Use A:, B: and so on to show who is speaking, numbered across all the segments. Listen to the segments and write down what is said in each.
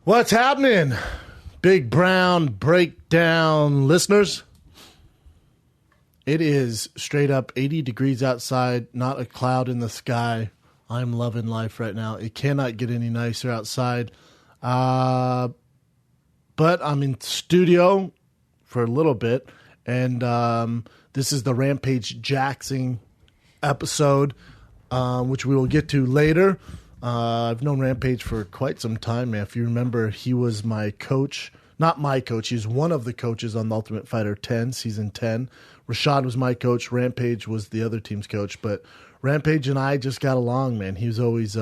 A: What's happening, Big Brown Breakdown listeners? It is straight up 80 degrees outside, not a cloud in the sky. I'm loving life right now. It cannot get any nicer outside. But I'm in studio for a little bit, and this is the Rampage Jackson episode, which we will get to later. I've known Rampage for quite some time, man. If you remember, he was my coach. Not my coach. He's one of the coaches on The Ultimate Fighter 10, Season 10. Rashad was my coach. Rampage was the other team's coach. But Rampage and I just got along, man. He was always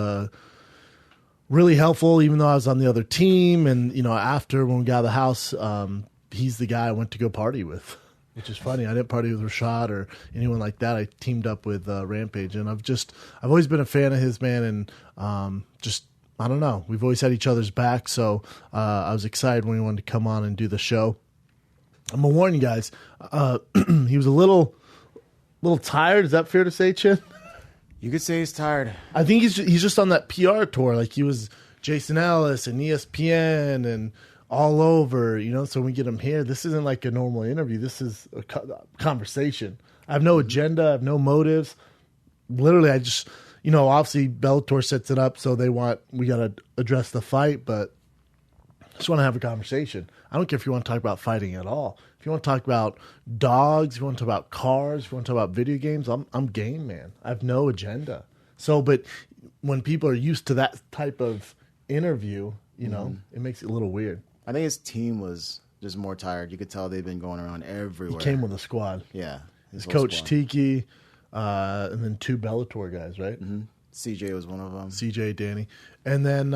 A: really helpful, even though I was on the other team. And, you know, after when we got out of the house, he's the guy I went to go party with, which is funny. I didn't party with Rashad or anyone like that. I teamed up with Rampage. And I've always been a fan of his, man. And I don't know. We've always had each other's back. So I was excited when he wanted to come on and do the show. I'm going to warn you guys. He was a little tired. Is that fair to say, Chin?
B: You could say he's tired.
A: I think he's just on that PR tour. Like he was Jason Ellis and ESPN and all over, you know. So when we get him here, this isn't like a normal interview. This is a conversation. I have no agenda. I have no motives. Literally, I just, you know, obviously Bellator sets it up so we got to address the fight, but I just want to have a conversation. I don't care if you want to talk about fighting at all. If you want to talk about dogs, if you want to talk about cars, if you want to talk about video games, I'm game, man. I have no agenda. So, but when people are used to that type of interview, you know, it makes it a little weird.
B: I think his team was just more tired. You could tell they've been going around everywhere.
A: He came with a squad.
B: Yeah.
A: His coach squad. Tiki, and then 2 Bellator guys, right?
B: Mm-hmm. CJ was one of them.
A: CJ, Danny. And then,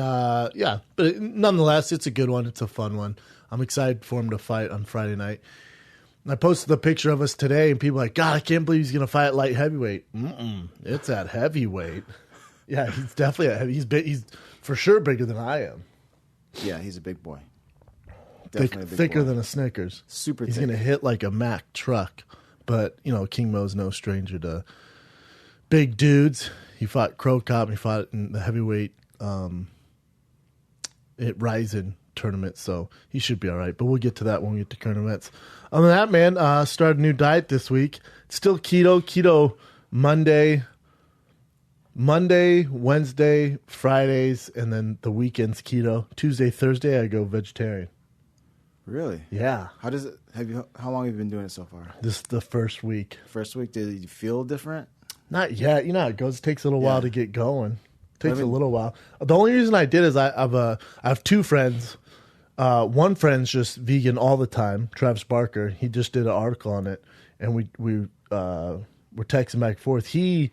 A: yeah. But nonetheless, it's a good one. It's a fun one. I'm excited for him to fight on Friday night. And I posted the picture of us today, and people are like, God, I can't believe he's going to fight at light heavyweight. It's at heavyweight. Yeah, he's definitely at heavy. He's for sure bigger than I am.
B: Yeah, he's a big boy.
A: Thicker than a Snickers.
B: Super thick.
A: He's going to hit like a Mack truck. But, you know, King Mo's no stranger to big dudes. He fought Crow Cop. He fought in the heavyweight Ryzen tournament, so he should be all right. But we'll get to that when we get to current events. Other than that, man, started a new diet this week. It's still keto. Keto Monday, Wednesday, Fridays, and then the weekends keto. Tuesday, Thursday, I go vegetarian.
B: Really?
A: Yeah.
B: How long have you been doing it so far?
A: This is the first week.
B: First week, did you feel different?
A: Not yet. You know how it goes. It takes a little while to get going. Takes a little while. The only reason I did is I have 2 friends. One friend's just vegan all the time, Travis Barker. He just did an article on it, and we're texting back and forth. He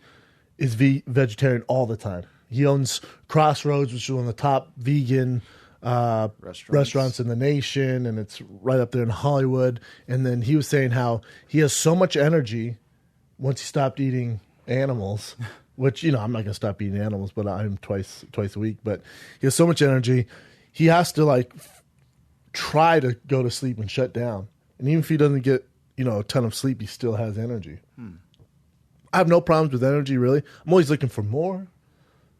A: is vegetarian all the time. He owns Crossroads, which is one of the top vegan restaurants in the nation, and it's right up there in Hollywood. And then he was saying how he has so much energy once he stopped eating animals, which, you know, I'm not going to stop eating animals, but I'm twice a week. But he has so much energy, he has to like try to go to sleep and shut down. And even if he doesn't get, you know, a ton of sleep, he still has energy. I have no problems with energy, really. I'm always looking for more.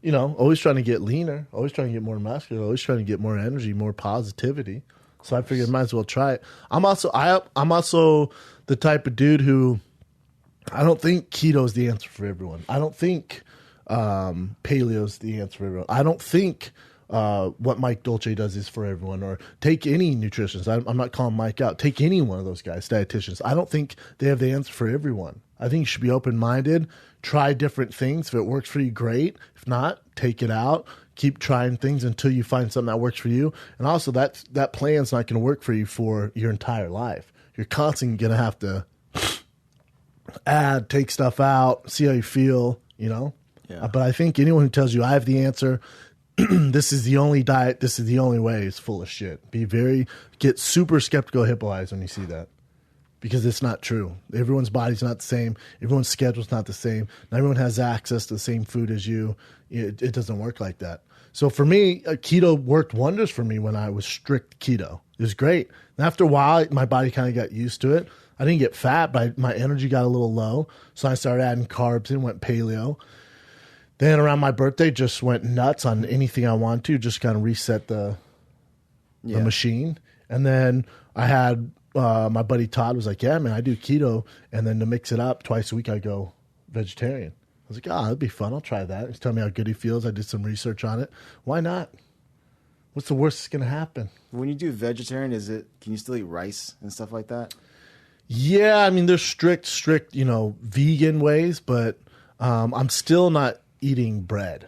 A: You know, always trying to get leaner, always trying to get more muscular, always trying to get more energy, more positivity. So I figured I might as well try it. I'm also the type of dude who, I don't think keto is the answer for everyone. I don't think paleo is the answer for everyone. I don't think what Mike Dolce does is for everyone, or take any nutritionist. I'm not calling Mike out. Take any one of those guys, dietitians. I don't think they have the answer for everyone. I think you should be open-minded, try different things. If it works for you, great. If not, take it out. Keep trying things until you find something that works for you. And also, that plan's not going to work for you for your entire life. You're constantly going to have to take stuff out, see how you feel, you know? Yeah. But I think anyone who tells you I have the answer, this is the only diet, this is the only way, is full of shit. Get super skeptical of hippo eyes when you see that. Because it's not true. Everyone's body's not the same. Everyone's schedule's not the same. Not everyone has access to the same food as you. It doesn't work like that. So for me, keto worked wonders for me when I was strict keto. It was great. And after a while, my body kind of got used to it. I didn't get fat, but my energy got a little low. So I started adding carbs and went paleo. Then around my birthday, just went nuts on anything I wanted to, just kind of reset the the machine. And then I had my buddy Todd was like, yeah, man, I do keto. And then to mix it up twice a week, I go vegetarian. I was like, oh, that'd be fun. I'll try that. He's telling me how good he feels. I did some research on it. Why not? What's the worst that's going to happen?
B: When you do vegetarian, can you still eat rice and stuff like that?
A: Yeah, I mean, there's strict, vegan ways, but I'm still not eating bread.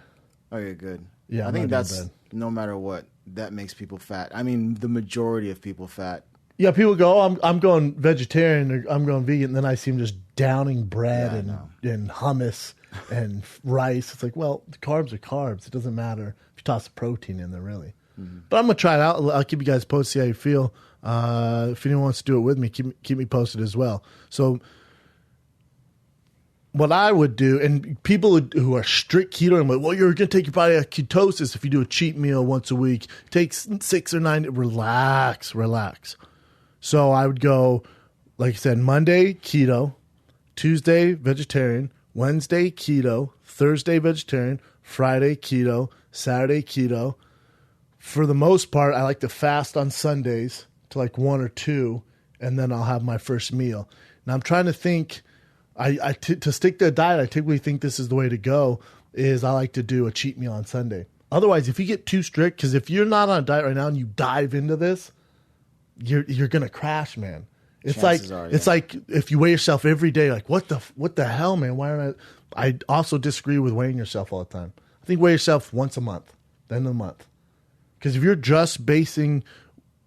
B: Okay, good.
A: Yeah,
B: I think that's no matter what, that makes people fat. I mean, the majority of people fat.
A: Yeah, people go, oh, I'm going vegetarian or I'm going vegan. And then I see them just downing bread and hummus and rice. It's like, well, the carbs are carbs. It doesn't matter if you toss the protein in there, really. Mm-hmm. But I'm going to try it out. I'll keep you guys posted, see how you feel. If anyone wants to do it with me, keep me posted as well. So what I would do, and people who are strict keto, I'm like, well, you're going to take your body out of ketosis if you do a cheat meal once a week. It takes 6 or 9. Relax. So I would go, like I said, Monday, keto, Tuesday, vegetarian, Wednesday, keto, Thursday, vegetarian, Friday, keto, Saturday, keto. For the most part, I like to fast on Sundays to like 1 or 2, and then I'll have my first meal. Now I'm trying to think, to stick to a diet, I typically think this is the way to go, is I like to do a cheat meal on Sunday. Otherwise, if you get too strict, because if you're not on a diet right now and you dive into this, you're gonna crash, man. It's like if you weigh yourself every day, like what the hell, man? Why aren't I also disagree with weighing yourself all the time. I think weigh yourself once a month, then a month. Because if you're just basing,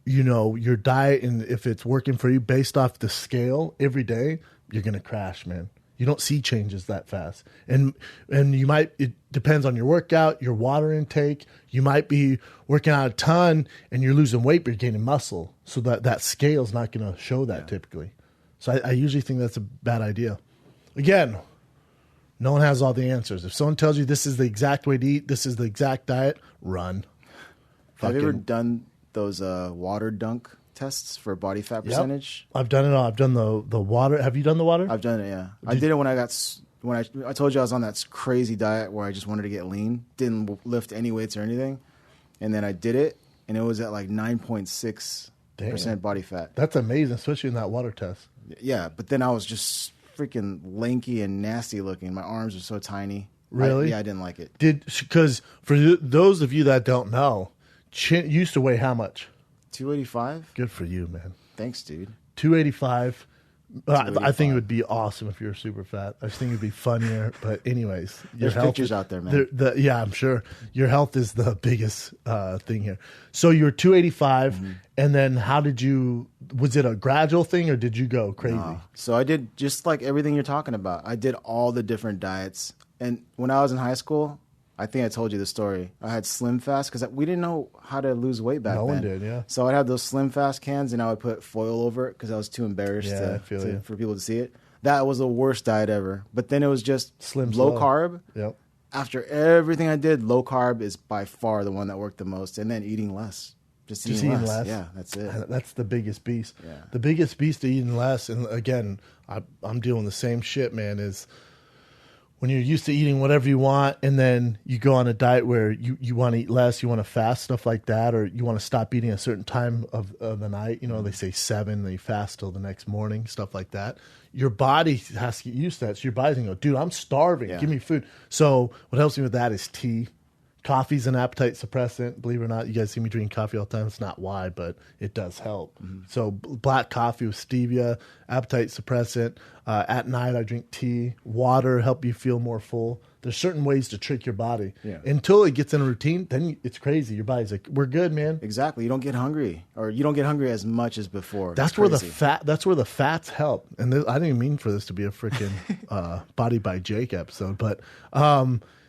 A: your diet and if it's working for you based off the scale every day, you're gonna crash, man. You don't see changes that fast. And it depends on your workout, your water intake. You might be working out a ton and you're losing weight, but you're gaining muscle. So that scale's not going to show that typically. So I usually think that's a bad idea. Again, no one has all the answers. If someone tells you this is the exact way to eat, this is the exact diet, run.
B: Have you ever done those water dunk tests for body fat percentage?
A: I've done it all. I've done the water. Have you done the water?
B: I've done it, yeah. I did it when I told you I was on that crazy diet where I just wanted to get lean, didn't lift any weights or anything. And then I did it, and it was at like 9.6% body fat.
A: That's amazing, especially in that water test.
B: Yeah, but then I was just freaking lanky and nasty looking. My arms were so tiny.
A: Really?
B: I didn't like it.
A: Because for those of you that don't know, Chin used to weigh how much?
B: 285.
A: Good for you, man.
B: Thanks, dude.
A: 285. I think it would be awesome if you were super fat. I just think it'd be funnier. But anyways,
B: there's pictures out there, man.
A: Yeah, I'm sure your health is the biggest thing here. So you were 285, and then how did you? Was it a gradual thing, or did you go crazy? No.
B: So I did just like everything you're talking about. I did all the different diets, and when I was in high school, I think I told you the story. I had Slim Fast because we didn't know how to lose weight back then.
A: No one did, yeah.
B: So I'd have those Slim Fast cans, and I would put foil over it because I was too embarrassed for people to see it. That was the worst diet ever. But then it was just low carb.
A: Yep.
B: After everything I did, low carb is by far the one that worked the most. And then eating less. Just eating less. Yeah, that's it.
A: That's the biggest beast.
B: Yeah.
A: The biggest beast to eating less, and again, I'm doing the same shit, man, is when you're used to eating whatever you want, and then you go on a diet where you want to eat less, you want to fast, stuff like that, or you want to stop eating a certain time of the night. They say 7, then you fast till the next morning, stuff like that. Your body has to get used to that. So your body's going to go, dude, I'm starving. Give me food. So what helps me with that is tea. Coffee's an appetite suppressant. Believe it or not, you guys see me drinking coffee all the time. It's not why, but it does help. Mm-hmm. So black coffee with stevia, appetite suppressant. At night, I drink tea. Water, help you feel more full. There's certain ways to trick your body. Yeah. Until it gets in a routine, then it's crazy. Your body's like, we're good, man.
B: Exactly. You don't get hungry, or you don't get hungry as much as before.
A: That's where the fats help. And I didn't mean for this to be a freaking Body by Jake episode, but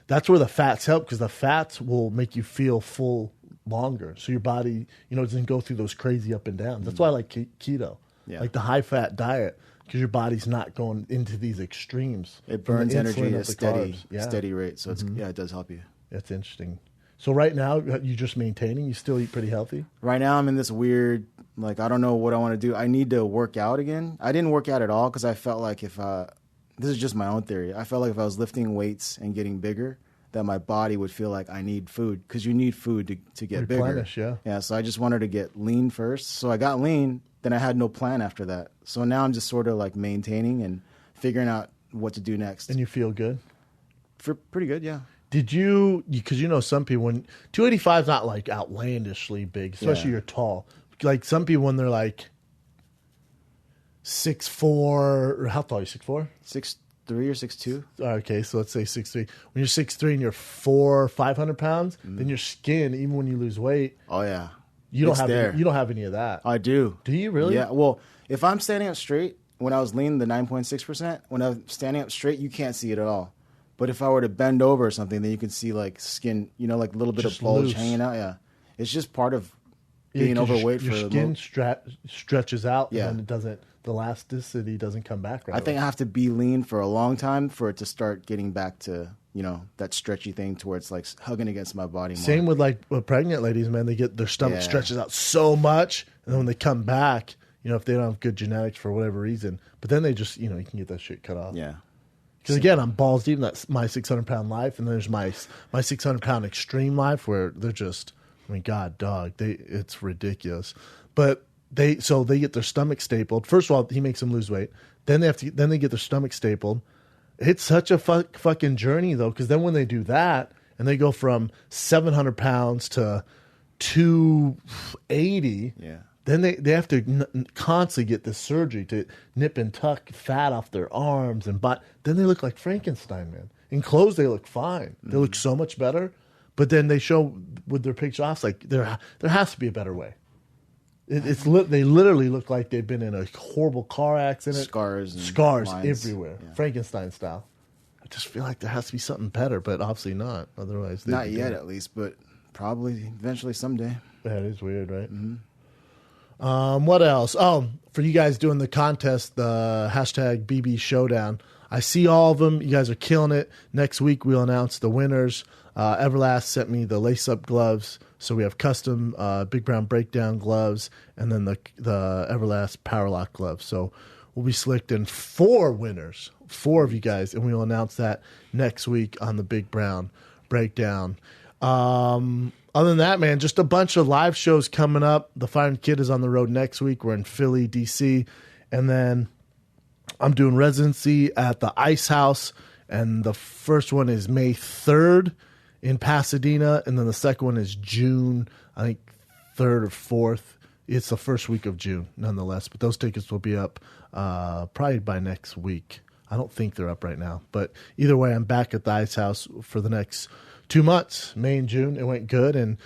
A: that's where the fats help, because the fats will make you feel full longer. So your body, doesn't go through those crazy up and downs. That's why I like keto, like the high fat diet, because your body's not going into these extremes.
B: It burns energy at a steady rate. So it does help you.
A: That's interesting. So right now, you just maintaining? You still eat pretty healthy?
B: Right now, I'm in this weird, I don't know what I want to do. I need to work out again. I didn't work out at all because I felt like this is just my own theory. I felt like if I was lifting weights and getting bigger, that my body would feel like I need food, because you need food to get bigger.
A: Replenish, yeah.
B: Yeah, so I just wanted to get lean first. So I got lean, then I had no plan after that. So now I'm just sort of like maintaining and figuring out what to do next.
A: And you feel good?
B: Pretty good, yeah.
A: Did you, because you know some people, when 285 is not like outlandishly big, especially you're tall. Like some people when they're like 6'4", or how tall are you, 6'4"?
B: 6'3" or 6'2".
A: Okay, so let's say 6'3". When you're 6'3" and you're 500 pounds, then your skin, even when you lose weight,
B: oh yeah,
A: you don't have any of that.
B: I do.
A: Do you really?
B: Yeah. Well, if I'm standing up straight, when I was lean, the 9.6%, when I'm standing up straight, you can't see it at all. But if I were to bend over or something, then you can see like skin, you know, like a little bit
A: Just
B: of bulge
A: loose.
B: hanging out. Yeah, it's just part of being overweight.
A: Your skin stretches out,
B: Yeah.
A: and then it doesn't. The elasticity doesn't come back right.
B: I think I have to be lean for a long time for it to start getting back to, you know, that stretchy thing to where it's like hugging against my body more.
A: Same with like pregnant ladies, man. They get their stomach stretches out so much, and then when they come back, you know, if they don't have good genetics for whatever reason, but then they just, you know, you can get that shit cut off.
B: Yeah.
A: Because again, I'm balls deep in that my 600-pound life, and then there's my 600-pound extreme life where they're just, I mean, God, dog, it's ridiculous. But they get their stomach stapled. First of all, he makes them lose weight. Then they get their stomach stapled. It's such a fucking journey though, because then when they do that and they go from 700 pounds to 280, then they have to constantly get this surgery to nip and tuck fat off their arms and butt. Then they look like Frankenstein, man. In clothes, they look fine. They look so much better. But then they show with their picture off, like there has to be a better way. They literally look like they've been in a horrible car accident. Scars
B: lines.
A: everywhere,
B: Yeah.
A: Frankenstein style. I just feel like there has to be something better, but obviously not. Otherwise,
B: not yet at least, but probably eventually someday.
A: Yeah, it is weird, right?
B: Mm-hmm.
A: What else? Oh, for you guys doing the contest, the hashtag BB Showdown. I see all of them. You guys are killing it. Next week we'll announce the winners. Everlast sent me the lace-up gloves. So we have custom Big Brown Breakdown gloves, and then the Everlast Powerlock gloves. So we'll be selecting 4 winners, 4 of you guys, and we'll announce that next week on the Big Brown Breakdown. Other than that, man, just a bunch of live shows coming up. The Fire and Kid is on the road next week. We're in Philly, D.C., and then I'm doing residency at the Ice House, and the first one is May 3rd. In Pasadena, and then the second one is June, I think 3rd or 4th. It's the first week of June, nonetheless. But those tickets will be up probably by next week. I don't think they're up right now. But either way, I'm back at the Ice House for the next 2 months, May and June. It went good, and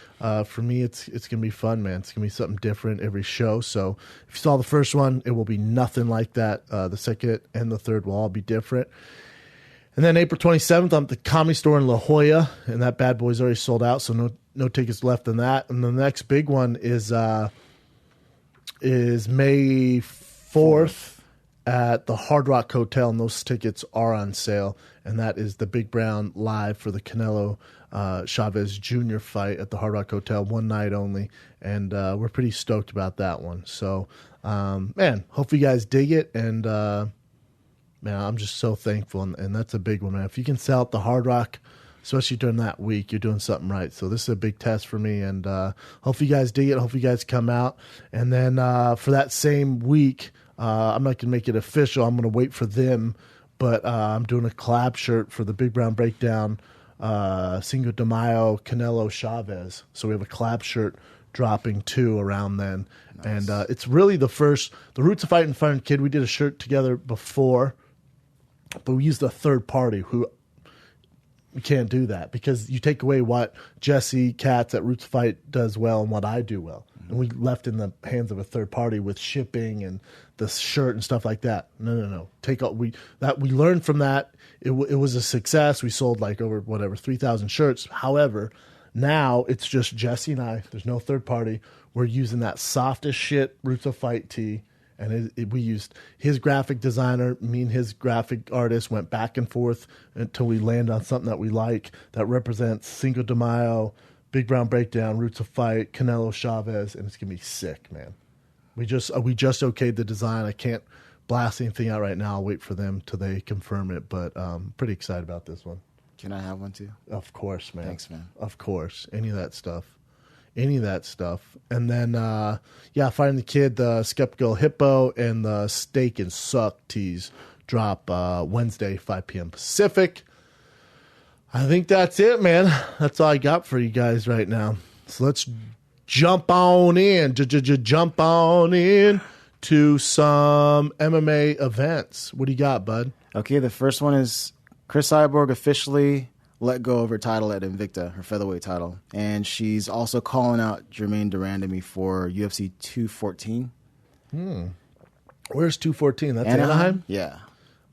A: for me, it's going to be fun, man. It's going to be something different every show. So if you saw the first one, it will be nothing like that. The second and the third will all be different. And then April 27th, I'm at the Comedy Store in La Jolla, and that bad boy's already sold out, so no tickets left in that. And the next big one is May 4th at the Hard Rock Hotel, and those tickets are on sale. And that is the Big Brown live for the Canelo Chavez Jr. fight at the Hard Rock Hotel, one night only. And we're pretty stoked about that one. So, man, hope you guys dig it, and man, I'm just so thankful, and that's a big one, man. If you can sell out the Hard Rock, especially during that week, you're doing something right. So this is a big test for me, and hopefully you guys dig it. Hopefully you guys come out. And then for that same week, I'm not going to make it official. I'm going to wait for them, but I'm doing a collab shirt for the Big Brown Breakdown, Cinco de Mayo, Canelo Chavez. So we have a collab shirt dropping too around then. Nice. And it's really the Roots of Fighting Fire and Kid. We did a shirt together before, but we used a third party who we can't do that because you take away what Jesse Katz at Roots Fight does well and what I do well. Mm-hmm. And we left in the hands of a third party with shipping and the shirt and stuff like that. No. We learned from that. It was a success. We sold like over 3,000 shirts. However, now it's just Jesse and I. There's no third party. We're using that softest shit Roots of Fight tee. And we used his graphic designer, me and his graphic artist went back and forth until we land on something that we like that represents Cinco de Mayo, Big Brown Breakdown, Roots of Fight, Canelo Chavez, and it's going to be sick, man. We just okayed the design. I can't blast anything out right now. I'll wait for them till they confirm it, but pretty excited about this one.
B: Can I have one too?
A: Of course, man.
B: Thanks, man.
A: Of course. Any of that stuff. And then, Fighting the Kid, the Skeptical Hippo, and the Steak and Suck teas drop Wednesday, 5 p.m. Pacific. I think that's it, man. That's all I got for you guys right now. So let's jump on in. Jump on in to some MMA events. What do you got, bud?
B: Okay, the first one is Chris Cyborg officially let go of her title at Invicta, her featherweight title. And she's also calling out Jermaine Durandamy for UFC 214.
A: Where's 214? That's Anaheim?
B: Yeah.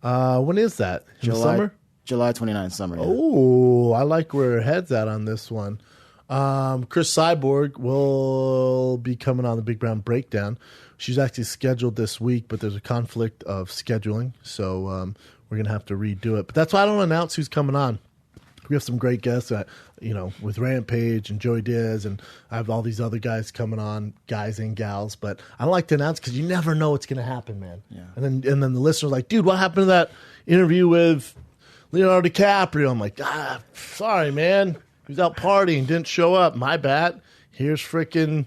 A: When is that? In the summer?
B: July 29th, summer. Yeah.
A: Oh, I like where her head's at on this one. Chris Cyborg will be coming on the Big Brown Breakdown. She's actually scheduled this week, but there's a conflict of scheduling, so we're going to have to redo it. But that's why I don't announce who's coming on. We have some great guests, with Rampage and Joey Diaz, and I have all these other guys coming on, guys and gals. But I don't like to announce because you never know what's going to happen, man.
B: Yeah.
A: And then the listener's like, dude, what happened to that interview with Leonardo DiCaprio? I'm like, sorry, man. He was out partying, didn't show up. My bad. Here's freaking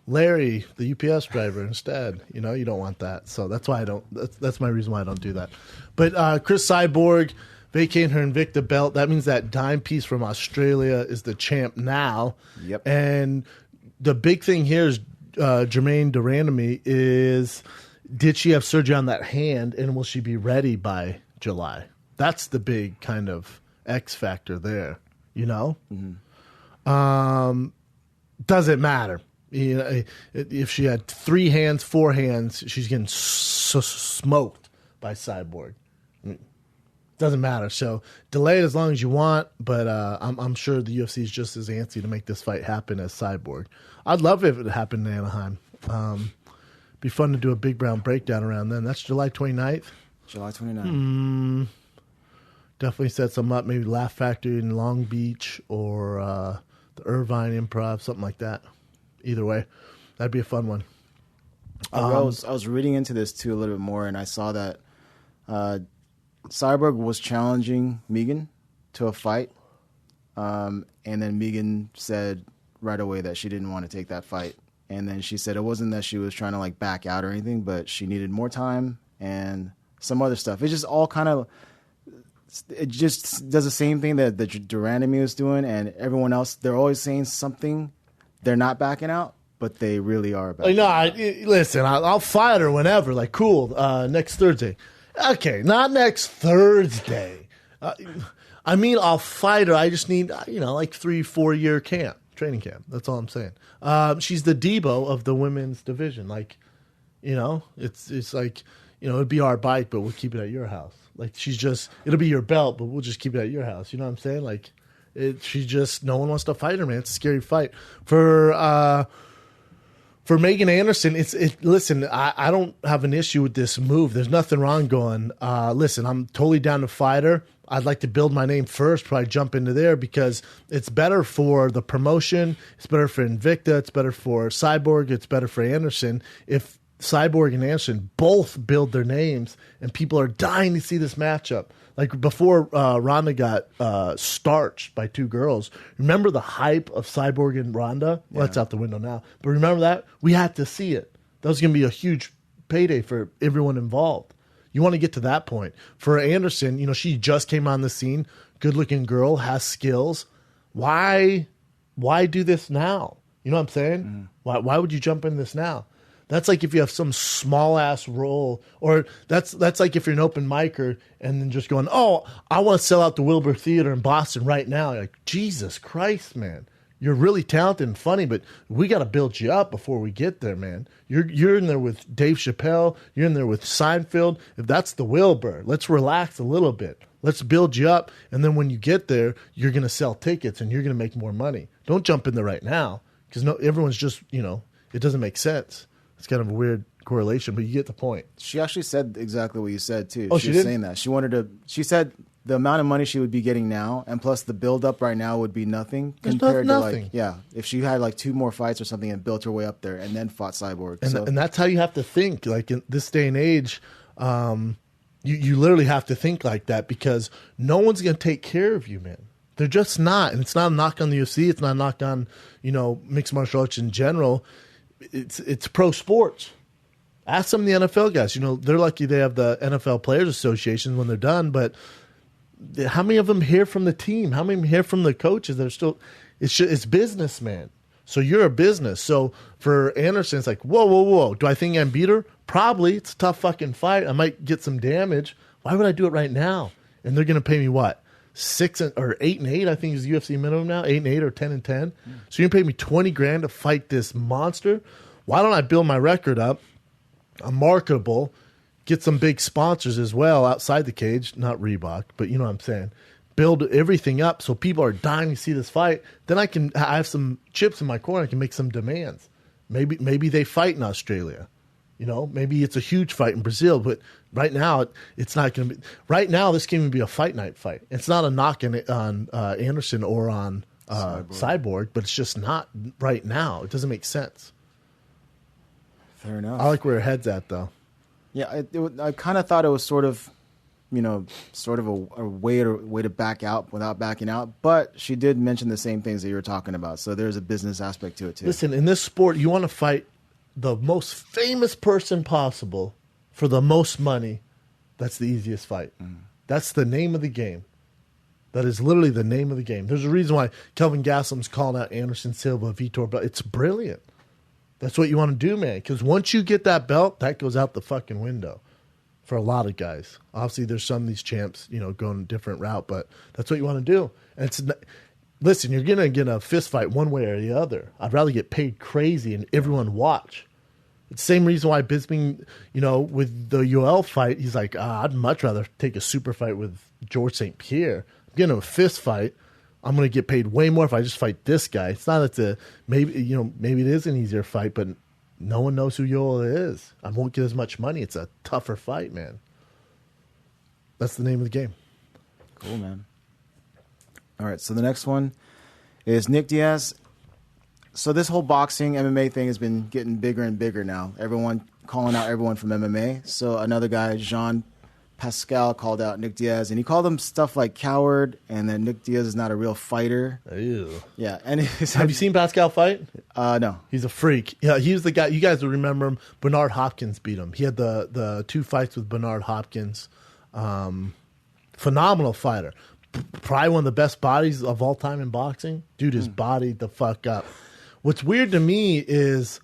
A: Larry, the UPS driver, instead. You don't want that. So that's why I don't. That's my reason why I don't do that. But Chris Cyborg vacating her Invicta belt. That means that dime piece from Australia is the champ now.
B: Yep.
A: And the big thing here is Jermaine Durandamy is, did she have surgery on that hand, and will she be ready by July? That's the big kind of X factor there. Doesn't matter. If she had 3 hands, 4 hands, she's getting smoked by Cyborg. Doesn't matter. So delay it as long as you want, but I'm sure the UFC is just as antsy to make this fight happen as Cyborg. I'd love if it happened in Anaheim. Be fun to do a Big Brown Breakdown around then. That's July 29th.
B: July 29th.
A: Definitely set some up, maybe Laugh Factory in Long Beach or the Irvine Improv, something like that. Either way, that'd be a fun one.
B: I was reading into this too a little bit more, and I saw that Cyborg was challenging Megan to a fight, and then Megan said right away that she didn't want to take that fight. And then she said it wasn't that she was trying to back out or anything, but she needed more time and some other stuff. It's just all kind of, it just does the same thing that the Durandamy was doing, and everyone else, they're always saying something. They're not backing out, but they really are backing out.
A: Listen, I'll fight her whenever. Cool, next Thursday. Okay, not next Thursday. I'll fight her. I just need, 3-4 year training camp. That's all I'm saying. She's the Debo of the women's division. It's like, it'd be our bike, but we'll keep it at your house. It'll be your belt, but we'll just keep it at your house. You know what I'm saying? No one wants to fight her, man. It's a scary fight. For Megan Anderson, listen, I don't have an issue with this move. There's nothing wrong going, listen, I'm totally down to fight her. I'd like to build my name first, probably jump into there because it's better for the promotion. It's better for Invicta. It's better for Cyborg. It's better for Anderson. If Cyborg and Anderson both build their names and people are dying to see this matchup. Before Ronda got starched by 2 girls, remember the hype of Cyborg and Ronda? Well, that's out the window now. But remember that? We had to see it. That was going to be a huge payday for everyone involved. You want to get to that point. For Anderson, she just came on the scene, good-looking girl, has skills. Why do this now? You know what I'm saying? Mm-hmm. Why would you jump in this now? That's like if you have some small-ass role, or that's like if you're an open micer and then just going, oh, I want to sell out the Wilbur Theater in Boston right now. You're like, Jesus Christ, man. You're really talented and funny, but we got to build you up before we get there, man. You're in there with Dave Chappelle. You're in there with Seinfeld. If that's the Wilbur, let's relax a little bit. Let's build you up, and then when you get there, you're going to sell tickets and you're going to make more money. Don't jump in there right now because everyone's just, it doesn't make sense. It's kind of a weird correlation, but you get the point.
B: She actually said exactly what you said, too.
A: Oh,
B: she was saying that. She said the amount of money she would be getting now, and plus the build-up right now would be nothing compared to, if she had 2 more fights or something and built her way up there and then fought Cyborg.
A: And that's how you have to think. In this day and age, you literally have to think like that because no one's going to take care of you, man. They're just not. And it's not a knock on the UFC. It's not a knock on, mixed martial arts in general. It's pro sports. Ask some of the NFL guys. They're lucky they have the NFL Players Association when they're done, but how many of them hear from the team? How many of them hear from the coaches? They're still, it's business, man. So you're a business. So for Anderson, it's like, whoa. Do I think I'm beat her? Probably. It's a tough fucking fight. I might get some damage. Why would I do it right now? And they're going to pay me what? 6 or 8-8, I think is the UFC minimum now. 8-8 or 10-10. So you're going to pay me $20,000 to fight this monster? Why don't I build my record up? I'm marketable, get some big sponsors as well outside the cage, not Reebok, but you know what I'm saying. Build everything up so people are dying to see this fight. Then I have some chips in my corner. I can make some demands. Maybe they fight in Australia. Maybe it's a huge fight in Brazil. But right now, it's not going to be. Right now, this can't even be a fight night fight. It's not a knock on Anderson or on Cyborg, but it's just not right now. It doesn't make sense.
B: Fair enough.
A: I like where her head's at, though.
B: Yeah, I kind of thought it was sort of a way to back out without backing out. But she did mention the same things that you were talking about. So there's a business aspect to it, too.
A: Listen, in this sport, you want to fight the most famous person possible for the most money. That's the easiest fight. That's the name of the game. That is literally the name of the game. There's a reason why Kelvin Gastelum's calling out Anderson Silva, Vitor, but it's brilliant. That's what you want to do, man. Because once you get that belt, that goes out the fucking window for a lot of guys. Obviously, there's some of these champs, going a different route, but that's what you want to do. And listen, you're going to get a fist fight one way or the other. I'd rather get paid crazy and everyone watch. It's the same reason why Bisping, with the Yoel fight, he's like, I'd much rather take a super fight with George St. Pierre. I'm getting a fist fight. I'm going to get paid way more if I just fight this guy. It's not that maybe it is an easier fight, but no one knows who Yoel is. I won't get as much money. It's a tougher fight, man. That's the name of the game.
B: Cool, man. All right, so the next one is Nick Diaz. So this whole boxing MMA thing has been getting bigger and bigger now. Everyone calling out everyone from MMA. So another guy, Jean Pascal, called out Nick Diaz, and he called him stuff like coward, and that Nick Diaz is not a real fighter.
A: Ew.
B: Yeah, and
A: have you seen Pascal fight?
B: No.
A: He's a freak. Yeah, he was the guy. You guys will remember him. Bernard Hopkins beat him. He had the 2 fights with Bernard Hopkins. Phenomenal fighter. Probably one of the best bodies of all time in boxing. Dude is bodied the fuck up. What's weird to me is,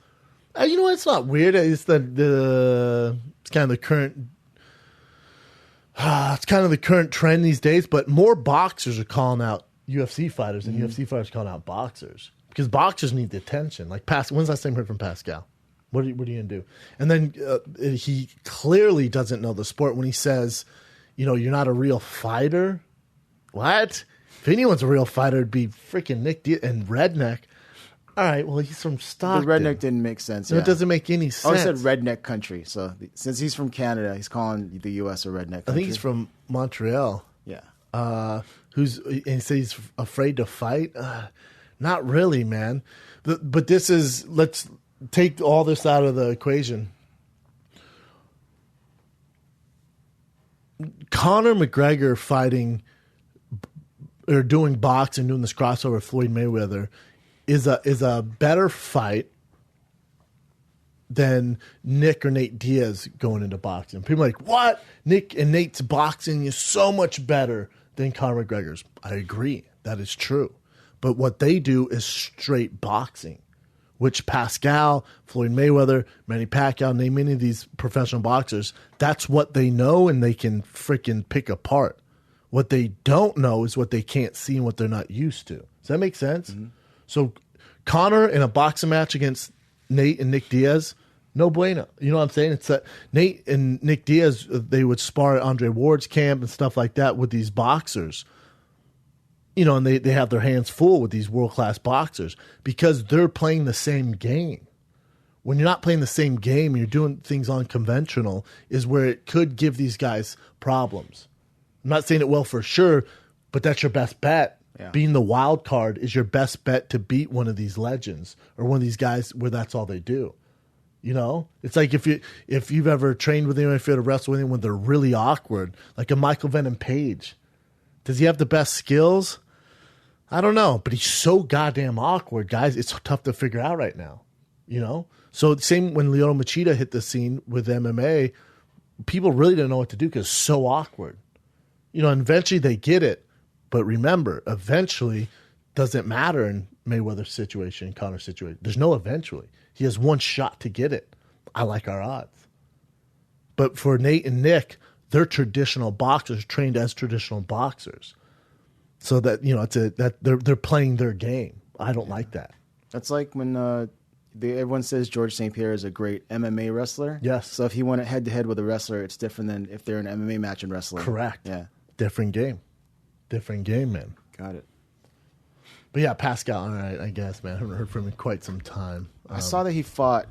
A: it's not weird. It's it's kind of the current. It's kind of the current trend these days, but more boxers are calling out UFC fighters than UFC fighters calling out boxers because boxers need the attention. Like, when's the last time you heard from Pascal? What are you going to do? And then he clearly doesn't know the sport when he says, you're not a real fighter. What? If anyone's a real fighter, it'd be freaking Nick Diaz and Redneck. All right, well, he's from Stockton.
B: The redneck didn't make sense.
A: No,
B: yeah.
A: it doesn't make any sense.
B: Oh, he said redneck country. So since he's from Canada, he's calling the U.S. a redneck country.
A: I think he's from Montreal.
B: Yeah.
A: And he says he's afraid to fight? Not really, man. But let's take all this out of the equation. Conor McGregor fighting or doing boxing, doing this crossover with Floyd Mayweather is a better fight than Nick or Nate Diaz going into boxing. People are like, what? Nick and Nate's boxing is so much better than Conor McGregor's. I agree. That is true. But what they do is straight boxing, which Pascal, Floyd Mayweather, Manny Pacquiao, name any of these professional boxers, that's what they know and they can freaking pick apart. What they don't know is what they can't see and what they're not used to. Does that make sense? Mm-hmm. So Conor in a boxing match against Nate and Nick Diaz, no bueno. You know what I'm saying? It's that Nate and Nick Diaz, they would spar at Andre Ward's camp and stuff like that with these boxers. And they have their hands full with these world-class boxers because they're playing the same game. When you're not playing the same game, you're doing things unconventional, is where it could give these guys problems. I'm not saying it will for sure, but that's your best bet. Yeah. Being the wild card is your best bet to beat one of these legends or one of these guys where that's all they do. It's like if you've ever trained with anyone, if you had to wrestle with anyone when they're really awkward, like a Michael Venom Page. Does he have the best skills? I don't know, but he's so goddamn awkward, guys. It's tough to figure out right now, you know? So same when Lyoto Machida hit the scene with MMA, people really didn't know what to do because it's so awkward. You know, and eventually they get it. But remember, eventually doesn't matter in Mayweather's situation, Conor's situation. There's no eventually. He has one shot to get it. I like our odds. But for Nate and Nick, they're traditional boxers, trained as traditional boxers. So that, you know, they're playing their game. I don't like that.
B: That's like when everyone says George St. Pierre is a great MMA wrestler.
A: Yes.
B: So if he went head to head with a wrestler, it's different than if they're an MMA match and wrestling.
A: Correct.
B: Yeah.
A: Different game. Different game, man.
B: Got it.
A: But yeah, Pascal, all right, I guess, man. I haven't heard from him in quite some time.
B: I saw that he fought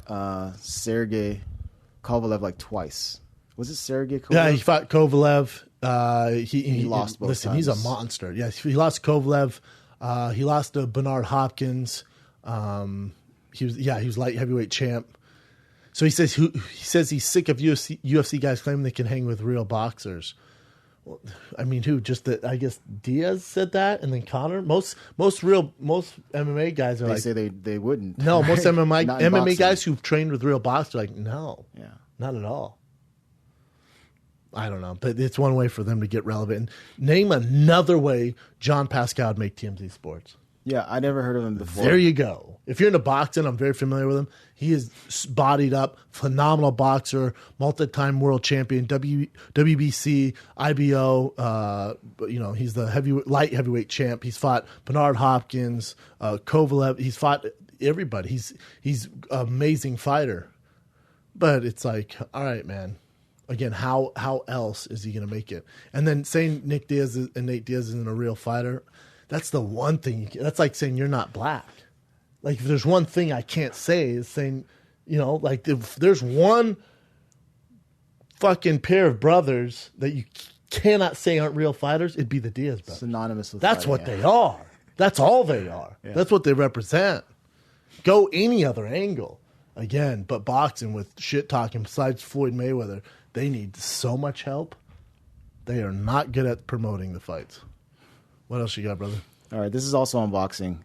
B: Sergey Kovalev like twice. Was it Sergey Kovalev?
A: Yeah, he fought Kovalev. He
B: lost both
A: listen,
B: times.
A: he's a monster. Yes, he lost Kovalev. He lost to Bernard Hopkins. He was light heavyweight champ. So he says he's sick of UFC guys claiming they can hang with real boxers. Well, I mean, who? Just that? I guess Diaz said that, and then Conor. Most MMA guys are
B: They
A: like,
B: say they wouldn't.
A: no. Most
B: Not in
A: MMA
B: boxing.
A: guys who've trained with real boxers are like, no,
B: Yeah.
A: not at all. I don't know, but it's one way for them to get relevant. Name another way John Pascal would make TMZ Sports.
B: Yeah, I never heard of him before.
A: There you go. If you're into boxing, I'm very familiar with him. He is bodied up, phenomenal boxer, multi-time world champion, WBC, IBO. He's the light heavyweight champ. He's fought Bernard Hopkins, Kovalev. He's fought everybody. He's an amazing fighter. But it's like, all right, man. Again, how else is he going to make it? And then saying Nick Diaz and Nate Diaz isn't a real fighter, that's the one thing. That's like saying you're not black. Like if there's one thing I can't say is saying, like if there's one fucking pair of brothers that you cannot say aren't real fighters, it'd be the Diaz brothers.
B: Synonymous with
A: That's
B: fighting,
A: what they are. That's all they are.
B: Yeah.
A: That's what they represent. Go any other angle. Again, but boxing with shit talking besides Floyd Mayweather, they need so much help. They are not good at promoting the fights. What else you got, brother?
B: All right, this is also on boxing.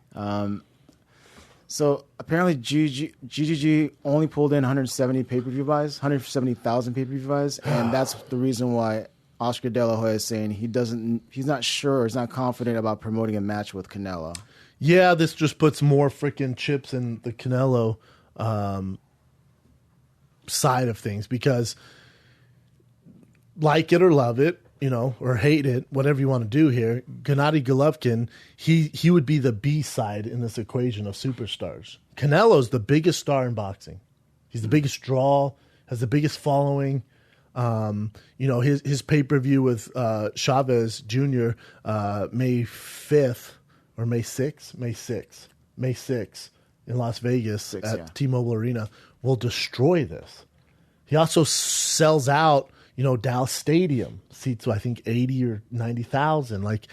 B: So apparently GGG only pulled in 170 pay-per-view buys, 170,000 pay-per-view buys, and that's the reason why Oscar De La Hoya is saying he's not sure, he's not confident about promoting a match with Canelo.
A: Yeah, this just puts more freaking chips in the Canelo side of things because like it or love it, or hate it, whatever you want to do here, Gennady Golovkin, he would be the B side in this equation of superstars. Canelo's the biggest star in boxing. He's the biggest draw, has the biggest following. His pay-per-view with Chavez Jr. May 5th or May 6th in Las Vegas at T-Mobile Arena will destroy this. He also sells out Dallas Stadium seats, I think 80 or 90,000. Like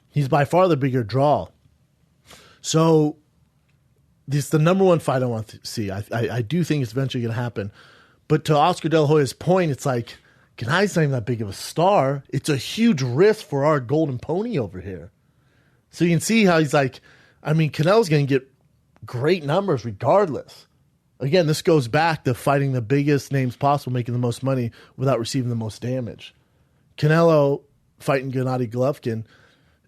A: he's by far the bigger draw. So this is the number one fight I want to see. I do think it's eventually going to happen. But to Oscar De La Hoya's point, it's like, Gennady's not even that big of a star. It's a huge risk for our golden pony over here. So you can see how he's like, Canelo's going to get great numbers regardless. Again, this goes back to fighting the biggest names possible, making the most money without receiving the most damage. Canelo fighting Gennady Golovkin,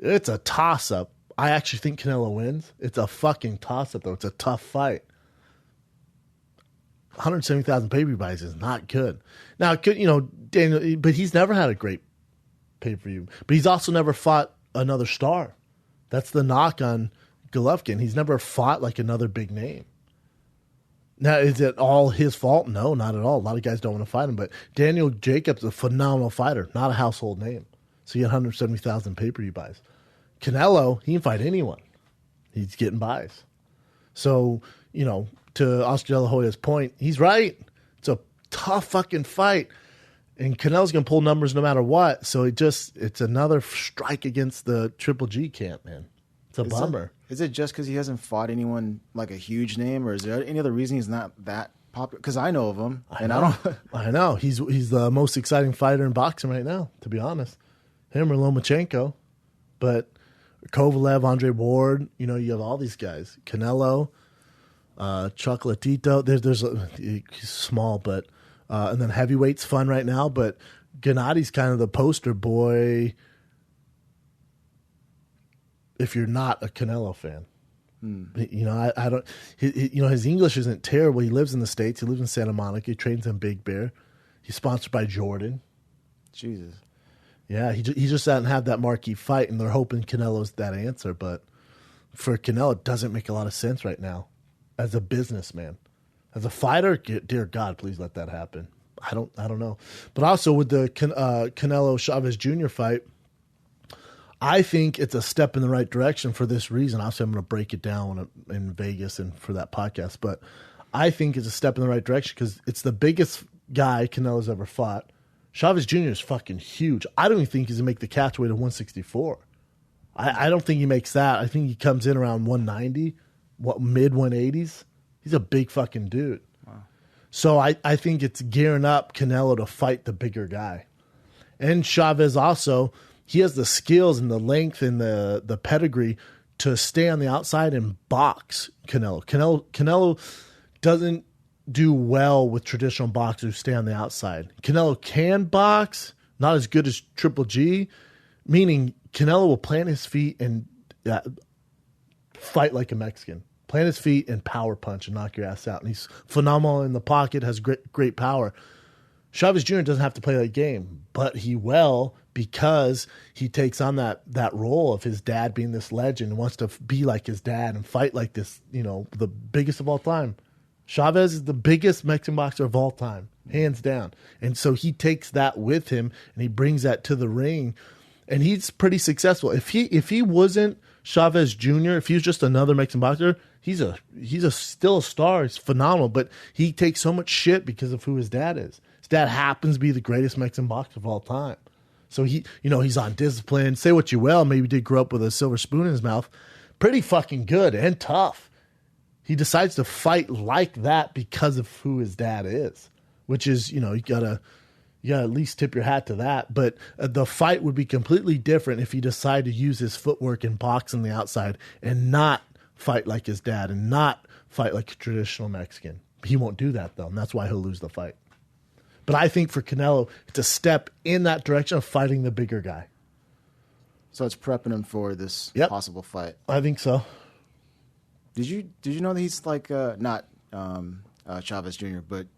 A: it's a toss-up. I actually think Canelo wins. It's a fucking toss-up, though. It's a tough fight. 170,000 pay-per-view buys is not good. Now, Daniel, but he's never had a great pay-per-view. But he's also never fought another star. That's the knock on Golovkin. He's never fought like another big name. Now, is it all his fault? No, not at all. A lot of guys don't want to fight him. But Daniel Jacobs is a phenomenal fighter, not a household name. So he had 170,000 pay-per-view buys. Canelo, he can fight anyone. He's getting buys. So, to Oscar De La Hoya's point, he's right. It's a tough fucking fight. And Canelo's going to pull numbers no matter what. So it's another strike against the Triple G camp, man. It's a bummer.
B: Is it just because he hasn't fought anyone like a huge name, or is there any other reason he's not that popular? Because I know of him,
A: I know he's the most exciting fighter in boxing right now. To be honest, him or Lomachenko, Kovalev, Andre Ward. You know, you have all these guys. Canelo, Chocolatito. He's small, but and then heavyweight's fun right now. But Gennadi's kind of the poster boy if you're not a Canelo fan. You know, I don't. You know, his English isn't terrible. He lives in the States. He lives in Santa Monica. He trains in Big Bear. He's sponsored by Jordan.
B: Jesus.
A: Yeah, he just doesn't have that marquee fight, and they're hoping Canelo's that answer. But for Canelo, it doesn't make a lot of sense right now as a businessman. As a fighter, dear God, please let that happen. I don't know. But also with the Canelo Chavez Jr. fight, I think it's a step in the right direction for this reason. Obviously, I'm going to break it down in Vegas and for that podcast. But I think it's a step in the right direction because it's the biggest guy Canelo's ever fought. Chavez Jr. is fucking huge. I don't even think he's going to make the catchweight of 164. I don't think he makes that. I think he comes in around 190, mid 180s. He's a big fucking dude. Wow. So I think it's gearing up Canelo to fight the bigger guy. And Chavez also, he has the skills and the length and the pedigree to stay on the outside and box Canelo. Canelo doesn't do well with traditional boxers who stay on the outside. Canelo can box, not as good as Triple G, meaning Canelo will plant his feet and fight like a Mexican. Plant his feet and power punch and knock your ass out. And he's phenomenal in the pocket, has great power. Chavez Jr. doesn't have to play that game, but he will because he takes on that role of his dad being this legend and wants to be like his dad and fight like this, you know, the biggest of all time. Chavez is the biggest Mexican boxer of all time, hands down. And so he takes that with him and he brings that to the ring, and he's pretty successful. If he wasn't Chavez Jr., if he was just another Mexican boxer, he's still a star. He's phenomenal, but he takes so much shit because of who his dad is. His dad happens to be the greatest Mexican boxer of all time. So he's on discipline. Say what you will, maybe did grow up with a silver spoon in his mouth. Pretty fucking good and tough. He decides to fight like that because of who his dad is, which is, you know, you gotta at least tip your hat to that. But the fight would be completely different if he decided to use his footwork and box on the outside and not fight like his dad and not fight like a traditional Mexican. He won't do that, though, and that's why he'll lose the fight. But I think for Canelo, it's a step in that direction of fighting the bigger guy.
B: So it's prepping him for this possible fight.
A: I think so.
B: Did you know that he's like not Chavez Jr. but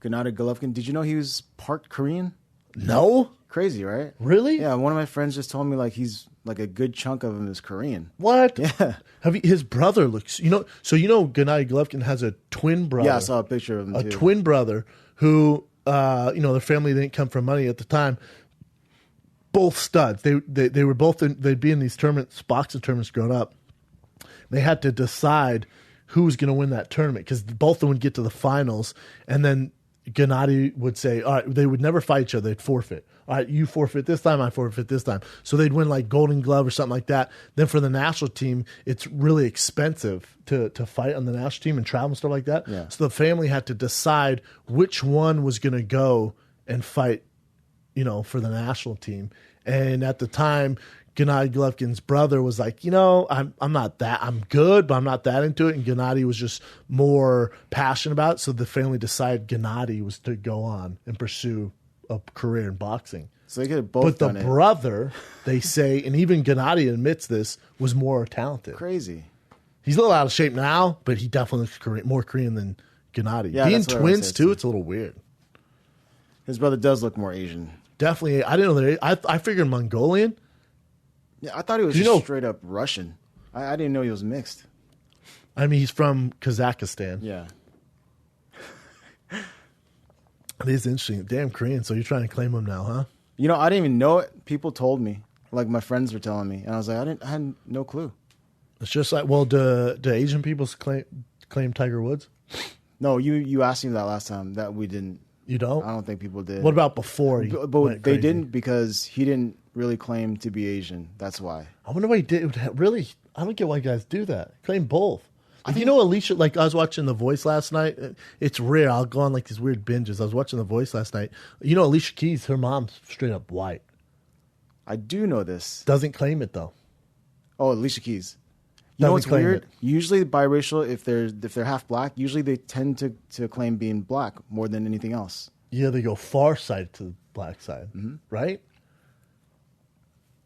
B: Gennady Golovkin? Did you know he was part Korean?
A: No.
B: Crazy, right?
A: Really?
B: Yeah. One of my friends just told me like he's like a good chunk of him is Korean.
A: What?
B: Yeah.
A: His brother looks. Gennady Golovkin has a twin brother.
B: Yeah, I saw a picture of him.
A: A twin brother who, their family didn't come from money at the time. Both studs. They were both they'd be in these tournaments, boxing tournaments growing up. They had to decide who was going to win that tournament because both of them would get to the finals, and then Gennady would say, all right, they would never fight each other. They'd forfeit. All right, you forfeit this time, I forfeit this time. So they'd win like Golden Glove or something like that. Then for the national team, it's really expensive to fight on the national team and travel and stuff like that.
B: Yeah.
A: So the family had to decide which one was going to go and fight, for the national team. And at the time, Gennady Golovkin's brother was like, I'm good, but I'm not that into it. And Gennady was just more passionate about it. So the family decided Gennady was to go on and pursue a career in boxing.
B: So they could have both done it.
A: But the brother, they say, and even Gennady admits this, was more talented.
B: Crazy.
A: He's a little out of shape now, but he definitely looks more Korean than Gennady.
B: Yeah,
A: being twins, too, it's a little weird.
B: His brother does look more Asian.
A: Definitely. I didn't know that. I figured Mongolian.
B: Yeah, I thought he was just straight up Russian. I didn't know he was mixed.
A: I mean, he's from Kazakhstan.
B: Yeah.
A: It is interesting. Damn Korean. So you're trying to claim him now, huh?
B: I didn't even know it. People told me. Like, my friends were telling me. And I was like, I had no clue.
A: It's just like, well, do Asian people claim Tiger Woods?
B: No, you asked me that last time. That we didn't.
A: You don't?
B: I don't think people did.
A: What about before?
B: But they didn't because he didn't really claim to be Asian. That's why.
A: I wonder why he did. Really, I don't get why guys do that. Claim both. Alicia, like I was watching The Voice last night. It's rare. I'll go on like these weird binges. I was watching The Voice last night. Alicia Keys, her mom's straight up white.
B: I do know this.
A: Doesn't claim it though.
B: Oh, Alicia Keys. You know what's weird? Usually biracial, if they're half black, usually they tend to claim being black more than anything else.
A: Yeah, they go far side to the black side, right?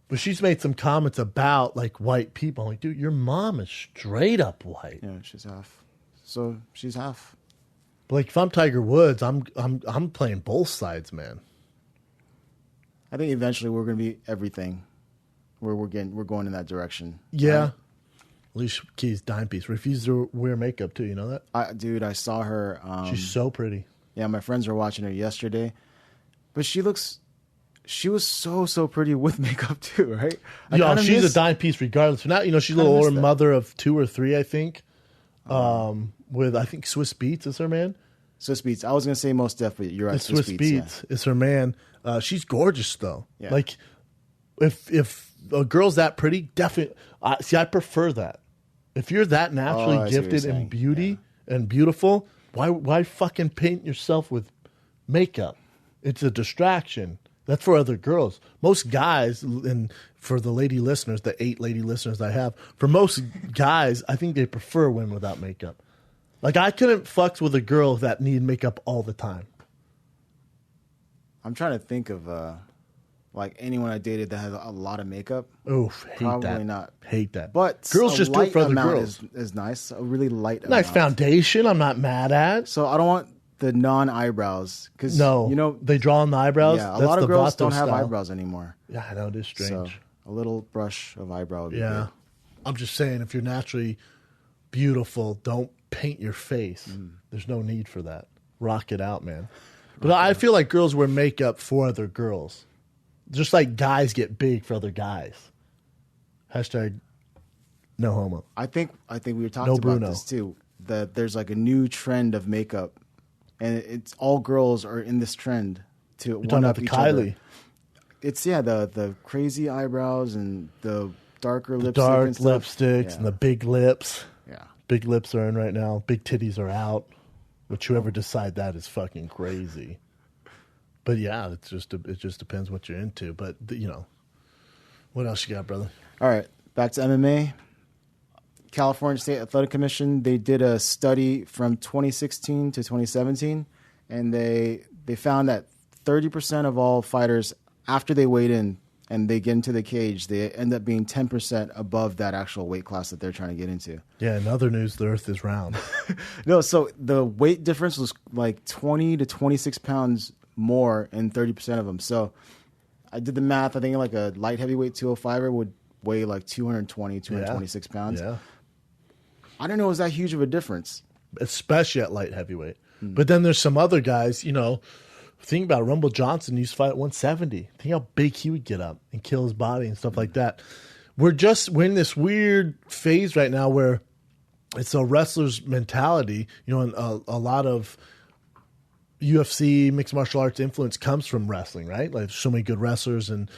A: But she's made some comments about like white people. I'm like, dude, your mom is straight up white.
B: Yeah, she's half. So she's half.
A: But like, if I'm Tiger Woods, I'm playing both sides, man.
B: I think eventually we're going to be everything. We're going in that direction.
A: Yeah.
B: Right?
A: Alicia Keys, dime piece. Refused to wear makeup too. You know that?
B: I saw her.
A: She's so pretty.
B: Yeah, my friends were watching her yesterday, but she was so pretty with makeup too, right?
A: She's a dime piece regardless. Now, she's a little older mother of 2 or 3, I think. With I think Swiss Beats is her man.
B: Swiss Beats. I was gonna say Mos Def, but you're right.
A: Swiss Beats is her man. She's gorgeous though.
B: Yeah.
A: Like if a girl's that pretty, definitely. I prefer that. If you're that naturally gifted in beauty and beautiful, why fucking paint yourself with makeup? It's a distraction. That's for other girls. Most guys, and for the lady listeners, the 8 lady listeners I have, for most guys, I think they prefer women without makeup. Like, I couldn't fuck with a girl that needed makeup all the time.
B: I'm trying to think of like anyone I dated that has a lot of makeup.
A: Oof, hate
B: Probably
A: that.
B: not.
A: Hate that.
B: But
A: girls just do it for other girls.
B: Is nice. A really light amount.
A: Nice foundation. I'm not mad at.
B: So I don't want the non-eyebrows because
A: they draw on the eyebrows.
B: Yeah, a lot of girls don't have eyebrows anymore.
A: Yeah, I know, it is strange.
B: So a little brush of eyebrow would be good.
A: I'm just saying, if you're naturally beautiful, don't paint your face. There's no need for that. Rock it out, man. But I feel like girls wear makeup for other girls, just like guys get big for other guys. Hashtag no homo.
B: I think we were talking about this too. That there's like a new trend of makeup, and it's all girls are in this trend to
A: You're talking about the Kylie.
B: Other. It's the crazy eyebrows and the darker lipstick,
A: dark
B: and
A: lipsticks and the big lips.
B: Yeah,
A: big lips are in right now. Big titties are out. Which whoever decide that is fucking crazy. But yeah, it just depends what you're into. But what else you got, brother?
B: All right, back to MMA. California State Athletic Commission, they did a study from 2016 to 2017, and they found that 30% of all fighters, after they weighed in and they get into the cage, they end up being 10% above that actual weight class that they're trying to get into.
A: Yeah, in other news, the earth is round.
B: No, so the weight difference was like 20 to 26 pounds more in 30% of them. So I did the math. I think like a light heavyweight 205er would weigh like 220, 226 pounds.
A: Yeah.
B: I didn't know it was that huge of a difference.
A: Especially at light heavyweight. But then there's some other guys, think about it. Rumble Johnson used to fight at 170. Think how big he would get up and kill his body and stuff like that. We're in this weird phase right now where it's a wrestler's mentality, and a lot of UFC mixed martial arts influence comes from wrestling, right? Like so many good wrestlers and,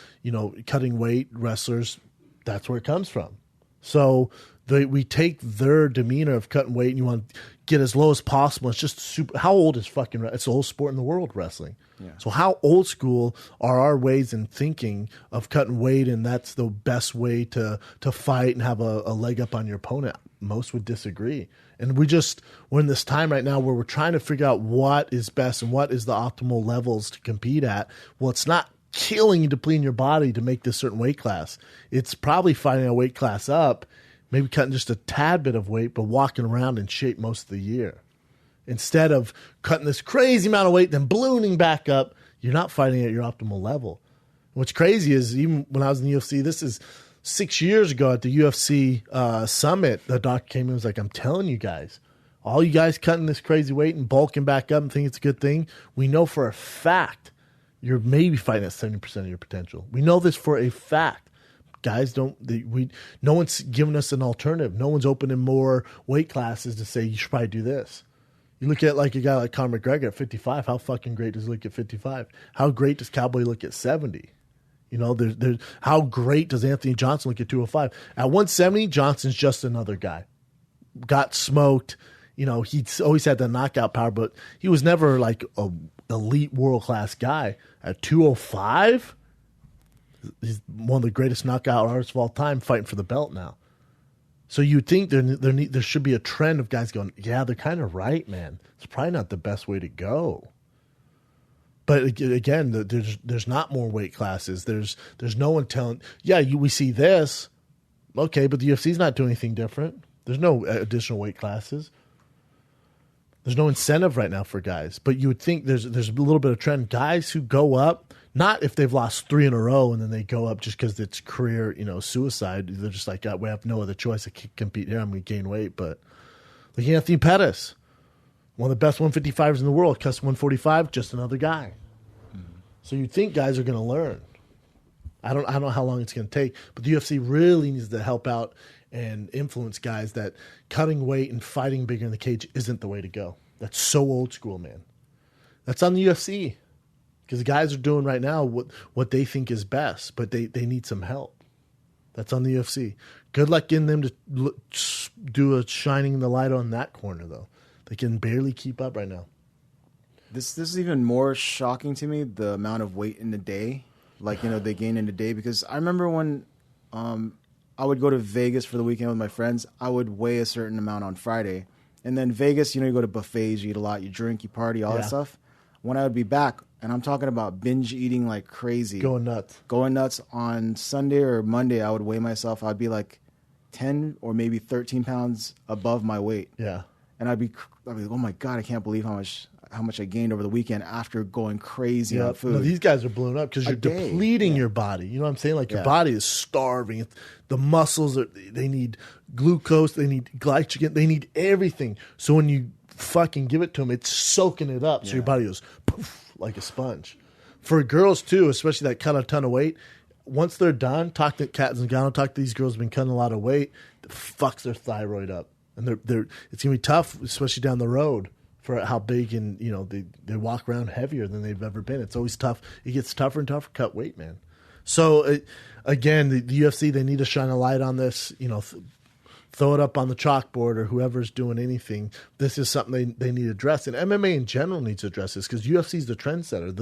A: cutting weight wrestlers, that's where it comes from. So we take their demeanor of cutting weight and you want to get as low as possible. It's just super. How old is fucking? It's the oldest sport in the world, wrestling. Yeah. So how old school are our ways in thinking of cutting weight, and that's the best way to fight and have a leg up on your opponent? Most would disagree. And we're in this time right now where we're trying to figure out what is best and what is the optimal levels to compete at. Well, it's not killing and depleting your body to make this certain weight class. It's probably fighting a weight class up, maybe cutting just a tad bit of weight, but walking around in shape most of the year. Instead of cutting this crazy amount of weight, then ballooning back up, you're not fighting at your optimal level. What's crazy is even when I was in the UFC, this is 6 years ago at the UFC summit, the doc came in and was like, I'm telling you guys, all you guys cutting this crazy weight and bulking back up and think it's a good thing, we know for a fact you're maybe fighting at 70% of your potential. We know this for a fact. Guys no one's giving us an alternative. No one's opening more weight classes to say you should probably do this. You look at like a guy like Conor McGregor at 55. How fucking great does he look at 55? How great does Cowboy look at 70? There's how great does Anthony Johnson look at 205? At 170, Johnson's just another guy. Got smoked. He'd always had the knockout power, but he was never like a elite world class guy. At 205, He's one of the greatest knockout artists of all time, fighting for the belt now. So you'd think there should be a trend of guys going, yeah, they're kind of right, man. It's probably not the best way to go. But again, there's not more weight classes. There's no one telling, we see this. Okay, but the UFC's not doing anything different. There's no additional weight classes. There's no incentive right now for guys. But you would think there's a little bit of trend. Guys who go up, not if they've lost 3 in a row and then they go up just because it's career, suicide. They're just like, we have no other choice. I can't compete here. I'm going to gain weight. But like Anthony Pettis, one of the best 155ers in the world, cuts 145, just another guy. So you'd think guys are going to learn. I don't know how long it's going to take, but the UFC really needs to help out and influence guys that cutting weight and fighting bigger in the cage isn't the way to go. That's so old school, man. That's on the UFC because the guys are doing right now what they think is best, but they need some help. That's on the UFC. Good luck getting them to do a shining the light on that corner, though. They can barely keep up right now.
B: This is even more shocking to me, the amount of weight in a day. Like, they gain in a day. Because I remember when I would go to Vegas for the weekend with my friends, I would weigh a certain amount on Friday. And then Vegas, you go to buffets, you eat a lot, you drink, you party, all that stuff. When I would be back, and I'm talking about binge eating like crazy.
A: Going nuts on Sunday or Monday, I would weigh myself. I'd be like 10 or maybe 13 pounds above my weight. Yeah.
B: And I'd be like, oh my God, I can't believe how much I gained over the weekend after going crazy on food.
A: No, these guys are blown up because you're depleting your body. You know what I'm saying? Like your body is starving. The muscles, they need glucose, they need glycogen, they need everything. So when you fucking give it to them, it's soaking it up. So your body goes poof like a sponge. For girls too, especially that cut a ton of weight, once they're done, talk to Kat Zingano, talk to these girls who've been cutting a lot of weight, it fucks their thyroid up. And it's going to be tough, especially down the road, for how big and, they walk around heavier than they've ever been. It's always tough. It gets tougher and tougher to cut weight, man. So, again, the UFC, they need to shine a light on this, throw it up on the chalkboard or whoever's doing anything. This is something they need to address. And MMA in general needs to address this because UFC is the trendsetter,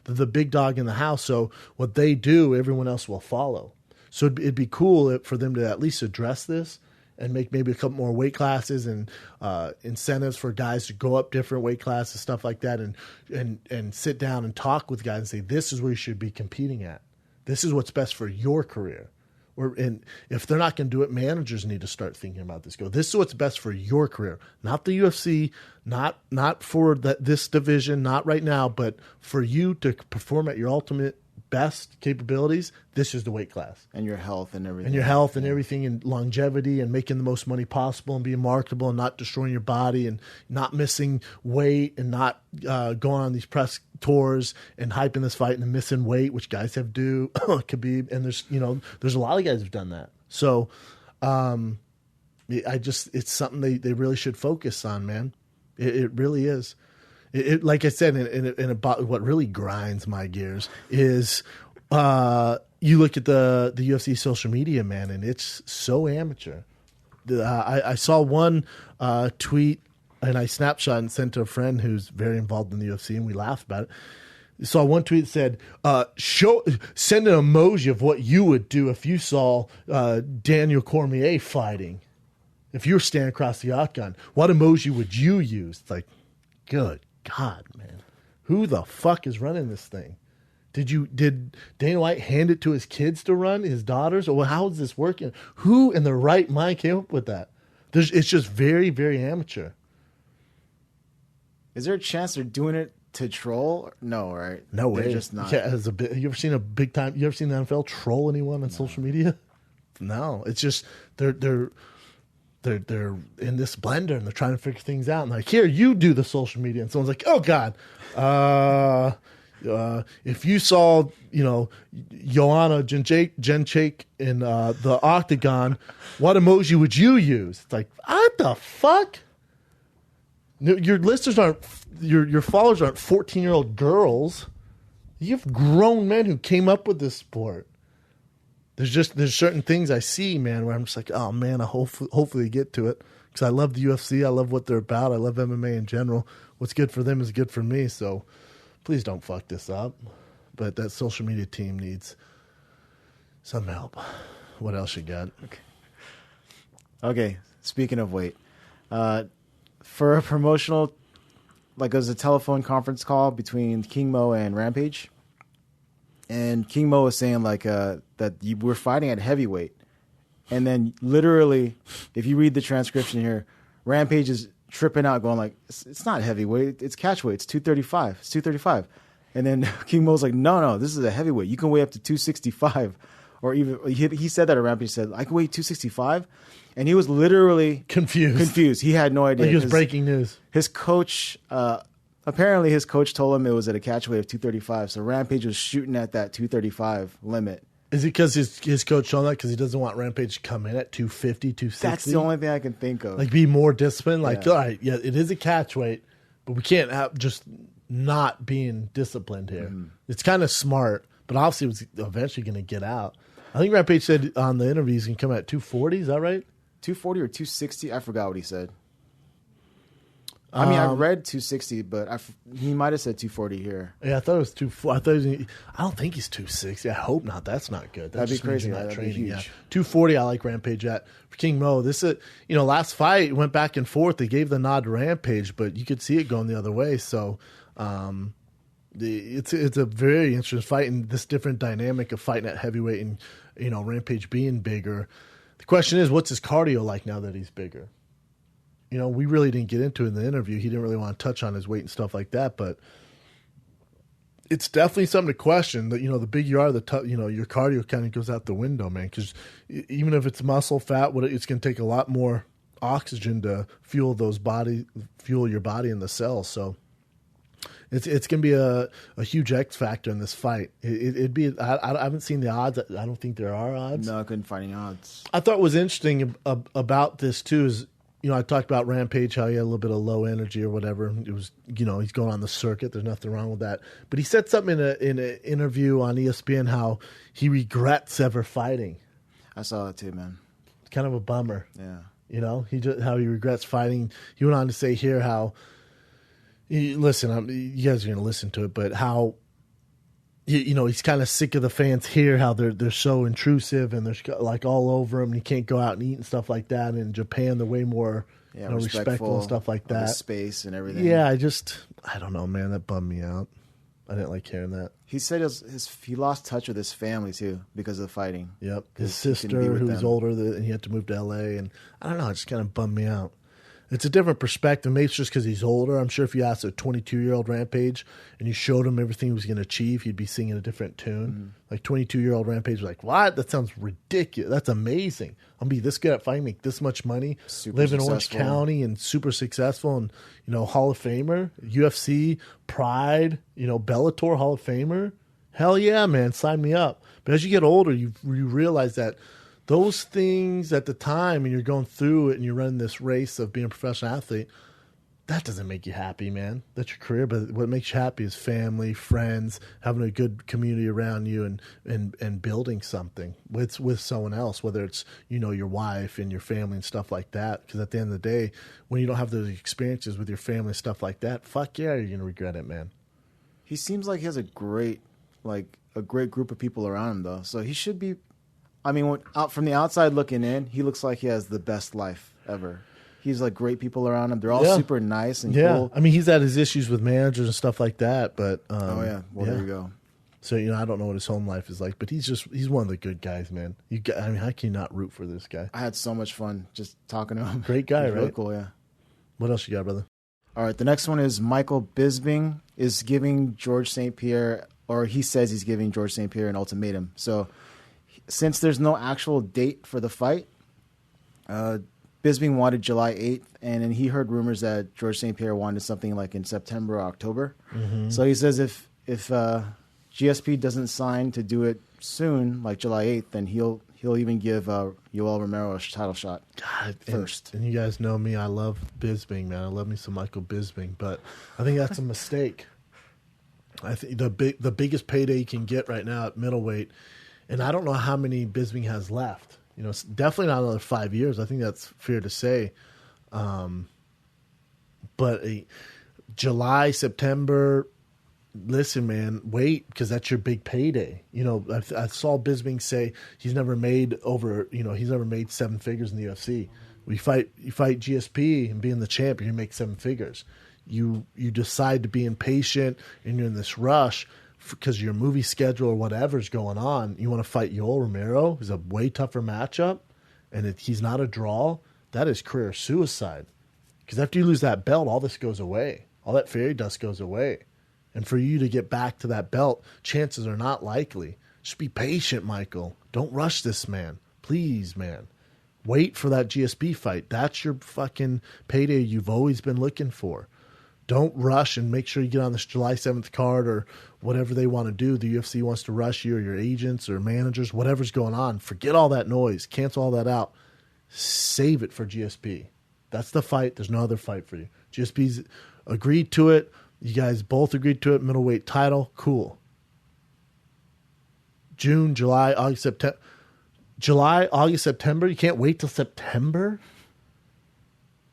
A: the big dog in the house. So what they do, everyone else will follow. So it'd be cool for them to at least address this and make maybe a couple more weight classes and incentives for guys to go up different weight classes, stuff like that, and sit down and talk with guys and say, this is where you should be competing at. This is what's best for your career. And if they're not going to do it, managers need to start thinking about this. This is what's best for your career, not the UFC, not for this division, not right now, but for you to perform at your ultimate best capabilities. This is the weight class,
B: and your health and everything,
A: and everything, and longevity, and making the most money possible, and being marketable, and not destroying your body, and not missing weight, and not going on these press tours and hyping this fight and then missing weight, which guys have do. Khabib, and there's a lot of guys who've done that. So, it's something they really should focus on, man. It really is. It like I said, in about what really grinds my gears is you look at the UFC social media, man, and it's so amateur. I saw one tweet, and I snapshot and sent to a friend who's very involved in the UFC, and we laughed about it. I saw one tweet that said, send an emoji of what you would do if you saw Daniel Cormier fighting. If you were standing across the octagon, what emoji would you use? It's like, good God, man, who the fuck is running this thing? Did Dana White hand it to his kids to run, his daughters, or how is this working? Who in their right mind came up with that? It's just very, very amateur.
B: Is there a chance they're doing it to troll? No, right?
A: No way.
B: They're just not.
A: Yeah, you ever seen you ever seen the NFL troll anyone on social media? No, it's just they're in this blender and they're trying to figure things out. And like, here, you do the social media. And someone's like, oh God, if you saw, Joanna Jędrzejczyk in the octagon, what emoji would you use? It's like, what the fuck? Your listeners your followers aren't 14-year-old girls. You have grown men who came up with this sport. There's certain things I see, man, where I'm just like, oh man, I hopefully get to it because I love the UFC. I love what they're about. I love MMA in general. What's good for them is good for me. So please don't fuck this up. But that social media team needs Some help. What else you got?
B: Okay. Speaking of weight, for a promotional, like it was a telephone conference call between King Mo and Rampage, and King Mo was saying like that you were fighting at heavyweight, and then literally, if you read the transcription here, Rampage is tripping out, going like, "It's not heavyweight, it's catchweight. It's 235. It's 235." And then King Mo's like, "No, this is a heavyweight. You can weigh up to 265." Or even he said that at Rampage. He said, "I can weigh 265," and he was literally confused. He had no idea.
A: Like it was breaking news.
B: His coach, apparently, his coach told him it was at a catchweight of 235. So Rampage was shooting at that 235 limit.
A: Is it because his coach told that because he doesn't want Rampage to come in at 250, 260?
B: That's the only thing I can think of.
A: Like be more disciplined. Like, all right, yeah, it is a catchweight, but we can't have just not being disciplined here. Mm-hmm. It's kind of smart, but obviously it was eventually going to get out. I think Rampage said on the interview he's going to come at 240. Is that right?
B: 240 or 260? I forgot what he said. I mean, I read 260, but he might have said 240 here.
A: Yeah, I thought it was 240. I don't think he's 260. I hope not. That's not good.
B: That'd be crazy. That'd be huge.
A: Yeah. 240, I like Rampage at. For King Mo, this is, last fight went back and forth. They gave the nod to Rampage, but you could see it going the other way. So, it's a very interesting fight, and this different dynamic of fighting at heavyweight and Rampage being bigger. The question is, what's his cardio like now that he's bigger? We really didn't get into it in the interview. He didn't really want to touch on his weight and stuff like that, but it's definitely something to question. That the bigger you are, your cardio kind of goes out the window, man. Because even if it's muscle, fat, it's going to take a lot more oxygen to fuel your body and the cells. So. It's going to be a huge X factor in this fight. It'd be. I haven't seen the odds. I don't think there are odds.
B: No, I couldn't find any odds.
A: I thought what was interesting about this too is I talked about Rampage, how he had a little bit of low energy or whatever. It was he's going on the circuit. There's nothing wrong with that. But he said something in an interview on ESPN how he regrets ever fighting.
B: I saw that too, man.
A: It's kind of a bummer.
B: Yeah.
A: How he regrets fighting. He went on to say here how. Listen, you guys are going to listen to it, but how, he's kind of sick of the fans here, how they're so intrusive and they're like all over him and he can't go out and eat and stuff like that. And in Japan, they're way more respectful and stuff like that.
B: Space and everything.
A: Yeah, I don't know, man. That bummed me out. I didn't like hearing that.
B: He said he lost touch with his family, too, because of the fighting.
A: Yep. His sister, who was older, and he had to move to L.A. And I don't know, it just kind of bummed me out. It's a different perspective. Maybe it's just because he's older. I'm sure if you asked a 22-year-old Rampage and you showed him everything he was going to achieve, he'd be singing a different tune. Mm-hmm. Like 22-year-old Rampage was like, what? That sounds ridiculous. That's amazing. I'm going to be this good at fighting, make this much money, live in Orange County and super successful and, Hall of Famer, UFC, Pride, Bellator Hall of Famer. Hell yeah, man, sign me up. But as you get older, you realize that those things at the time and you're going through it and you're running this race of being a professional athlete, that doesn't make you happy, man. That's your career. But what makes you happy is family, friends, having a good community around you and building something with someone else, whether it's, your wife and your family and stuff like that. Because at the end of the day, when you don't have those experiences with your family and stuff like that, fuck yeah, you're going to regret it, man.
B: He seems like he has a great group of people around him, though. So he should be. I mean, from the outside looking in, he looks like he has the best life ever. He's like great people around him. They're all super nice and cool.
A: I mean, he's had his issues with managers and stuff like that, but
B: there you go.
A: So I don't know what his home life is like, but he's one of the good guys, man. How can you not root for this guy?
B: I had so much fun just talking to him.
A: Great guy, right?
B: Really cool, yeah.
A: What else you got, brother?
B: All right, the next one is Michael Bisping is giving George St. Pierre, or he says he's giving George St. Pierre an ultimatum. So since there's no actual date for the fight, Bisping wanted July 8th, and then he heard rumors that George St. Pierre wanted something like in September or October. Mm-hmm. So he says if GSP doesn't sign to do it soon, like July 8th, then he'll even give Yoel Romero a title shot first.
A: And you guys know me, I love Bisping, man. I love me some Michael Bisping, but I think that's a mistake. I think the biggest payday you can get right now at middleweight, and I don't know how many Bisping has left. It's definitely not another 5 years. I think that's fair to say. But July, September, listen, man, wait, because that's your big payday. You know, I saw Bisping say he's never made he's never made 7 figures in the UFC. You fight GSP and being the champ, you make 7 figures. You decide to be impatient and you're in this rush because of your movie schedule or whatever's going on. You want to fight Yoel Romero, who's a way tougher matchup, and he's not a draw. That is career suicide. Because after you lose that belt, all this goes away. All that fairy dust goes away. And for you to get back to that belt, chances are not likely. Just be patient, Michael. Don't rush this, man. Please, man. Wait for that GSP fight. That's your fucking payday you've always been looking for. Don't rush, and make sure you get on this July 7th card or whatever they want to do. The UFC wants to rush you, or your agents or managers, whatever's going on. Forget all that noise. Cancel all that out. Save it for GSP. That's the fight. There's no other fight for you. GSP's agreed to it. You guys both agreed to it. Middleweight title. Cool. June, July, August, September. July, August, September. You can't wait till September?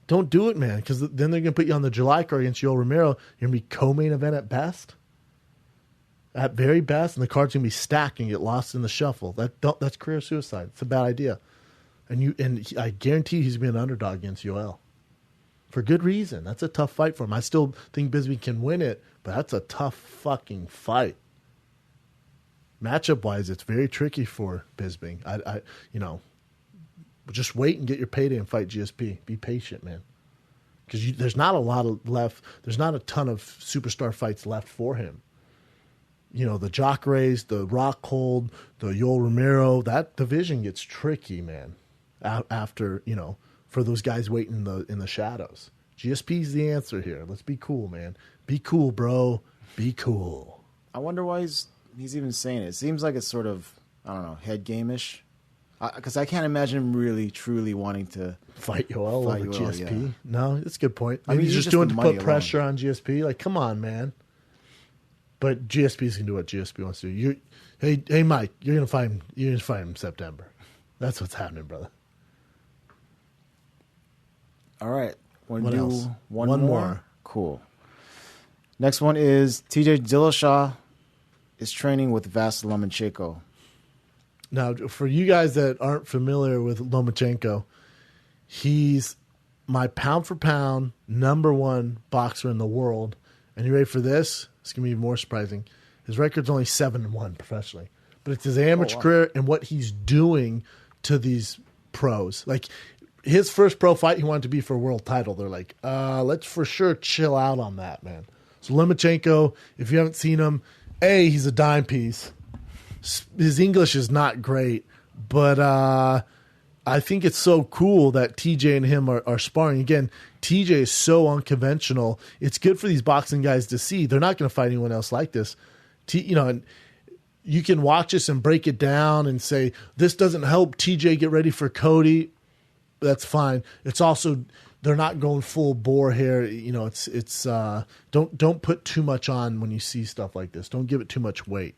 A: Don't do it, man, because then they're going to put you on the July card against Yoel Romero. You're going to be co-main event at best. At very best, and the card's going to be stacked and get lost in the shuffle. That's career suicide. It's a bad idea. And I guarantee he's going to be an underdog against Yoel. For good reason. That's a tough fight for him. I still think Bisping can win it, but that's a tough fucking fight. Matchup-wise, it's very tricky for Bisping. Just wait and get your payday and fight GSP. Be patient, man. Because there's not a lot of left. There's not a ton of superstar fights left for him. You know, the Jacares, the Rockhold, the Yoel Romero, that division gets tricky, man. After, for those guys waiting in the shadows. GSP's the answer here. Let's be cool, man. Be cool, bro. Be cool.
B: I wonder why he's even saying it. It seems like it's sort of, I don't know, head game-ish. Because I can't imagine him really, truly wanting to
A: fight Yoel over GSP. Yeah. No, that's a good point.
B: Maybe
A: he's just doing to put pressure on GSP. Like, come on, man. But GSP's gonna do what GSP wants to do. Hey, Mike, you're gonna fight him. You're gonna fight him in September. That's what's happening, brother.
B: All right.
A: What else?
B: One more. Cool. Next one is TJ Dillashaw is training with Vasyl Lomachenko.
A: Now, for you guys that aren't familiar with Lomachenko, he's my pound-for-pound #1 boxer in the world. And you ready for this? It's going to be more surprising. His record's only 7-1 professionally. But it's his amateur career and what he's doing to these pros. Like, his first pro fight, he wanted to be for a world title. They're like, let's for sure chill out on that, man. So Lomachenko, if you haven't seen him, he's a dime piece. His English is not great, but I think it's so cool that TJ and him are sparring. Again, TJ is so unconventional. It's good for these boxing guys to see. They're not going to fight anyone else like this. And you can watch this and break it down and say, this doesn't help TJ get ready for Cody. That's fine. It's also, they're not going full bore here. It's don't put too much on when you see stuff like this. Don't give it too much weight.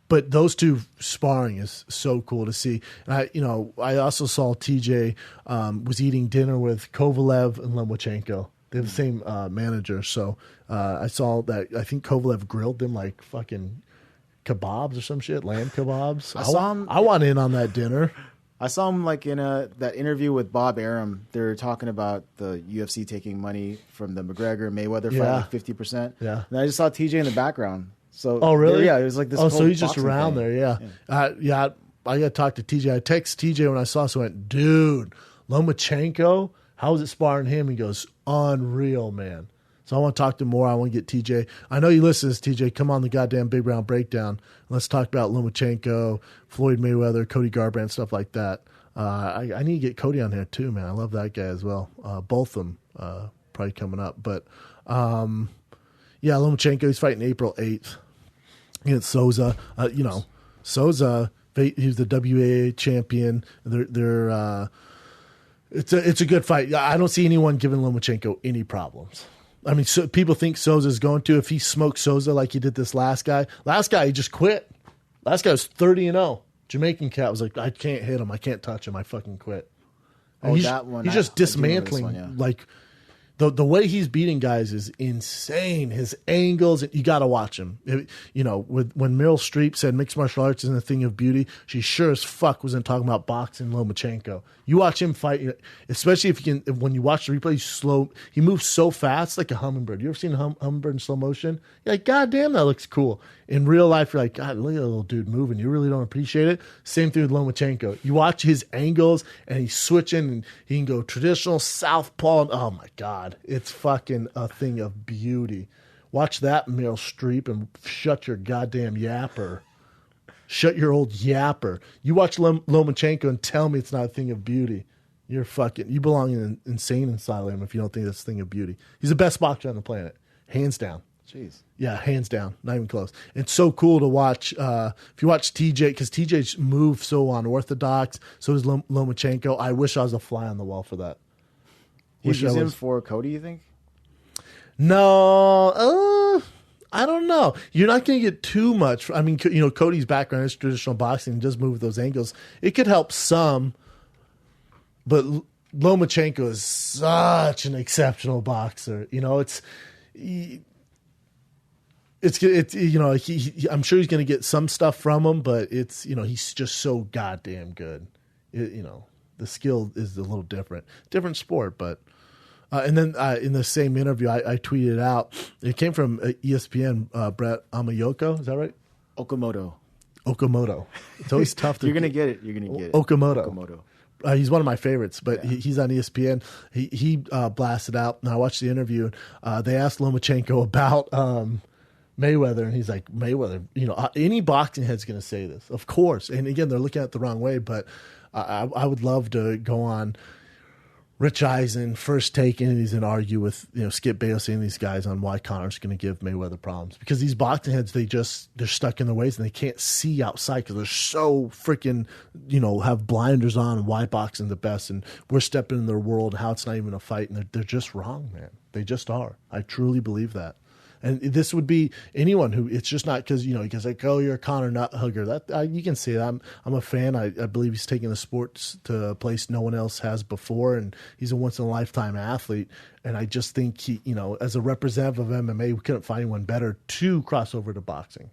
A: But those two sparring is so cool to see. And I also saw TJ was eating dinner with Kovalev and Lomachenko. They have the same manager, so I saw that. I think Kovalev grilled them like fucking kebabs or some shit, lamb kebabs. I want in on that dinner.
B: I saw him like in that interview with Bob Arum. They were talking about the UFC taking money from the McGregor Mayweather fight, like 50%.
A: Yeah,
B: and I just saw TJ in the background. So,
A: oh really?
B: Yeah, it was like this.
A: Oh, so he's just around
B: thing.
A: there. Yeah. I got to talk to TJ. I text TJ when I saw. So I went, dude, Lomachenko. How was it sparring him? He goes, unreal, man. So I want to talk to him more. I want to get TJ. I know you listen to this, TJ. Come on the goddamn Big Round Breakdown. Let's talk about Lomachenko, Floyd Mayweather, Cody Garbrandt, stuff like that. I need to get Cody on here too, man. I love that guy as well. Both of them probably coming up. But, Lomachenko, he's fighting April 8th against Souza. Souza, he's the WAA champion. It's a good fight. I don't see anyone giving Lomachenko any problems. I mean, so people think Souza's going to. If he smokes Souza like he did this last guy, he just quit. Last guy was 30-0. Jamaican cat was like, I can't hit him. I can't touch him. I fucking quit. And
B: that one.
A: He's just dismantling. Like, The way he's beating guys is insane. His angles, you got to watch him. When Meryl Streep said mixed martial arts isn't a thing of beauty, she sure as fuck wasn't talking about boxing Lomachenko. You watch him fight, especially when you watch the replay, he's slow. He moves so fast like a hummingbird. You ever seen a hummingbird in slow motion? You're like, God damn, that looks cool. In real life, you're like, God, look at that little dude moving. You really don't appreciate it. Same thing with Lomachenko. You watch his angles and he's switching and he can go traditional southpaw. And, oh my God, it's fucking a thing of beauty. Watch that, Meryl Streep, and shut your goddamn yapper. Shut your old yapper. You watch Lomachenko and tell me it's not a thing of beauty. You belong in an insane asylum if you don't think that's a thing of beauty. He's the best boxer on the planet. Hands down.
B: Jeez.
A: Yeah, hands down. Not even close. It's so cool to watch. If you watch TJ, because TJ's moves so unorthodox, so does Lomachenko. I wish I was a fly on the wall for that.
B: He's in for Cody, you think?
A: No. I don't know. You're not going to get too much. I mean, Cody's background is traditional boxing. He does move with those angles. It could help some, but Lomachenko is such an exceptional boxer. I'm sure he's going to get some stuff from him, but he's just so goddamn good. The skill is a little different sport, but. And then in the same interview, I tweeted out, it came from ESPN, Brett Amayoko, is that right?
B: Okamoto.
A: It's always tough to...
B: You're going to get it.
A: Okamoto. He's one of my favorites, but yeah. He's on ESPN. He blasted out, and I watched the interview. They asked Lomachenko about Mayweather, and he's like, Mayweather, any boxing head's going to say this, of course. And again, they're looking at it the wrong way, but I would love to go on Rich Eisen, First Take, and argue with Skip Bayless and these guys on why Connor's going to give Mayweather problems, because these boxing heads they're stuck in their ways and they can't see outside because they're so freaking have blinders on and why boxing's the best and we're stepping in their world, how it's not even a fight, and they're just wrong, man. They just are. I truly believe that. And this would be anyone who, it's just not because, because like, oh, you're a Connor nut hugger. That you can say that. I'm a fan. I believe he's taking the sports to a place no one else has before, and he's a once-in-a-lifetime athlete. And I just think he, as a representative of MMA, we couldn't find anyone better to cross over to boxing.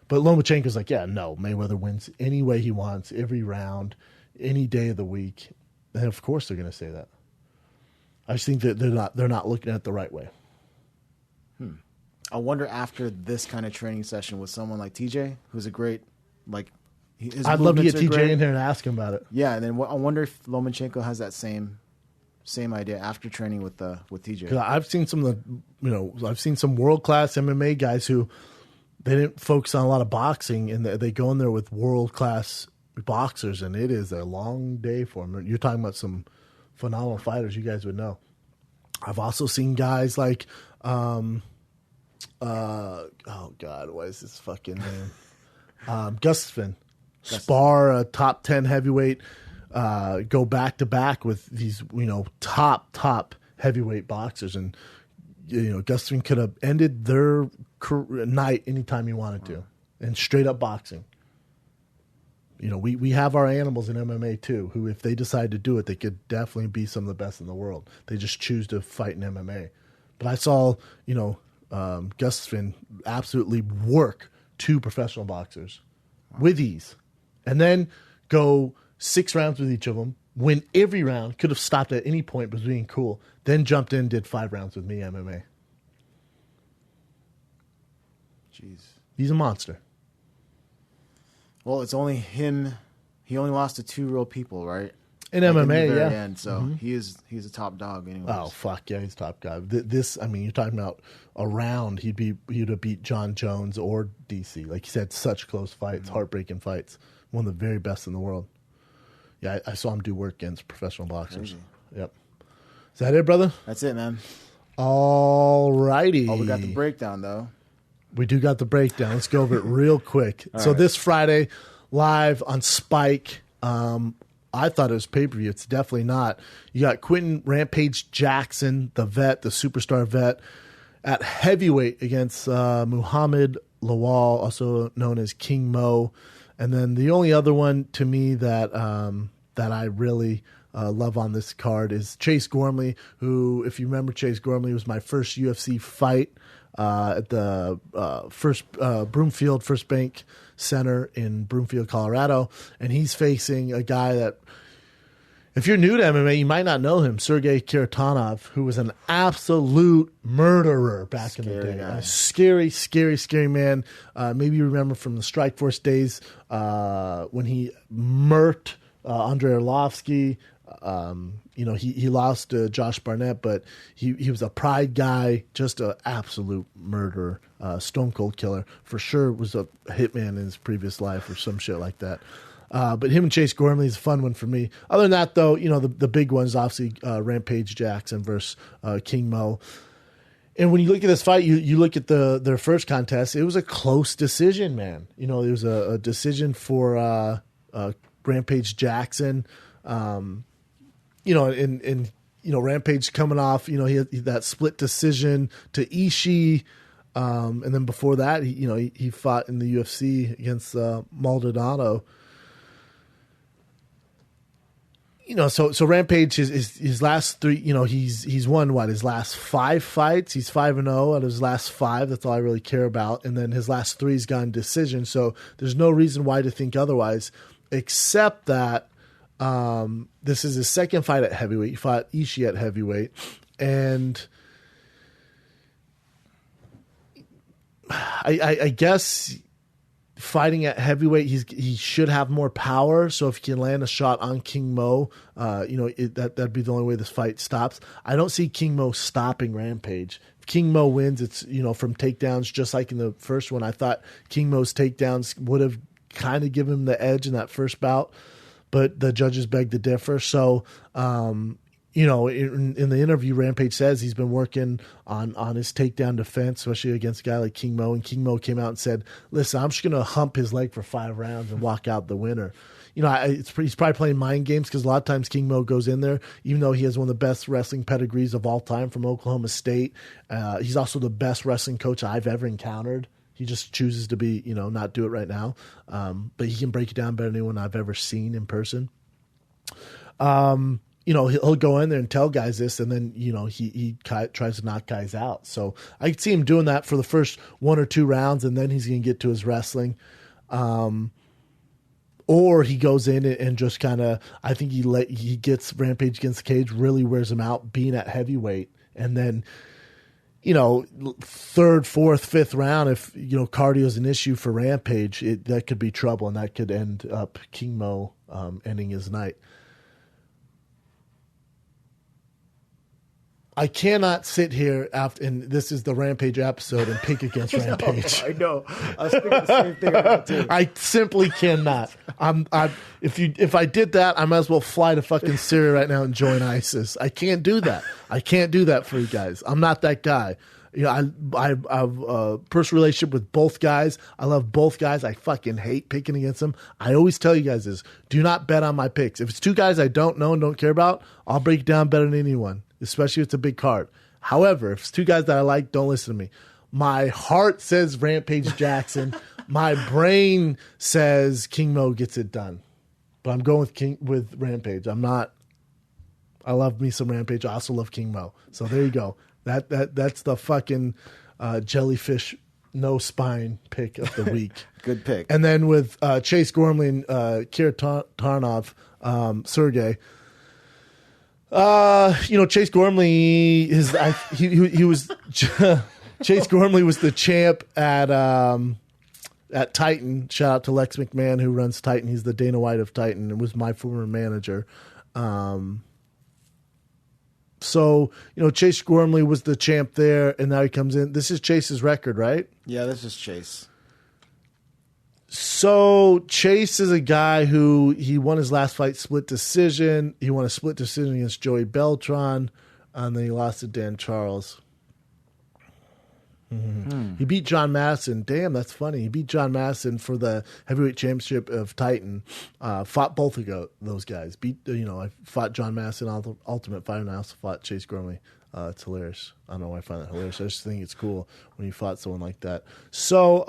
A: But Lomachenko's like, yeah, no, Mayweather wins any way he wants, every round, any day of the week. And of course they're going to say that. I just think that they're not looking at it the right way.
B: I wonder after this kind of training session with someone like TJ, who's a great,
A: I'd love to get TJ in here and ask him about it.
B: Yeah, and then I wonder if Lomachenko has that same idea after training with TJ.
A: Because I've seen some of I've seen some world class MMA guys who they didn't focus on a lot of boxing, and they go in there with world class boxers, and it is a long day for them. You're talking about some phenomenal fighters, you guys would know. I've also seen guys like. Oh God, what is his fucking name? Gustafsson. Spar a top 10 heavyweight, go back to back with these, top heavyweight boxers, and Gustafsson could have ended their night anytime he wanted to, and straight up boxing. We have our animals in MMA too, who if they decide to do it, they could definitely be some of the best in the world. They just choose to fight in MMA. But I saw, Gustafsson absolutely work 2 professional boxers with ease, and then go 6 rounds with each of them, win every round, could have stopped at any point but was being cool, then jumped in, did 5 rounds with me MMA.
B: Jeez.
A: He's a monster.
B: Well, it's only him. He only lost to 2 real people, right?
A: In MMA,
B: in the
A: yeah.
B: End, so he's a top dog anyways.
A: Oh, fuck, yeah, he's top guy. You're talking about a round, he'd have beat John Jones or DC. Like, he's had such close fights, heartbreaking fights. One of the very best in the world. Yeah, I saw him do work against professional boxers.
B: Crazy.
A: Yep. Is that it, brother?
B: That's it, man.
A: All righty.
B: Oh, we got the breakdown, though.
A: We do got the breakdown. Let's go over it real quick. So this Friday, live on Spike, I thought it was pay-per-view. It's definitely not. You got Quentin Rampage Jackson, the vet, the superstar vet, at heavyweight against Muhammad Lawal, also known as King Mo. And then the only other one to me that I really love on this card is Chase Gormley, who, if you remember, Chase Gormley was my first UFC fight at the Broomfield First Bank Center in Broomfield, Colorado. And he's facing a guy that, if you're new to MMA, you might not know him, Sergey Kiritanov, who was an absolute murderer back in the day.
B: Guy.
A: A scary, scary, scary man. Maybe you remember from the Strikeforce days when he murked Andrei Arlovsky. He lost to Josh Barnett, but he was a pride guy, just an absolute murderer, stone cold killer. For sure was a hitman in his previous life or some shit like that. But him and Chase Gormley is a fun one for me. Other than that, though, the big ones, obviously, Rampage Jackson versus King Mo. And when you look at this fight, you look at their first contest, it was a close decision, man. It was a decision for Rampage Jackson. Rampage coming off, he had that split decision to Ishii. And then before that, he fought in the UFC against Maldonado. So Rampage his last three, he's won his last 5 fights. He's 5-0 out of his last 5. That's all I really care about. And then his last 3's gone decision. So there's no reason why to think otherwise, except that this is his second fight at heavyweight. He fought Ishii at heavyweight, and I guess fighting at heavyweight, he should have more power. So if he can land a shot on King Mo, that'd be the only way this fight stops. I don't see King Mo stopping Rampage. If King Mo wins, it's from takedowns, just like in the first one. I thought King Mo's takedowns would have kind of given him the edge in that first bout, but the judges beg to differ. So, in the interview, Rampage says he's been working on his takedown defense, especially against a guy like King Mo. And King Mo came out and said, listen, I'm just going to hump his leg for 5 rounds and walk out the winner. He's probably playing mind games, because a lot of times King Mo goes in there, even though he has one of the best wrestling pedigrees of all time from Oklahoma State. He's also the best wrestling coach I've ever encountered. He just chooses to be, not do it right now. But he can break it down better than anyone I've ever seen in person. He'll go in there and tell guys this, and then, he tries to knock guys out. So I could see him doing that for the first 1 or 2 rounds, and then he's going to get to his wrestling. Or he goes in and just kind of, I think he gets Rampage against the cage, really wears him out being at heavyweight. And then, 3rd, 4th, 5th round, if, cardio is an issue for Rampage, that could be trouble, and that could end up King Mo ending his night. I cannot sit here and this is the Rampage episode, and pick against Rampage.
B: I know. I was thinking the same thing about too.
A: I simply cannot. If I did that, I might as well fly to fucking Syria right now and join ISIS. I can't do that. I can't do that for you guys. I'm not that guy. I have a personal relationship with both guys. I love both guys. I fucking hate picking against them. I always tell you guys this: do not bet on my picks. If it's 2 guys I don't know and don't care about, I'll break it down better than anyone, especially if it's a big card. However, if it's 2 guys that I like, don't listen to me. My heart says Rampage Jackson. My brain says King Mo gets it done. But I'm going with Rampage. I'm not. I love me some Rampage. I also love King Mo. So there you go. That's the fucking jellyfish no spine pick of the week.
B: Good pick.
A: And then with Chase Gormley and Kiritanov, Sergey. Chase Gormley he was Chase Gormley was the champ at Titan. Shout out to Lex McMahon, who runs Titan. He's the Dana White of Titan and was my former manager. So, Chase Gormley was the champ there, and now he comes in. This is Chase's record, right?
B: Yeah, this is Chase.
A: So, Chase is a guy who he won his last fight split decision. He won a split decision against Joey Beltran, and then he lost to Dan Charles. He beat John Madison. Damn, that's funny. He beat John Madison for the heavyweight championship of Titan. Fought both of those guys. I fought John Madison on the Ultimate Fighter, and I also fought Chase Gormley. It's hilarious. I don't know why I find that hilarious. I just think it's cool when you fought someone like that. So,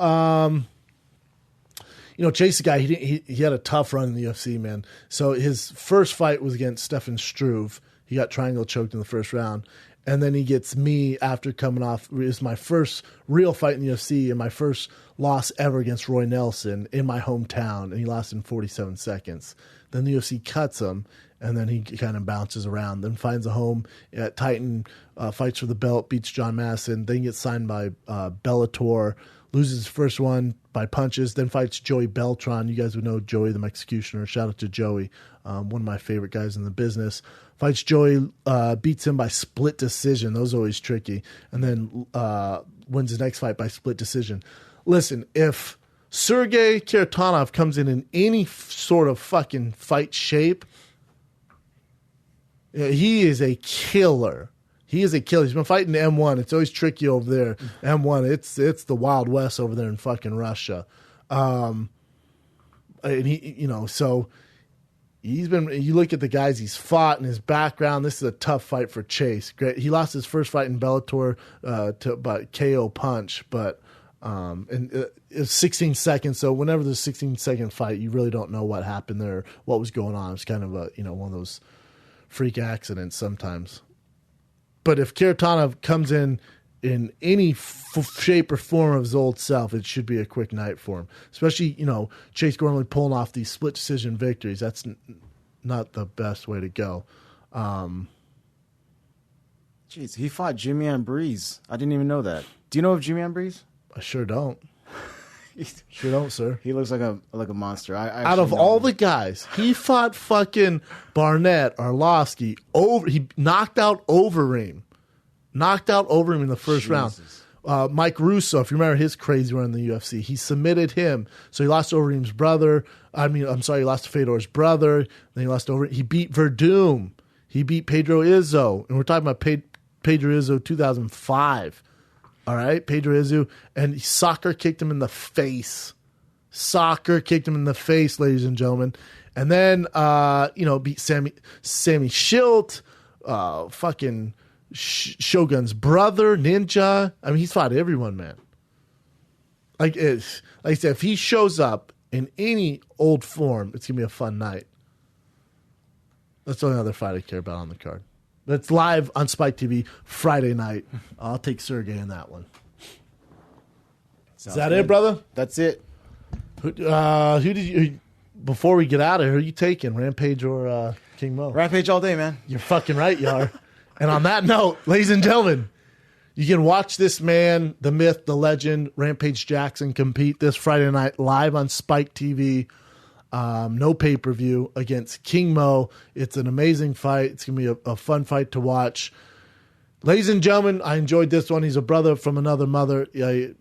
A: Chase, the guy, he had a tough run in the UFC, man. So his first fight was against Stefan Struve. He got triangle choked in the first round. And then he gets me after coming off. It was my first real fight in the UFC and my first loss ever against Roy Nelson in my hometown. And he lost in 47 seconds. Then the UFC cuts him, and then he kind of bounces around. Then finds a home at Titan, fights for the belt, beats John Madison. Then gets signed by Bellator, loses his first one by punches. Then fights Joey Beltran. You guys would know Joey the Executioner. Shout out to Joey, one of my favorite guys in the business. Fights Joey, beats him by split decision. Those are always tricky. And then wins the next fight by split decision. Listen, if Sergey Kharitonov comes in any sort of fucking fight shape, he is a killer. He is a killer. He's been fighting the M1. It's always tricky over there. M1, it's the Wild West over there in fucking Russia. And he, so he's been. You look at the guys he's fought and his background. This is a tough fight for Chase. Great. He lost his first fight in Bellator by KO punch, but it's 16 seconds. So whenever there's a 16-second fight, you really don't know what happened there, what was going on. It's kind of a one of those freak accidents sometimes. But if Kharitonov comes in any shape or form of his old self, it should be a quick night for him. Especially, Chase Gormley pulling off these split decision victories. That's not the best way to go.
B: Jeez, he fought Jimmy Breeze. I didn't even know that. Do you know of Jimmy Breeze?
A: I sure don't. Sure don't, sir.
B: He looks like a monster. I
A: Out of all the guys, he fought fucking Barnett, Arlovsky. He knocked out Overeem. Knocked out Overeem in the first round. Mike Russo, if you remember his crazy run in the UFC, he submitted him. So he lost to Overeem's brother. He lost to Fedor's brother. Then he lost to Overeem. He beat Verdum. He beat Pedro Izzo. And we're talking about Pedro Izzo 2005. All right, Pedro Izzo, and soccer kicked him in the face. Soccer kicked him in the face, ladies and gentlemen. And then, beat Sammy Schilt, fucking Shogun's brother, Ninja. I mean, he's fought everyone, man. Like I said, if he shows up in any old form, it's going to be a fun night. That's the only other fight I care about on the card. That's live on Spike TV Friday night. I'll take Sergey in that one. Is that it, brother?
B: That's it.
A: Who did you? Before we get out of here, who are you taking, Rampage or King Mo?
B: Rampage all day, man.
A: You're fucking right, you are. And on that note, ladies and gentlemen, you can watch this man, the myth, the legend, Rampage Jackson, compete this Friday night live on Spike TV. No pay-per-view against King Mo. It's an amazing fight. It's going to be a fun fight to watch. Ladies and gentlemen, I enjoyed this one. He's a brother from another mother. I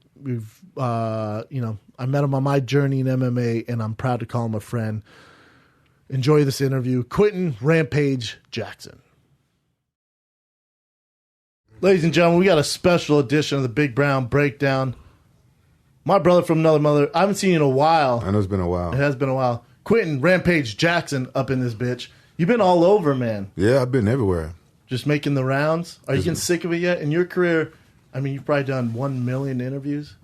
A: met him on my journey in MMA, and I'm proud to call him a friend. Enjoy this interview. Quentin Rampage Jackson. Ladies and gentlemen, we got a special edition of the Big Brown Breakdown. My brother from another mother. I haven't seen you in a while.
C: I know it's been a while.
A: It has been a while. Quentin Rampage Jackson up in this bitch. You've been all over, man.
C: Yeah, I've been everywhere.
A: Just making the rounds. Are you getting sick of it yet? In your career, I mean, you've probably done 1 million interviews.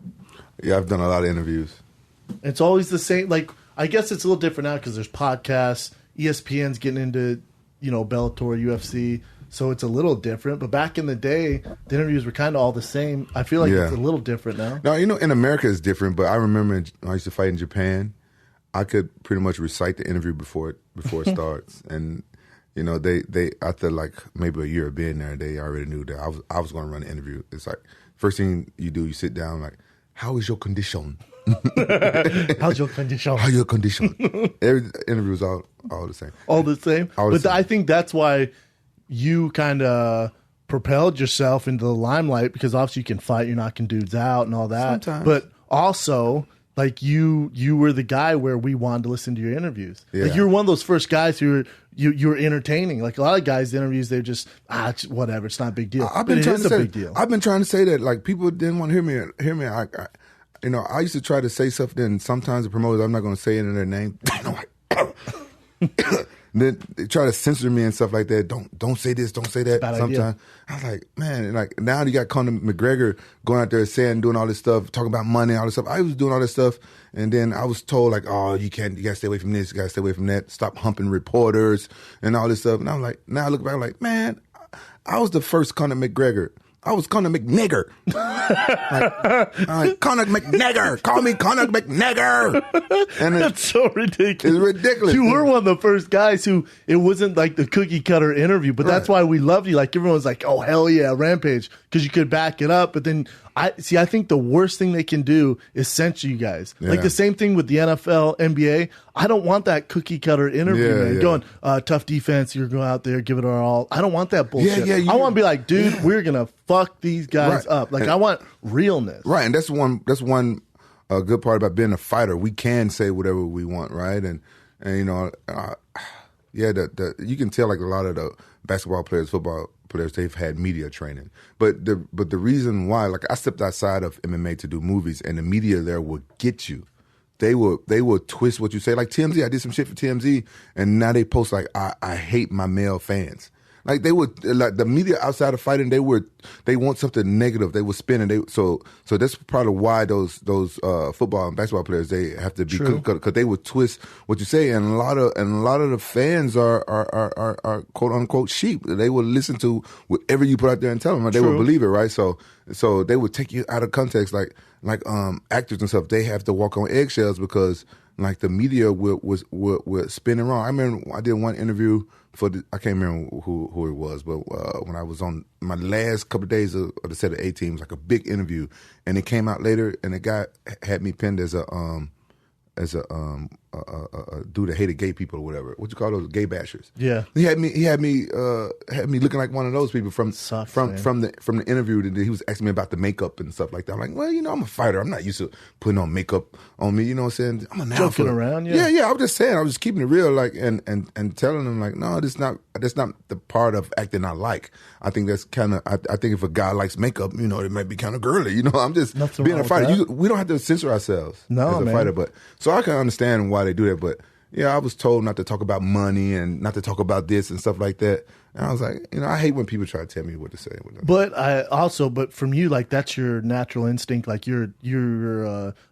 C: Yeah, I've done a lot of interviews.
A: It's always the same. Like, I guess it's a little different now because there's podcasts. ESPN's getting into, Bellator, UFC. So it's a little different. But back in the day, the interviews were kind of all the same. I feel like it's a little different now.
C: No, in America it's different. But I remember when I used to fight in Japan, I could pretty much recite the interview before it starts. And, they after like maybe a year of being there, they already knew that I was going to run the interview. It's like, first thing you do, you sit down like, how is your condition?
A: How's your condition?
C: How your condition? Every interview was all the same.
A: All the same? I think that's why you kind of propelled yourself into the limelight, because obviously you can fight, you're knocking dudes out and all that.
C: Sometimes.
A: But also, like you were the guy where we wanted to listen to your interviews.
C: Yeah.
A: Like you were one of those first guys who you were entertaining. Like a lot of guys, the interviews, they're just it's whatever, it's not a big deal. But it is a big deal.
C: I've been trying to say that, like, people didn't want to hear me. I used to try to say something, and sometimes the promoters, I'm not going to say it in their name. then they try to censor me and stuff like that. Don't say this, don't say that. Sometimes I was like, man, like now you got Conor McGregor going out there doing all this stuff, talking about money, all this stuff. I was doing all this stuff, and then I was told like, oh, you gotta stay away from this, you gotta stay away from that. Stop humping reporters and all this stuff. And I'm like, now I look back, I'm like, man, I was the first Conor McGregor. I was Conor McNigger. like, Conor McNigger. Call me Conor McNigger. And
A: that's so ridiculous.
C: It's ridiculous.
A: You were one of the first guys who, it wasn't like the cookie cutter interview, but that's why we loved you. Like everyone's like, oh, hell yeah, Rampage. Because you could back it up. But then I think the worst thing they can do is censor you guys. Yeah. Like the same thing with the NFL, NBA. I don't want that cookie cutter interview, man. Going, tough defense, you're going out there, give it our all. I don't want that bullshit. I want to be like, dude, we're going to fuck these guys up. Like, I want realness.
C: Right, and that's one good part about being a fighter. We can say whatever we want, right? And you know, you can tell like a lot of the basketball players, football players, they've had media training. But the reason why, like I stepped outside of MMA to do movies, and the media there will get you. They will twist what you say. Like TMZ, I did some shit for TMZ, and now they post like, I hate my male fans. Like they would, like the media outside of fighting, they want something negative. They would spin, and so that's probably why those football and basketball players, they have to be, because they would twist what you say, and a lot of the fans are quote unquote sheep. They will listen to whatever you put out there and tell them, and they will believe it, right? So they would take you out of context, like actors and stuff. They have to walk on eggshells because like the media will spin it wrong. I remember I did one interview I can't remember who it was, but when I was on my last couple of days of the set of A-Team, it was like a big interview, and it came out later, and the guy had me pinned as a dude that hated gay people or whatever. What you call those, gay bashers?
A: Yeah.
C: He had me looking like one of those people from the interview that he was asking me about the makeup and stuff like that. I'm like, well, you know, I'm a fighter. I'm not used to putting on makeup on me. You know what I'm saying? I'm an alpha.
A: Joking around,
C: yeah. I was just saying. I was just keeping it real, like, and telling them like, no, that's not the part of acting I like. I think that's kind of. I think if a guy likes makeup, you know, it might be kind of girly. You know, I'm just being a fighter. We don't have to censor ourselves as a fighter, but so I can understand why they do that. But yeah, I was told not to talk about money and not to talk about this and stuff like that. And I was like, you know, I hate when people try to tell me what to say.
A: But from you, like that's your natural instinct. Like you're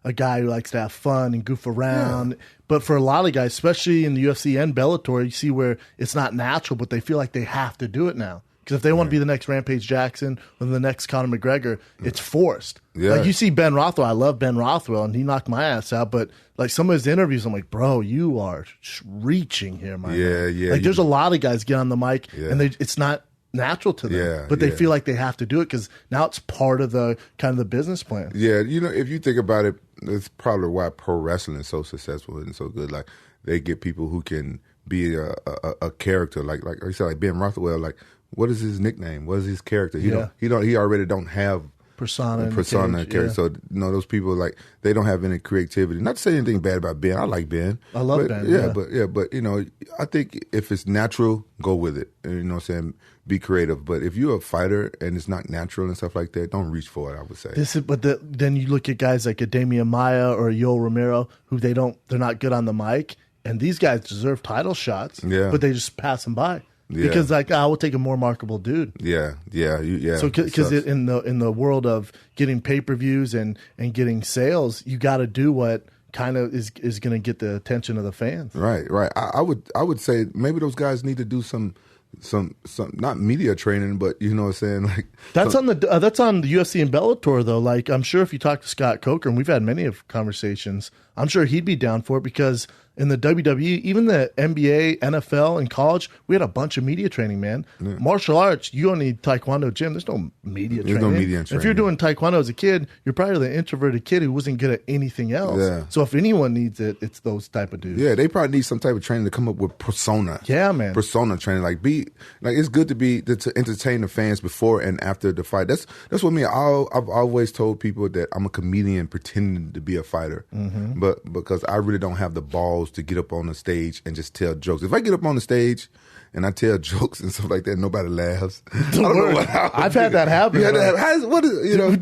A: a guy who likes to have fun and goof around. Yeah. But for a lot of guys, especially in the UFC and Bellator, you see where it's not natural, but they feel like they have to do it now. Because if they want to be the next Rampage Jackson or the next Conor McGregor, it's forced. Yeah. Like you see Ben Rothwell. I love Ben Rothwell, and he knocked my ass out. But like some of his interviews, I'm like, bro, you are reaching here, man.
C: Yeah.
A: Like there's a lot of guys get on the mic, and it's not natural to them. But they feel like they have to do it because now it's part of the kind of the business plan.
C: Yeah, you know, if you think about it, that's probably why pro wrestling is so successful and so good. Like they get people who can be a character, like you said, like Ben Rothwell, like. What is his nickname? What is his character? He already don't have
A: persona
C: character. Yeah. So you know those people like they don't have any creativity. Not to say anything bad about Ben. I like Ben.
A: I love Ben.
C: But you know, I think if it's natural, go with it. And, you know what I'm saying? Be creative. But if you're a fighter and it's not natural and stuff like that, don't reach for it, I would say.
A: Then you look at guys like a Damian Maia or a Yoel Romero who they're not good on the mic, and these guys deserve title shots. Yeah. But they just pass them by. Yeah. Because like I will take a more markable dude.
C: Yeah.
A: So because in the world of getting pay-per-views and getting sales, you got to do what kind of is going to get the attention of the fans.
C: Right. I would say maybe those guys need to do some not media training, but you know what I'm saying, like
A: that's on the UFC and Bellator though. Like I'm sure if you talk to Scott Coker, and we've had many of conversations, I'm sure he'd be down for it because in the WWE, even the NBA, NFL, and college, we had a bunch of media training, man. Yeah. Martial arts, you don't need Taekwondo gym. There's no media training.
C: No media training.
A: If you're doing Taekwondo as a kid, you're probably the introverted kid who wasn't good at anything else. Yeah. So if anyone needs it, it's those type of dudes.
C: Yeah, they probably need some type of training to come up with persona.
A: Yeah, man.
C: Persona training. Like it's good to entertain the fans before and after the fight. That's what I've always told people that I'm a comedian pretending to be a fighter. Mm-hmm. But because I really don't have the balls to get up on the stage and just tell jokes. If I get up on the stage and I tell jokes and stuff like that, nobody laughs.
A: I've had that happen.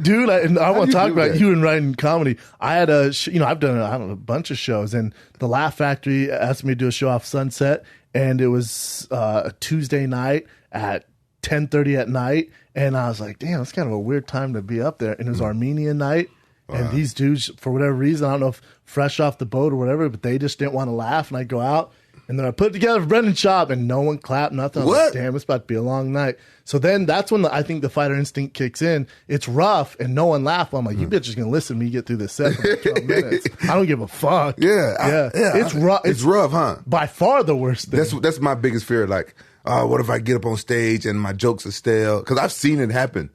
A: Dude, I want to talk about you and writing comedy. I had I've done a bunch of shows, and the Laugh Factory asked me to do a show off Sunset. and it was a Tuesday night at 10:30 at night, and I was like, damn, it's kind of a weird time to be up there. And it was Armenian night, and these dudes, for whatever reason, I don't know if fresh off the boat or whatever, but they just didn't want to laugh, and I go out. And then I put it together for Brendan Schaub, and no one clapped, nothing. I was like, damn, it's about to be a long night. So then that's when I think the fighter instinct kicks in. It's rough, and no one laughed. I'm like, you bitches going to listen to me get through this set for like 12 minutes. I don't give a fuck.
C: Yeah.
A: It's rough.
C: It's rough, huh?
A: By far the worst thing.
C: That's my biggest fear. Like, what if I get up on stage and my jokes are stale? Because I've seen it happen.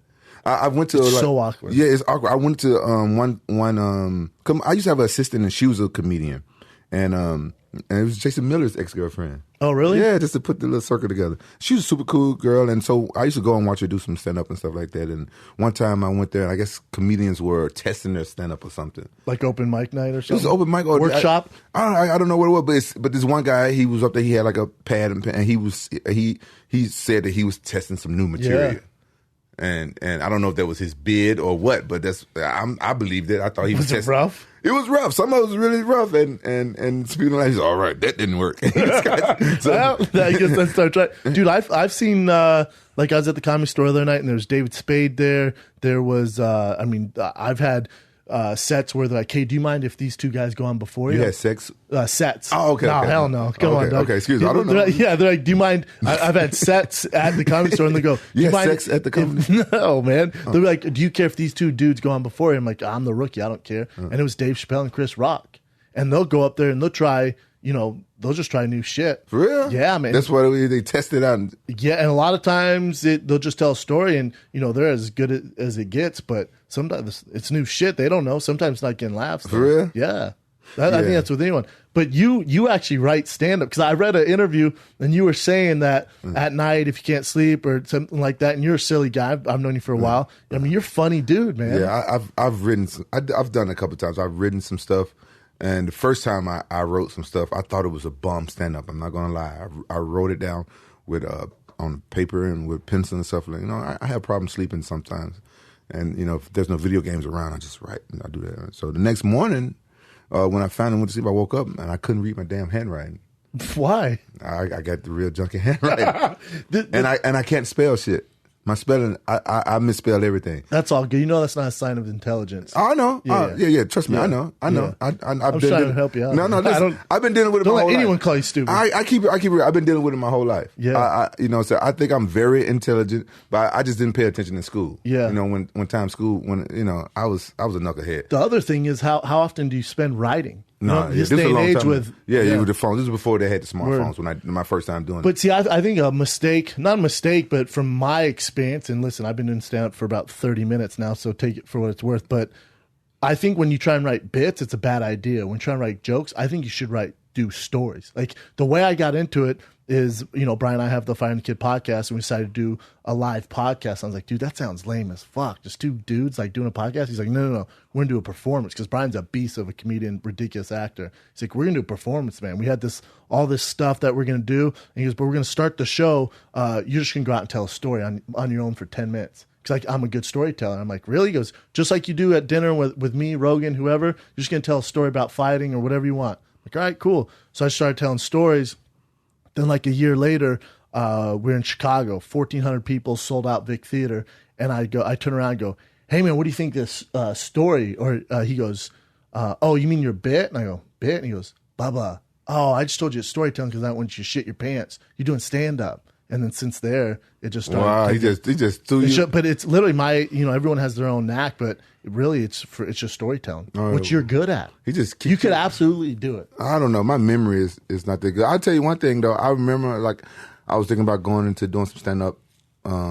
C: I went to
A: it's so awkward.
C: Yeah, it's awkward. I went to I used to have an assistant, and she was a comedian, and it was Jason Miller's ex-girlfriend.
A: Oh, really?
C: Yeah, just to put the little circle together. She was a super cool girl, and so I used to go and watch her do some stand-up and stuff like that. And one time I went there, and I guess comedians were testing their stand-up or something.
A: Like open mic night or something?
C: It was open mic.
A: Workshop?
C: I don't know what it was, but this one guy, he was up there, he had like a pad and pen, and he said that he was testing some new material. Yeah. And I don't know if that was his bid or what, but I believed it. I thought he was
A: testing. Was it rough?
C: It was rough. Some of it was really rough, and speaking like, all right, that didn't work.
A: Well, I guess that's our try. Dude, I've seen like I was at the Comedy Store the other night, and there was David Spade there. There was I've had sets where they're like, hey, do you mind if these two guys go on before you?
C: You had sex?
A: Sets.
C: Oh, okay.
A: No,
C: okay.
A: hell no. Come on, Doug.
C: Okay, excuse me. I don't know.
A: They're like, do you mind? I've had sets at the Comedy Store, and they go,
C: you had sex at the Comedy?
A: No, man. They're like, do you care if these two dudes go on before you? I'm like, I'm the rookie. I don't care. And it was Dave Chappelle and Chris Rock. And they'll go up there and they'll try, they'll just try new shit.
C: For real?
A: Yeah, man.
C: That's why they test it out.
A: Yeah, and a lot of times they'll just tell a story, and they're as good as it gets, but sometimes it's new shit they don't know. Sometimes it's not getting laughs.
C: For real?
A: Yeah. I think that's with anyone. But you actually write stand-up, because I read an interview, and you were saying that at night, if you can't sleep or something like that, and you're a silly guy. I've known you for a while. I mean, you're a funny dude, man.
C: Yeah, I've written I've done it a couple of times. I've written some stuff. And the first time I wrote some stuff, I thought it was a bum stand-up. I'm not going to lie. I wrote it down with on paper and with pencil and stuff. Like, I have problems sleeping sometimes. And, if there's no video games around, I just write and I do that. So the next morning, when I finally went to sleep, I woke up and I couldn't read my damn handwriting.
A: Why?
C: I got the real junky handwriting. and I can't spell shit. My spelling, I misspelled everything.
A: That's all good. That's not a sign of intelligence.
C: Oh, I know. Yeah. Trust me,
A: yeah.
C: I know.
A: Yeah.
C: I'm
A: trying to help you out.
C: No, listen, I've been dealing with it my whole life.
A: Don't let anyone call you stupid.
C: I keep it. I've been dealing with it my whole life.
A: Yeah.
C: So I think I'm very intelligent, but I just didn't pay attention in school.
A: Yeah.
C: When I was a knucklehead.
A: The other thing is how often do you spend writing?
C: This
A: day and age with
C: with the phone. This was before they had the smartphones. When my first time doing it.
A: But see, I think a mistake, not a mistake, but from my experience, and listen, I've been doing stand-up for about 30 minutes now, so take it for what it's worth. But I think when you try and write bits, it's a bad idea. When you try and write jokes, I think you should do stories. Like the way I got into it is, Brian and I have the Fire and the Kid podcast, and we decided to do a live podcast. I was like, dude, that sounds lame as fuck. Just two dudes like doing a podcast. He's like, no, we're gonna do a performance, because Brian's a beast of a comedian, ridiculous actor. He's like, we're gonna do a performance, man. We had all this stuff that we're gonna do, and he goes, but we're gonna start the show. You're just gonna go out and tell a story on your own for 10 minutes. Because I'm a good storyteller. I'm like, really? He goes, just like you do at dinner with me, Rogan, whoever. You're just gonna tell a story about fighting or whatever you want. I'm like, all right, cool. So I started telling stories. Then like a year later, we're in Chicago, 1,400 people, sold out Vic Theater. And I turn around and go, hey man, what do you think this story? Or he goes, oh, you mean your bit? And I go, bit? And he goes, Bubba, oh, I just told you a storytelling because I want you to shit your pants. You're doing stand up. And then since there, it just started.
C: Wow, he just threw you.
A: But it's literally everyone has their own knack, but really it's just storytelling, which you're good at. You could absolutely do it.
C: I don't know. My memory is not that good. I'll tell you one thing though. I remember I was thinking about going into doing some stand up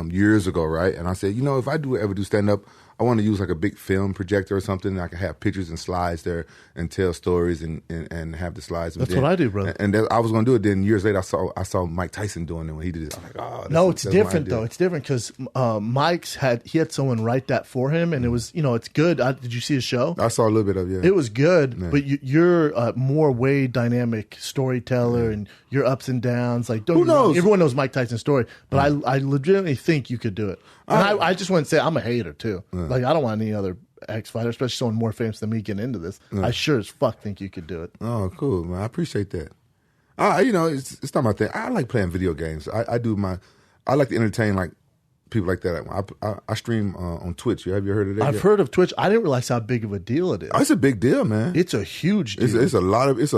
C: years ago, right? And I said, if I ever do stand up, I want to use like a big film projector or something. And I can have pictures and slides there and tell stories and have the slides.
A: That's what I do, brother.
C: And I was going to do it. Then years later, I saw Mike Tyson doing it when he did it. I'm like, oh,
A: no, it's different though. It's different because Mike's had someone write that for him, and it was it's good. Did you see his show?
C: I saw a little bit of it.
A: It was good, but you're a more way dynamic storyteller, and your ups and downs. Like, who knows? Everyone knows Mike Tyson's story, but I legitimately think you could do it. And I just want to say I'm a hater too. Like, I don't want any other ex-fighter, especially someone more famous than me, getting into this. I sure as fuck think you could do it.
C: Oh, cool, man. I appreciate that. It's not my thing. I like playing video games. I like to entertain like people like that. I stream on Twitch. Have you heard of that?
A: I've heard of Twitch. I didn't realize how big of a deal it is.
C: Oh, it's a big deal, man.
A: It's a huge deal.
C: It's a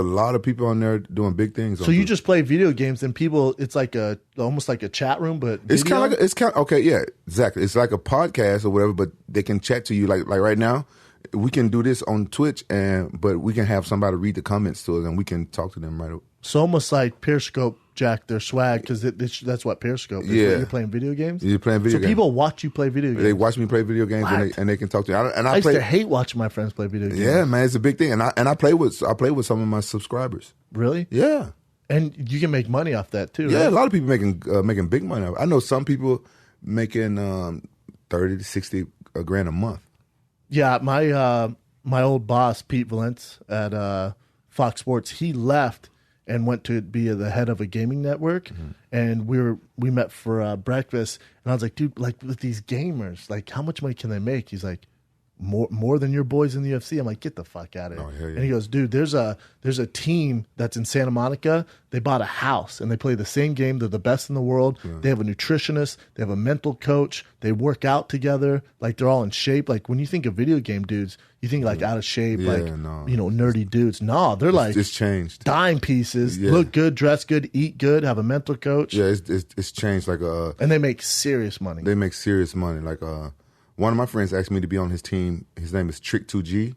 C: lot of people on there doing big things.
A: So you just play video games and people. It's like almost like a chat room, but
C: it's kind of okay. Yeah, exactly. It's like a podcast or whatever, but they can chat to you like right now. We can do this on Twitch, but we can have somebody read the comments to us, and we can talk to them right away.
A: So almost like Periscope Jack their swag, because that's what Periscope is.
C: Yeah.
A: You're playing video games?
C: You're playing video games.
A: So people watch you play video games?
C: They watch me play video games, and they can talk to you.
A: I used to hate watching my friends play video games.
C: Yeah, man, it's a big thing. And I play with some of my subscribers.
A: Really?
C: Yeah.
A: And you can make money off that too,
C: Yeah,
A: right?
C: a lot of people making big money off it. I know some people making 30 to 60 grand a month.
A: Yeah, my old boss, Pete Valence at Fox Sports, he left and went to be the head of a gaming network. Mm-hmm. And we met for breakfast. And I was like, dude, like with these gamers, like how much money can they make? He's like, more than your boys in the UFC. I'm like, get the fuck out of here.
C: Yeah.
A: And he goes, dude, there's a team that's in Santa Monica. They bought a house and they play the same game. They're the best in the world. Yeah. They have a nutritionist. They have a mental coach. They work out together. Like they're all in shape. Like when you think of video game dudes, you think like out of shape, nerdy dudes. No, they're
C: it's changed.
A: Dime pieces, look good, dress good, eat good, have a mental coach.
C: Yeah, it's changed. Like
A: and they make serious money.
C: They make serious money. Like one of my friends asked me to be on his team. His name is Trick2G.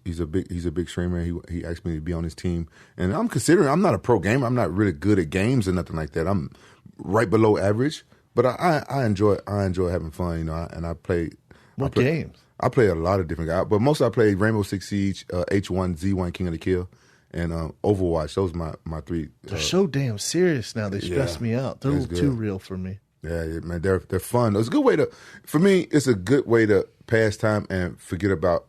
C: He's a big streamer. He asked me to be on his team, and I'm not a pro gamer. I'm not really good at games or nothing like that. I'm right below average, but I enjoy having fun, and I play.
A: What games?
C: I play a lot of different guys, but mostly I play Rainbow Six Siege, H1, Z1, King of the Kill, and Overwatch. Those are my three.
A: They're so damn serious now. They stress me out. They're a little too real for me.
C: Yeah, man, they're fun. It's a good way for me, it's a good way to pass time and forget about,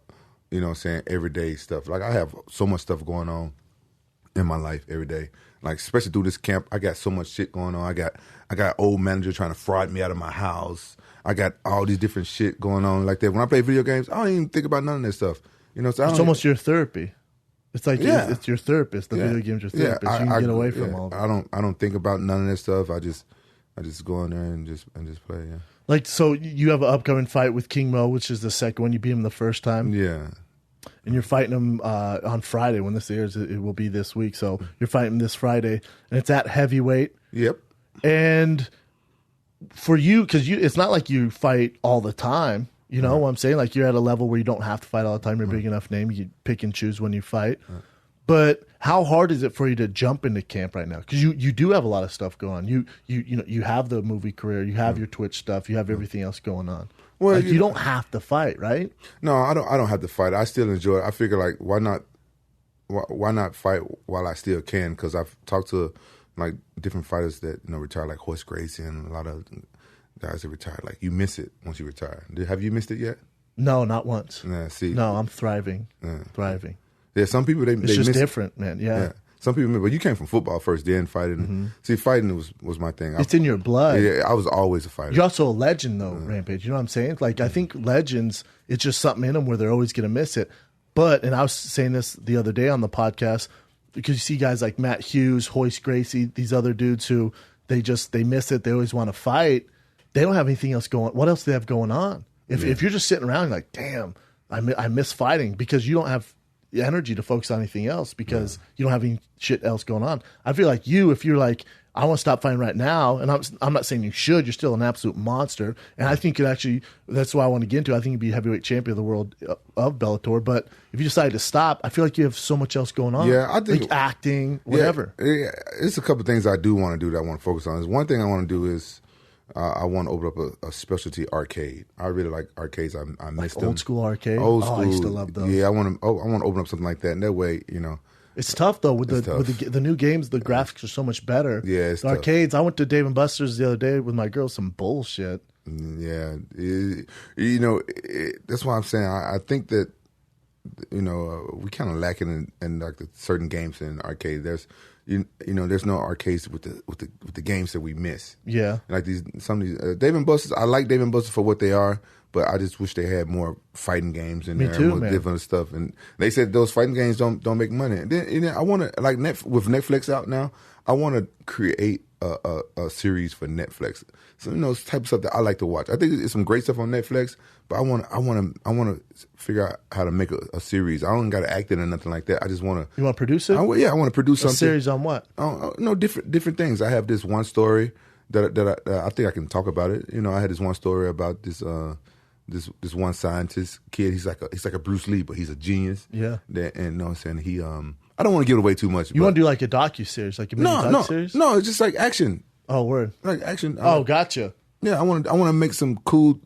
C: everyday stuff. Like I have so much stuff going on in my life every day. Like especially through this camp, I got so much shit going on. I got old manager trying to fraud me out of my house. I got all these different shit going on like that. When I play video games, I don't even think about none of that stuff. So
A: it's almost your therapy. It's like it's your therapist. The video game's your therapist. You can get away from all of it.
C: I don't think about none of that stuff. I just go in there and just play. Yeah.
A: Like so, you have an upcoming fight with King Mo, which is the second one. You beat him the first time.
C: Yeah.
A: And you're fighting him on Friday when this airs. It will be this week. So you're fighting him this Friday, and it's at heavyweight.
C: Yep.
A: And for you, because it's not like you fight all the time. You know what I'm saying? Like you're at a level where you don't have to fight all the time. You're a big enough name. You pick and choose when you fight. But how hard is it for you to jump into camp right now? Because you do have a lot of stuff going on. You have the movie career. You have your Twitch stuff. You have everything else going on. Well, like, you don't have to fight, right?
C: No, I don't have to fight. I still enjoy it. I figure like why not fight while I still can? Because I've talked to like different fighters that retire, like Horace Gracie and a lot of guys that retire. Like you miss it once you retire. Have you missed it yet?
A: No, not once.
C: Yeah, see,
A: no, I'm thriving. Thriving.
C: Yeah, some people they
A: just
C: miss
A: different, man. Yeah.
C: Some people, but you came from football first, then fighting. Mm-hmm. See, fighting was my thing.
A: It's in your blood.
C: Yeah, I was always a fighter.
A: You're also a legend, though, Rampage. You know what I'm saying? Like, I think legends, it's just something in them where they're always going to miss it. But, and I was saying this the other day on the podcast, because you see guys like Matt Hughes, Horace Gracie, these other dudes who they miss it. They always want to fight. They don't have anything else going on. What else do they have going on? If you're just sitting around, you're like, damn, I miss fighting, because you don't have energy to focus on anything else, because you don't have any shit else going on. I feel like if you're like, I want to stop fighting right now, and I'm not saying you should, you're still an absolute monster, and I think that's why I want to get into. I think you'd be heavyweight champion of the world of Bellator, but if you decide to stop, I feel like you have so much else going on.
C: Yeah, I think
A: like acting, whatever.
C: Yeah, it's a couple things I do want to do that I want to focus on. One thing I want to do is I want to open up a specialty arcade. I really like arcades. I miss them.
A: Old school arcade.
C: Old school.
A: I used to love those.
C: Yeah, I want to open up something like that. And that way,
A: it's tough though with the new games. The graphics are so much better.
C: Yeah, it's
A: the arcades. I went to Dave and Buster's the other day with my girl. Some bullshit.
C: Yeah, that's why I'm saying I think that we kind of lacking in like the certain games in arcade. There's there's no arcades with the games that we miss.
A: Yeah,
C: like some of these Dave and Buster's. I like Dave and Buster's for what they are, but I just wish they had more fighting games in
A: Me
C: there,
A: too,
C: more
A: man.
C: different stuff. And they said those fighting games don't make money. And then I want to like with Netflix out now, I want to create a series for Netflix. So it's type of stuff that I like to watch. I think it's some great stuff on Netflix, but I want to figure out how to make a series. I don't got to act in or nothing like that. I just want to.
A: You want to produce it?
C: I want to produce
A: A
C: something.
A: series on what?
C: No, different things. I have this one story that I think I can talk about it. I had this one story about this one scientist kid. He's like a Bruce Lee, but he's a genius.
A: Yeah.
C: And I'm saying he I don't want to give it away too much.
A: You want to do like a docuseries, like a mini docuseries?
C: No, it's just like action.
A: Oh, word.
C: Like action.
A: Oh, gotcha.
C: Yeah, I want to make some cool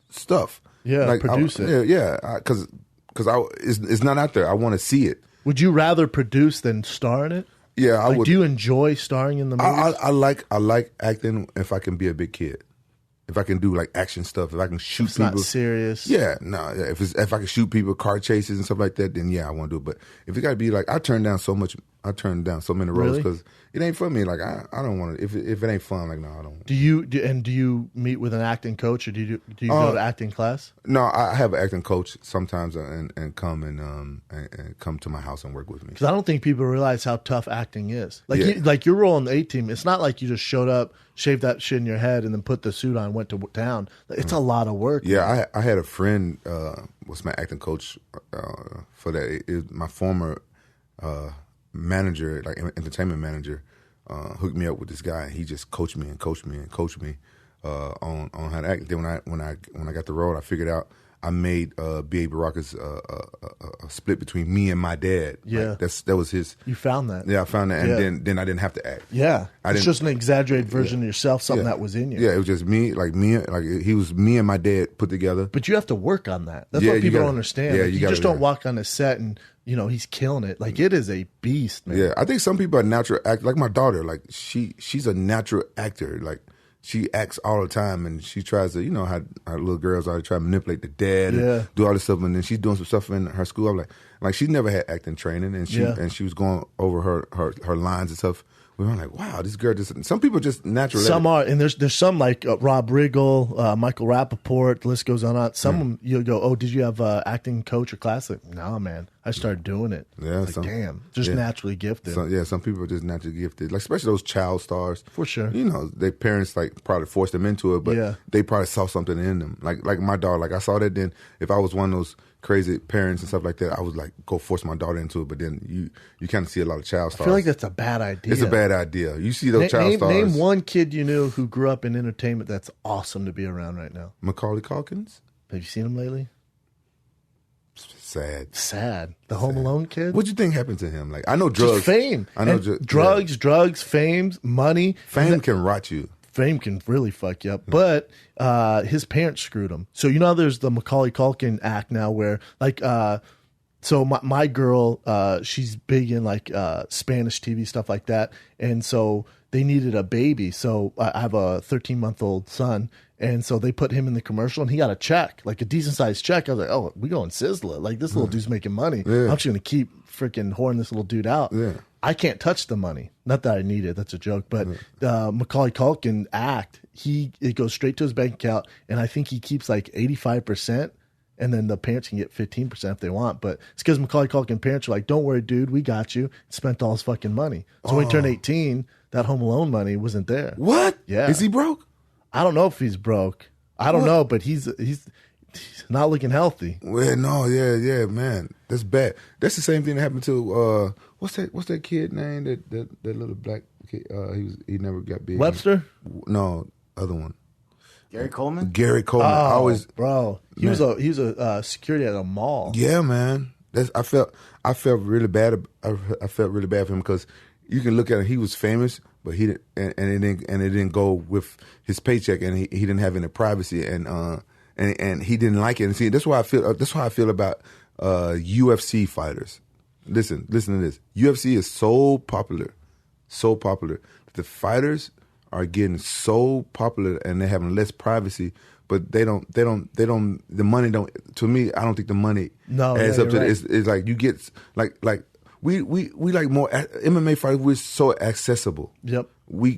C: stuff.
A: Yeah,
C: like,
A: produce it.
C: Yeah, because it's not out there. I want to see it.
A: Would you rather produce than star in it?
C: Yeah, I would.
A: Do you enjoy starring in the movies?
C: I like acting if I can be a big kid. If I can do like action stuff, if I can shoot
A: It's
C: people.
A: not serious.
C: Yeah, no. If I can shoot people, car chases and stuff like that, then yeah, I want to do it. But if it got to be like, I turned down so many roles because it ain't for me. Like I don't want to. If it ain't fun, like no, I don't.
A: Do you meet with an acting coach, or do you go to acting class?
C: No, I have an acting coach sometimes and come and come to my house and work with me.
A: Because I don't think people realize how tough acting is. Like
C: Yeah.
A: like your role on the A-Team, it's not like you just showed up, shaved that shit in your head, and then put the suit on, went to town. It's a lot of work.
C: Yeah, I had a friend was my acting coach for that. My former manager, like entertainment manager, hooked me up with this guy. He just coached me on how to act. Then when I got the role, I figured out I made B.A. Baraka's a split between me and my dad.
A: Yeah,
C: like, that was his.
A: You found that.
C: Yeah, I found that, and then I didn't have to act.
A: Yeah,
C: I
A: it's
C: didn't-
A: just an exaggerated version of yourself, something that was in you.
C: Yeah, it was just me, like he was me and my dad put together.
A: But you have to work on that. That's
C: Yeah,
A: what
C: you
A: people
C: gotta-
A: don't understand.
C: yeah,
A: Like,
C: you
A: you just
C: gotta-
A: don't walk on a set and he's killing it. Like it is a beast, man.
C: Yeah, I think some people are natural act. Like my daughter, like she's a natural actor. Like she acts all the time, and she tries to, how little girls are, try to manipulate the dad and do all this stuff. And then she's doing some stuff in her school. I'm like she never had acting training, and she was going over her lines and stuff. We were like, wow, this girl just. Some people just naturally.
A: Some are, and there's some like Rob Riggle, Michael Rappaport. The list goes on. Some of them you'll go, oh, did you have acting coach or class? Like, no, man, I started doing it.
C: Yeah,
A: like, damn, just naturally gifted.
C: Some people are just naturally gifted, like especially those child stars.
A: For sure.
C: Their parents like probably forced them into it, but they probably saw something in them. Like my daughter, like I saw that. Then if I was one of those crazy parents and stuff like that, I would like go force my daughter into it. But then you kind of see a lot of child stars.
A: I feel like that's a bad idea.
C: It's a bad idea. You see those child stars.
A: Name one kid you knew who grew up in entertainment that's awesome to be around right now.
C: Macaulay Culkin.
A: Have you seen him lately?
C: Sad.
A: The Home Alone kid.
C: What'd you think happened to him? Like I know drugs,
A: just fame.
C: I know
A: drugs, fame, money.
C: Fame can rot you.
A: Fame can really fuck you up. But his parents screwed him. So how there's the Macaulay Culkin act now where like so my girl, she's big in like Spanish TV stuff like that, and so they needed a baby. So I have a 13-month-old son, and so they put him in the commercial, and he got a check, like a decent sized check. I was like, oh, we going Sizzler. Like this little dude's making money. Yeah. I'm just gonna keep freaking whoring this little dude out.
C: Yeah.
A: I can't touch the money. Not that I need it. That's a joke. But Macaulay Culkin act, it goes straight to his bank account, and I think he keeps like 85%. And then the parents can get 15% if they want. But it's because Macaulay Culkin parents are like, don't worry, dude, we got you. Spent all his fucking money. So when he turned 18, that Home Alone money wasn't there.
C: What?
A: Yeah.
C: Is he broke?
A: I don't know if he's broke. I don't know, but he's not looking healthy.
C: Well, no, yeah, man. That's bad. That's the same thing that happened to what's that kid name? That little black kid. He never got big.
A: Webster?
C: No, other one.
B: Gary Coleman?
C: Gary Coleman.
A: Bro. He was a security at a mall.
C: Yeah, man. I felt really bad. I felt really bad for him because you can look at him. He was famous, but he didn't, and it didn't go with his paycheck, and he didn't have any privacy, and he didn't like it. And see, that's why I feel. That's how I feel about UFC fighters. Listen to this. UFC is so popular that the fighters are getting so popular and they're having less privacy, but the money don't, to me, I don't think the money adds up to
A: right.
C: It's like you get, like we like more, MMA fighters, we're so accessible.
A: Yep.
C: We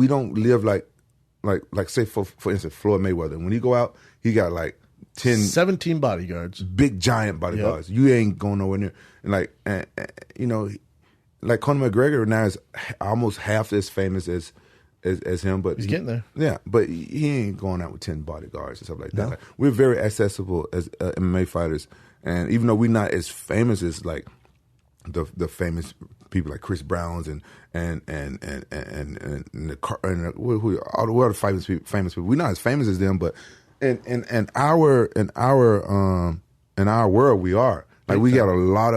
C: don't live like say for instance, Floyd Mayweather. When he go out, he got like
A: 17 bodyguards,
C: big giant bodyguards. Yep. You ain't going nowhere near. And like, you know, like Conor McGregor now is almost half as famous as him, but
A: he's getting there.
C: Yeah, but he ain't going out with 10 bodyguards and stuff like that. No. Like, we're very accessible as MMA fighters, and even though we're not as famous as like the famous people like Chris Browns and all the other famous people, we're not as famous as them, but in our world we are. Like, we got a lot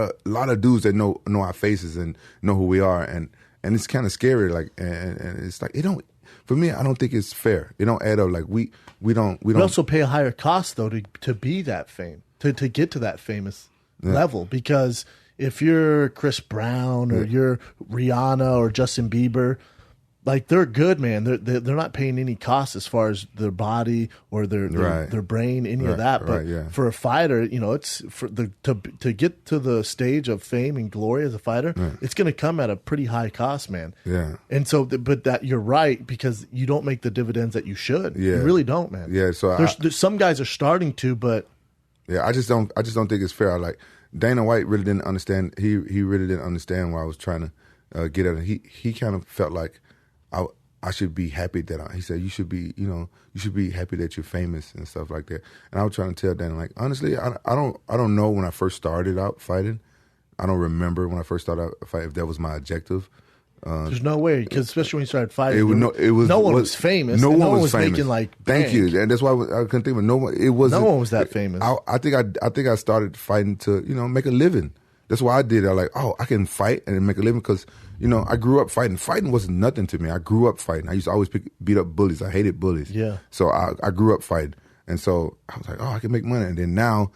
C: of dudes that know our faces and know who we are, and it's kind of scary. Like, and it's like, it don't. For me, I don't think it's fair. It don't add up. Like, we don't.
A: We also pay a higher cost though to be that fame, to get to that famous level. Because if you're Chris Brown or you're Rihanna or Justin Bieber, like, they're good, man. They're not paying any costs as far as their body or their brain, any of that. But for a fighter, you know, it's to get to the stage of fame and glory as a fighter, it's going to come at a pretty high cost, man.
C: Yeah.
A: And so, but that you're right, because you don't make the dividends that you should. Yeah. You really don't, man.
C: Yeah. So
A: there's some guys are starting to, but
C: I just don't think it's fair. Like, Dana White really didn't understand. He really didn't understand why I was trying to get at it. He kind of felt like I should be happy that he said, you should be happy that you're famous and stuff like that. And I was trying to tell Dan, like, honestly, I don't know when I first started out fighting. I don't remember when I first started out fighting if that was my objective.
A: There's no way, because especially when you started fighting,
C: no one
A: was famous.
C: No one
A: was
C: famous.
A: Making like
C: thank you, and that's why I couldn't think of no one. It wasn't.
A: No one was that famous.
C: I think I started fighting to make a living. That's why I did it. I like, I can fight and make a living, because I grew up fighting. Fighting wasn't nothing to me. I grew up fighting. I used to always beat up bullies. I hated bullies.
A: Yeah.
C: So I grew up fighting, and so I was like, I can make money. And then now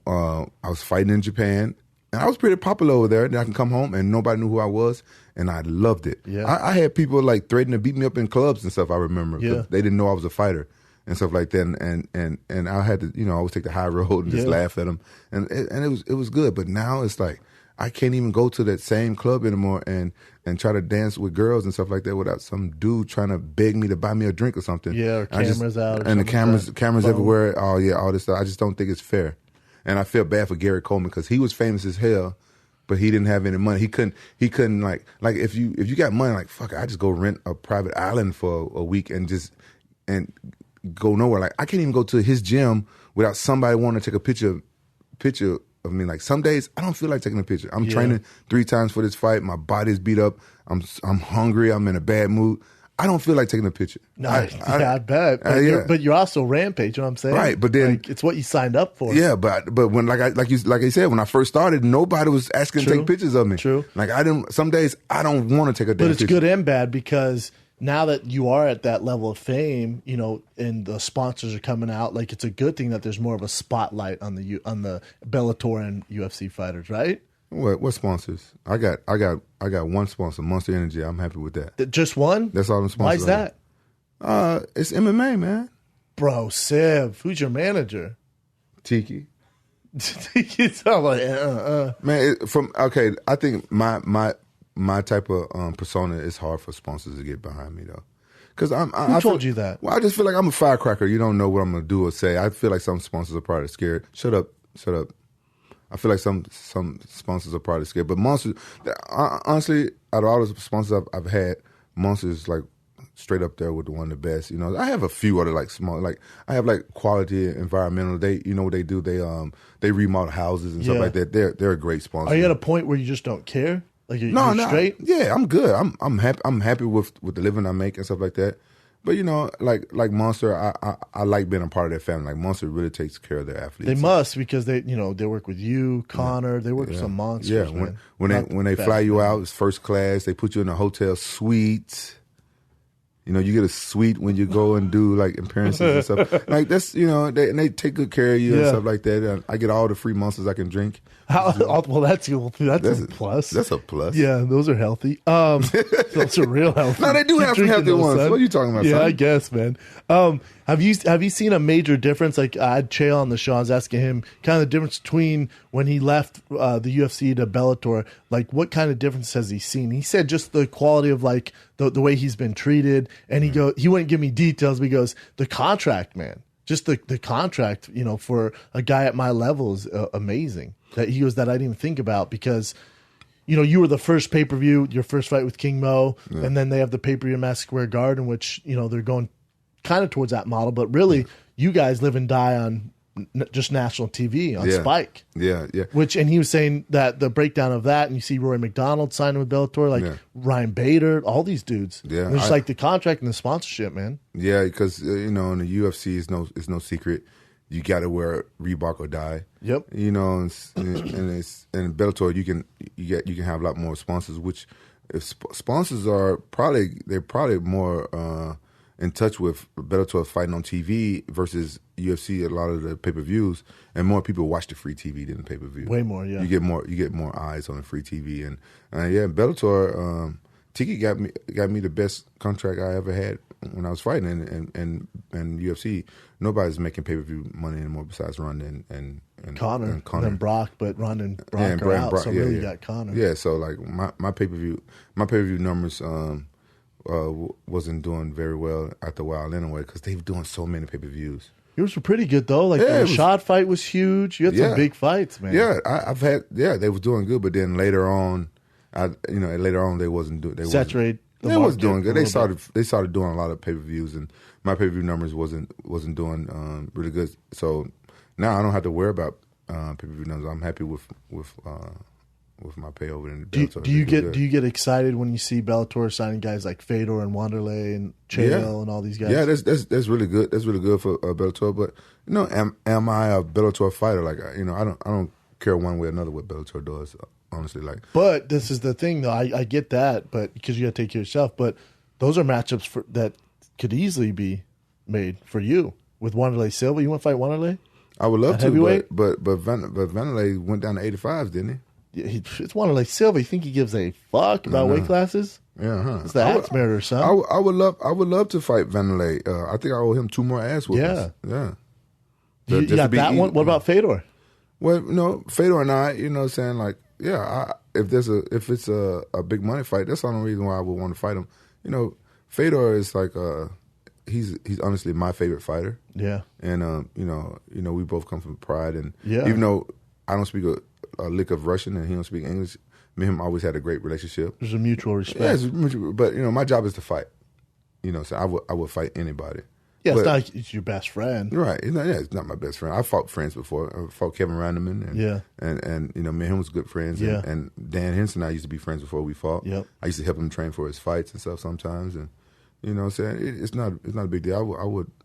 C: I was fighting in Japan, and I was pretty popular over there. Then I can come home and nobody knew who I was, and I loved it.
A: Yeah.
C: I had people like threatening to beat me up in clubs and stuff. I remember.
A: Yeah.
C: They didn't know I was a fighter and stuff like that. And I had to, I always take the high road and just laugh at them. And it was good. But now it's like, I can't even go to that same club anymore and try to dance with girls and stuff like that without some dude trying to beg me to buy me a drink or something.
A: Yeah, or cameras out.
C: And the cameras everywhere. Oh, yeah, all this stuff. I just don't think it's fair. And I feel bad for Gary Coleman, because he was famous as hell, but he didn't have any money. He couldn't like if you got money, like, fuck it, I just go rent a private island for a week and go nowhere. Like, I can't even go to his gym without somebody wanting to take a picture of me. Like, some days I don't feel like taking a picture. I'm training 3 times for this fight. My body's beat up. I'm hungry. I'm in a bad mood. I don't feel like taking a picture.
A: No, I bet. But you're also Rampage. You know what I'm saying?
C: Right, but then
A: it's what you signed up for.
C: Yeah, but when like I said, when I first started, nobody was asking to take pictures of me.
A: True.
C: Like, some days I don't want to take a damn picture.
A: But it's good and bad, because now that you are at that level of fame, and the sponsors are coming out, like, it's a good thing that there's more of a spotlight on the Bellator and UFC fighters, right?
C: What sponsors? I got one sponsor, Monster Energy. I'm happy with that.
A: Just one?
C: That's all I'm sponsored.
A: Why is that?
C: It's MMA, man.
A: Bro, Siv, who's your manager?
C: Tiki.
A: Tiki's all like,
C: Man, I think my type of persona is hard for sponsors to get behind me, though. Because
A: Who told you that?
C: Well, I just feel like I'm a firecracker. You don't know what I'm going to do or say. I feel like some sponsors are probably scared. Shut up. I feel like some sponsors are probably scared. But Monster, honestly, out of all the sponsors I've had, Monster is like straight up there with one of the best. I have a few other like small, like I have like Quality Environmental. They, what they do? They remodel houses and stuff like that. They're a great sponsor.
A: Are you at a point where you just don't care? Like, you're straight?
C: Yeah, I'm good. I'm happy. I'm happy with the living I make and stuff like that. But like Monster, I like being a part of their family. Like, Monster really takes care of their athletes.
A: They must, because they work with you, Connor. They work with some monsters.
C: Yeah, when they fly you out, it's first class. They put you in a hotel suite. You get a suite when you go and do like appearances and stuff. Like, that's they take good care of you and stuff like that. And I get all the free monsters I can drink.
A: Well, that's a plus.
C: That's a plus.
A: Yeah, those are healthy. Those are real healthy.
C: No, they do have some healthy ones. What are you talking about?
A: Yeah,
C: son?
A: I guess, man. Have you seen a major difference? Like, I had Chael on the show. I was asking him kind of the difference between when he left the UFC to Bellator. Like, what kind of difference has he seen? He said just the quality of like the way he's been treated, and he wouldn't give me details, but he goes, the contract, man. just the contract, for a guy at my level is amazing. That he was that I didn't even think about because, you were the first pay-per-view, your first fight with King Mo, and then they have the pay-per-view in Madison Square Garden, which, they're going kind of towards that model, but really you guys live and die on just national TV on Spike.
C: Yeah.
A: And he was saying that the breakdown of that, and you see Rory McDonald signing with Bellator, Ryan Bader, all these dudes. Yeah, and it's like the contract and the sponsorship, man.
C: Yeah, because in the UFC, it's no secret. You got to wear Reebok or die.
A: Yep.
C: And Bellator, you can have a lot more sponsors. Which, if sponsors they're probably more in touch with Bellator fighting on TV versus UFC. A lot of the pay-per-views, and more people watch the free TV than the pay-per-view.
A: Way more, yeah.
C: You get more eyes on the free TV, and Bellator. Tiki got me the best contract I ever had when I was fighting, and UFC. Nobody's making pay-per-view money anymore besides Ronda and
A: Conor.
C: And Conor.
A: And Brock, but Ronda and Brock are out, so really you got Conor.
C: Yeah, so like my pay-per-view numbers wasn't doing very well after a while anyway because they were doing so many pay-per-views.
A: Yours were pretty good though. Like the Rashad fight was huge. You had some big fights, man.
C: Yeah, they was doing good, but then later on, they wasn't doing. They
A: saturate.
C: They was doing good. They started doing a lot of pay-per-views, and my pay-per-view numbers wasn't doing really good. So now I don't have to worry about pay-per-view numbers. I'm happy with my pay over in Bellator.
A: Do you get excited when you see Bellator signing guys like Fedor and Wanderlei and Chael and all these guys?
C: Yeah, that's really good. That's really good for Bellator. But am I a Bellator fighter? Like I don't care one way or another what Bellator does. Honestly,
A: but this is the thing, though. I get that, but because you got to take care of yourself. But those are matchups that could easily be made for you with Wanderlei Silva. You want to fight Wanderlei?
C: I would love to,
A: heavyweight?
C: but Wanderlei went down to 85s, didn't he?
A: Yeah, it's Wanderlei Silva. You think he gives a fuck about weight classes?
C: Yeah,
A: It's the axe murderer, son.
C: I would love to fight Wanderlei. I think I owe him 2 more ass whoopings. Yeah.
A: You got that one. What about Fedor?
C: Well, Fedor and I, saying like. Yeah, if it's a big money fight, that's the only reason why I would want to fight him. Fedor is like he's honestly my favorite fighter.
A: Yeah,
C: and we both come from Pride, and
A: yeah.
C: Even though I don't speak a lick of Russian and he don't speak English, me and him always had a great relationship.
A: There's a mutual respect.
C: Yeah, it's mutual, but my job is to fight. So I would fight anybody.
A: Yeah, it's not like it's your best friend.
C: Right. It's not my best friend. I fought friends before. I fought Kevin Randeman. And me and him was good friends.
A: Yeah.
C: And Dan Henson and I used to be friends before we fought.
A: Yep.
C: I used to help him train for his fights and stuff sometimes. And, it's not a big deal.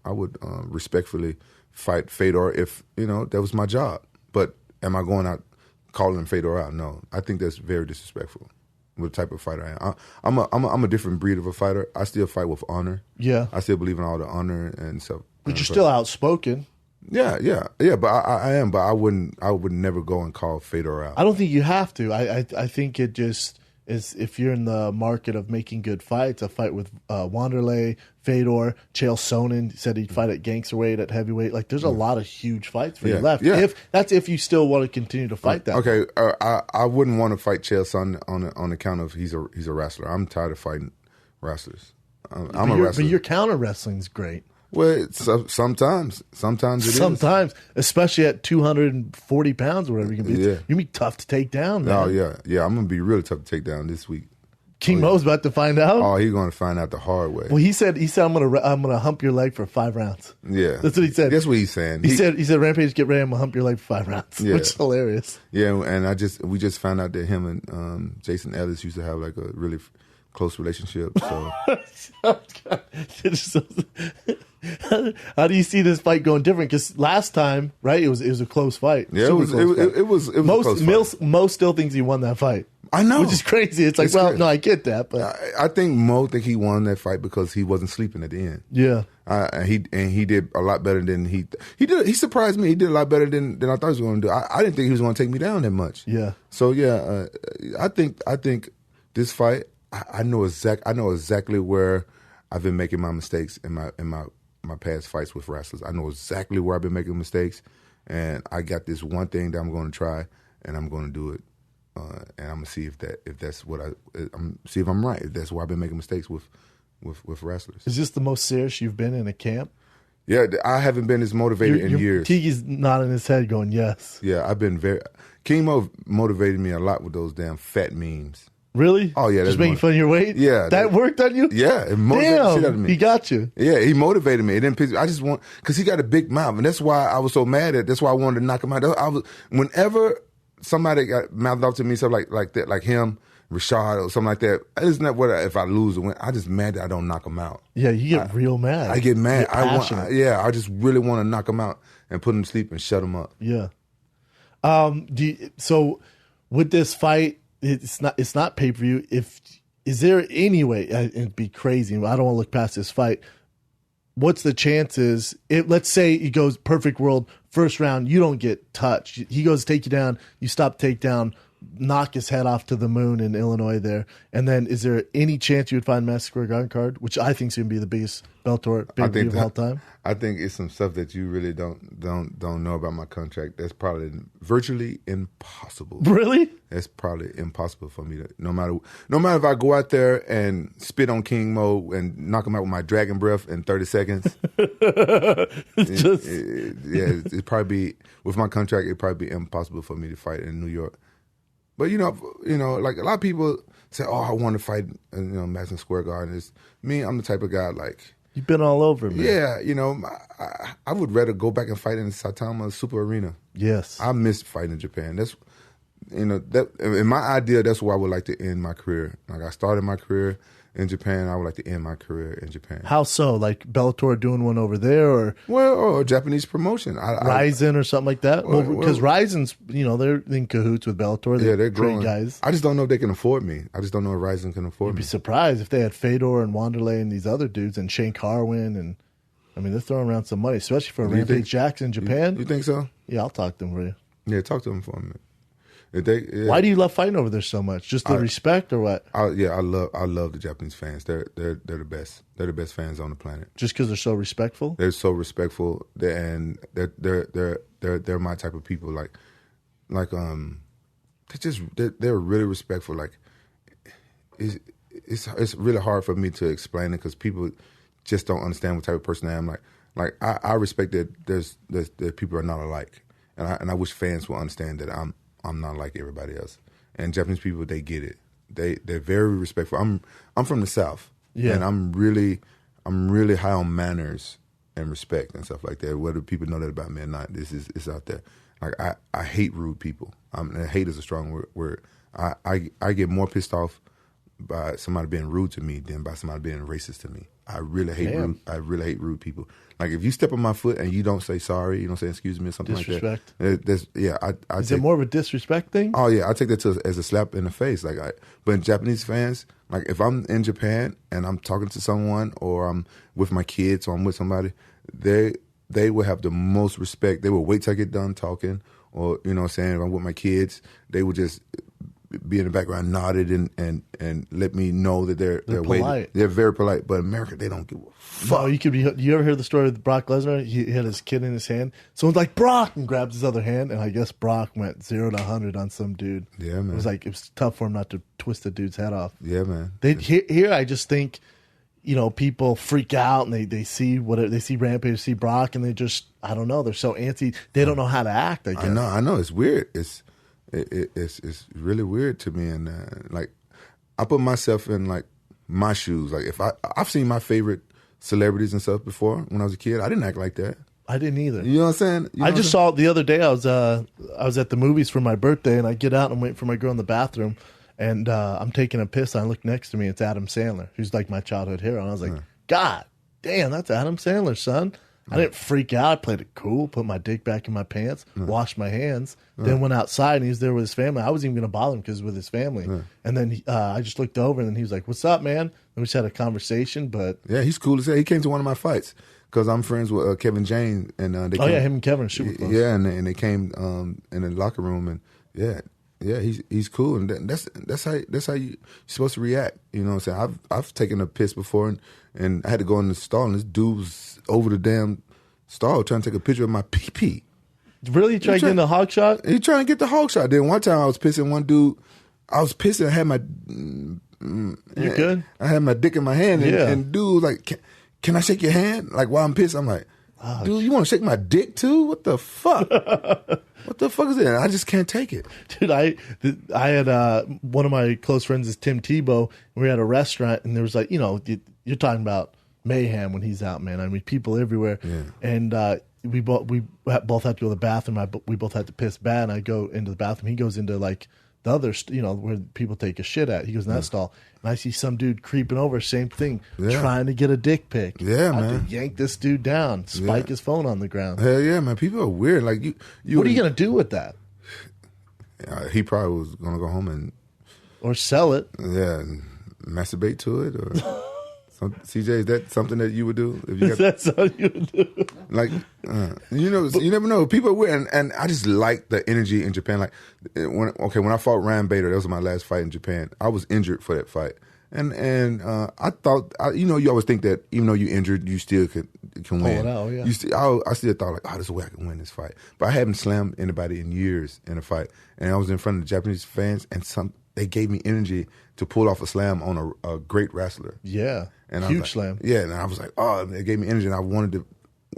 C: I would respectfully fight Fedor if, that was my job. But am I going out calling Fedor out? No. I think that's very disrespectful. What type of fighter I am. I'm a different breed of a fighter. I still fight with honor.
A: Yeah.
C: I still believe in all the honor and stuff.
A: But you're still outspoken.
C: Yeah. But I am. But I would never go and call Fedor out.
A: I don't think you have to. I think it just is if you're in the market of making good fights. A fight with Wanderlei, Fedor, Chael Sonnen said he'd fight at gangsterweight, at heavyweight. Like there's a lot of huge fights for you left.
C: Yeah.
A: If you still want to continue to fight that.
C: Okay, I wouldn't want to fight Chael Sonnen on account of he's a wrestler. I'm tired of fighting wrestlers. I'm a wrestler.
A: But your counter wrestling's great.
C: Well, sometimes it is.
A: Sometimes, especially at 240 pounds or whatever you can be. Yeah. You'll be tough to take down, man.
C: Oh, yeah. I'm going to be really tough to take down this week.
A: King Mo's about to find out?
C: Oh, he's going to find out the hard way.
A: Well, he said I'm gonna hump your leg for 5 rounds.
C: Yeah.
A: That's what he said.
C: That's what he's saying.
A: He said, Rampage, get ready, I'm going to hump your leg for 5 rounds, which is hilarious.
C: Yeah, and we just found out that him and Jason Ellis used to have like a really close relationship. So
A: how do you see this fight going different? Because last time, right, it was a close fight.
C: Yeah, it was
A: Mo still thinks he won that fight.
C: I know,
A: which is crazy. It's like, crazy. No, I get that, but
C: I think Mo think he won that fight because he wasn't sleeping at the end.
A: Yeah,
C: he did a lot better than he did. He surprised me. He did a lot better than I thought he was going to do. I didn't think he was going to take me down that much.
A: Yeah.
C: So I think this fight. I know exactly where I've been making my mistakes in my past fights with wrestlers. I know exactly where I've been making mistakes, and I got this one thing that I'm going to try, and I'm going to do it, and I'm gonna see see if I'm right. If that's where I've been making mistakes with wrestlers.
A: Is this the most serious you've been in a camp?
C: Yeah, I haven't been as motivated in years.
A: Tigi's nodding his head going, yes.
C: Yeah, I've been King Mo motivated me a lot with those damn fat memes.
A: Really?
C: Oh, yeah.
A: Just making fun of your weight?
C: Yeah.
A: That worked on you?
C: Yeah. It motivated the shit out of me.
A: He got you.
C: Yeah, he motivated me. It didn't piss me. I just because he got a big mouth, and that's why I was so mad that's why I wanted to knock him out. Whenever somebody got mouthed off to me, something like that, like him, Rashad or something like that, isn't that what if I lose or win? I just mad that I don't knock him out.
A: Yeah, you get real mad.
C: I get mad.
A: I
C: just really want to knock him out and put him to sleep and shut him up.
A: Yeah. So with this fight, it's not pay-per-view. Is there any way, it'd be crazy, I don't want to look past this fight. What's the chances, let's say it goes perfect world, first round, you don't get touched. He goes to take you down, you stop takedown, knock his head off to the moon in Illinois there. And then is there any chance you would find Madison Square Garden card, which I think is going to be the biggest Bellator pay-per-view of all time?
C: I think it's some stuff that you really don't know about my contract. That's probably virtually impossible.
A: Really?
C: That's probably impossible for me to. No matter if I go out there and spit on King Mo and knock him out with my dragon breath in 30 seconds. It'd probably be with my contract. It'd probably be impossible for me to fight in New York. But you know, like a lot of people say, "Oh, I want to fight," Madison Square Garden. It's me. I'm the type of guy like.
A: You've been all over, man.
C: Yeah, I would rather go back and fight in Saitama Super Arena.
A: Yes,
C: I miss fighting in Japan. That's that in my idea. That's where I would like to end my career. Like I started my career in Japan. I would like to end my career in Japan.
A: How so? Like Bellator doing one over there,
C: or a Japanese promotion,
A: Ryzen or something like that. Because Ryzen's, they're in cahoots with Bellator.
C: They're growing
A: guys.
C: I just don't know if they can afford me. I just don't know if Ryzen can afford me.
A: You'd be surprised if they had Fedor and Wanderlei and these other dudes and Shane Carwin and they're throwing around some money, especially for Rampage Jackson in Japan.
C: You think so?
A: Yeah, I'll talk to them for you.
C: Yeah, talk to them for me.
A: Why do you love fighting over there so much? Just the respect or what?
C: I love the Japanese fans. They're the best. They're the best fans on the planet. Just
A: because they're so respectful?
C: They're so respectful, and they're my type of people. They're really respectful. Like it's really hard for me to explain it because people just don't understand what type of person I am. Like I respect that that people are not alike, and I wish fans will understand that I'm not like everybody else. And Japanese people, they get it. They're very respectful. I'm from the South, and I'm really high on manners and respect and stuff like that. Whether people know that about me or not, it's out there. Like I hate rude people. Hate is a strong word. I get more pissed off by somebody being rude to me than by somebody being racist to me. I really hate rude people. Like if you step on my foot and you don't say sorry, you don't say excuse me or something like that.
A: Is it more of a disrespect thing?
C: Oh yeah, I take that as a slap in the face. But Japanese fans, like if I'm in Japan and I'm talking to someone or I'm with my kids or I'm with somebody, they will have the most respect. They will wait till I get done talking, or if I'm with my kids, they will just be in the background, nodded and let me know that they're waiting.
A: Polite.
C: They're very polite. But America, they don't give a fuck.
A: No, you ever hear the story of Brock Lesnar? He had his kid in his hand. Someone's like, Brock, and grabs his other hand, and I guess Brock went 0 to 100 on some dude.
C: Yeah, man.
A: It was tough for him not to twist the dude's head off.
C: Yeah, man.
A: Here I just think, people freak out and they see they see Rampage, see Brock, and they just, I don't know, they're so antsy. They don't know how to act, I guess.
C: I know. It's weird. It's really weird to me, and I put myself in like my shoes. Like if I've seen my favorite celebrities and stuff before when I was a kid, I didn't act like that.
A: I didn't either.
C: You know what I'm saying?
A: I just saw it the other day. I was at the movies for my birthday, and I get out and I'm waiting for my girl in the bathroom, and I'm taking a piss. And I look next to me. It's Adam Sandler, who's like my childhood hero. And I was like, God damn, that's Adam Sandler, son. I didn't freak out. I played it cool, put my dick back in my pants, washed my hands, then went outside, and he was there with his family. I wasn't even going to bother him because with his family. And then I just looked over, and then he was like, what's up, man? And we just had a conversation. But
C: yeah, he's cool as hell. He came to one of my fights because I'm friends with Kevin James. And him
A: and Kevin are super close.
C: Yeah, and they came in the locker room, and yeah, he's cool, and that's how you're supposed to react. You know what I'm saying? I've taken a piss before, and I had to go in the stall, and this dude was over the damn stall trying to take a picture of my pee-pee.
A: Really? Trying to get in the hog shot?
C: He trying to get the hog shot. Then one time I was pissing one dude. I was pissing. I had my
A: You good?
C: I had my dick in my hand, and dude was like, can I shake your hand? Like while I'm pissing, I'm like, dude, you want to shake my dick too? What the fuck? What the fuck is that? I just can't take it.
A: Dude, I had one of my close friends is Tim Tebow. And we were at a restaurant, and there was like, you're talking about mayhem when he's out, man. I mean, people everywhere. Yeah. And we both had to go to the bathroom. We both had to piss bad. And I go into the bathroom. He goes into like the other, where people take a shit at. He goes in that stall. And I see some dude creeping over, same thing, trying to get a dick pic.
C: Yeah, man.
A: I had to yank this dude down, spike his phone on the ground.
C: Hell yeah, man. People are weird. Like you
A: what are you going to do with that?
C: He probably was going to go home
A: or sell it.
C: Yeah, and masturbate to it or... CJ, is that something that you would do? If you got,
A: that's all you would do.
C: Like, you never know. People are weird, and I just like the energy in Japan. Like, when I fought Ryan Bader, that was my last fight in Japan. I was injured for that fight, and I thought, you always think that even though you're injured, you still can win.
A: Pull it out, yeah.
C: I still thought like, this is where I can win this fight. But I haven't slammed anybody in years in a fight, and I was in front of the Japanese fans, and they gave me energy to pull off a slam on a great wrestler.
A: Yeah. And huge slam.
C: Yeah, and I was like, it gave me energy, and I wanted to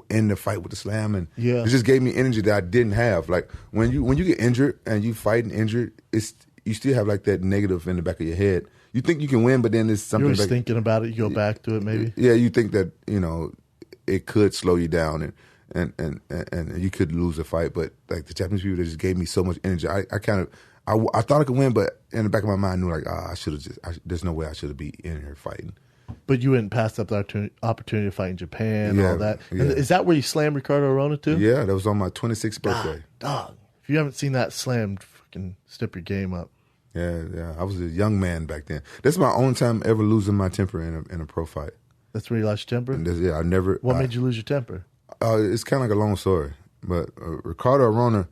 C: end the fight with the slam, and
A: it
C: just gave me energy that I didn't have. Like when you get injured and you fight and injured, you still have like that negative in the back of your head. You think you can win, but then there's something.
A: You're always thinking about it. You go back to it, maybe.
C: Yeah, you think that it could slow you down, and you could lose a fight. But like the Japanese people, they just gave me so much energy. I thought I could win, but in the back of my mind, I knew like, I should have there's no way I should have been in here fighting.
A: But you wouldn't pass up the opportunity to fight in Japan and all that. And is that where you slammed Ricardo Arona too?
C: Yeah, that was on my 26th birthday.
A: Dog. If you haven't seen that slam, fucking step your game up.
C: Yeah. I was a young man back then. That's my only time ever losing my temper in a pro fight.
A: That's where you lost your temper?
C: I never.
A: What made you lose your temper?
C: It's kind of like a long story. But Ricardo Arona,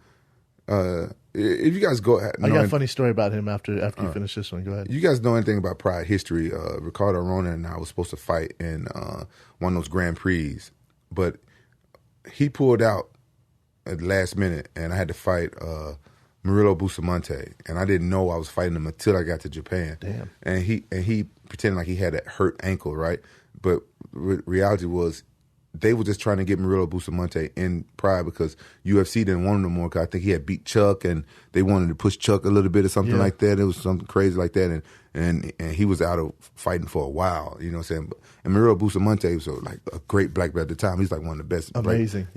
C: if you guys go...
A: I got a funny story about him after you finish this one. Go ahead.
C: You guys know anything about Pride history? Ricardo Arona and I was supposed to fight in one of those Grand Prix, but he pulled out at the last minute, and I had to fight Murilo Bustamante, and I didn't know I was fighting him until I got to Japan.
A: Damn.
C: And he pretended like he had a hurt ankle, right? But reality was, they were just trying to get Murilo Bustamante in Pride because UFC didn't want him no more. Cause I think he had beat Chuck, and they wanted to push Chuck a little bit or something like that. It was something crazy like that, and he was out of fighting for a while. You know what I'm saying? And Murilo Bustamante was like a great black belt at the time. He's like one of the best.
A: Amazing.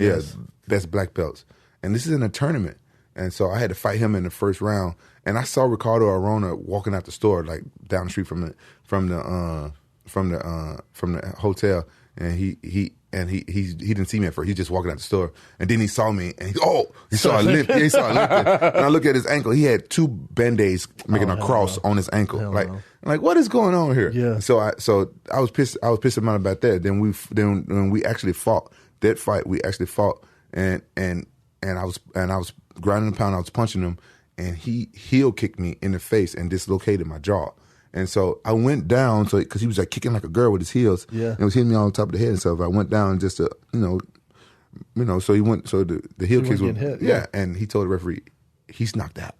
C: Best black belts. And this is in a tournament, and so I had to fight him in the first round. And I saw Ricardo Arona walking out the store, like down the street from the hotel, and he didn't see me at first. He's just walking out the store, and then he saw me, and he saw a lip. He saw a lip, and I look at his ankle. He had 2 Band-Aids making a cross on his ankle. I'm like, what is going on here?
A: Yeah.
C: So I was pissed. I was pissed about that. Then when we actually fought that fight, and I was grinding the pound. I was punching him, and he heel kicked me in the face and dislocated my jaw. And so I went down, because he was like kicking like a girl with his heels.
A: Yeah.
C: And it was hitting me on top of the head and stuff. I went down just to, so he went, so the heel kicks were
A: hit.
C: Yeah. And he told the referee, he's knocked out.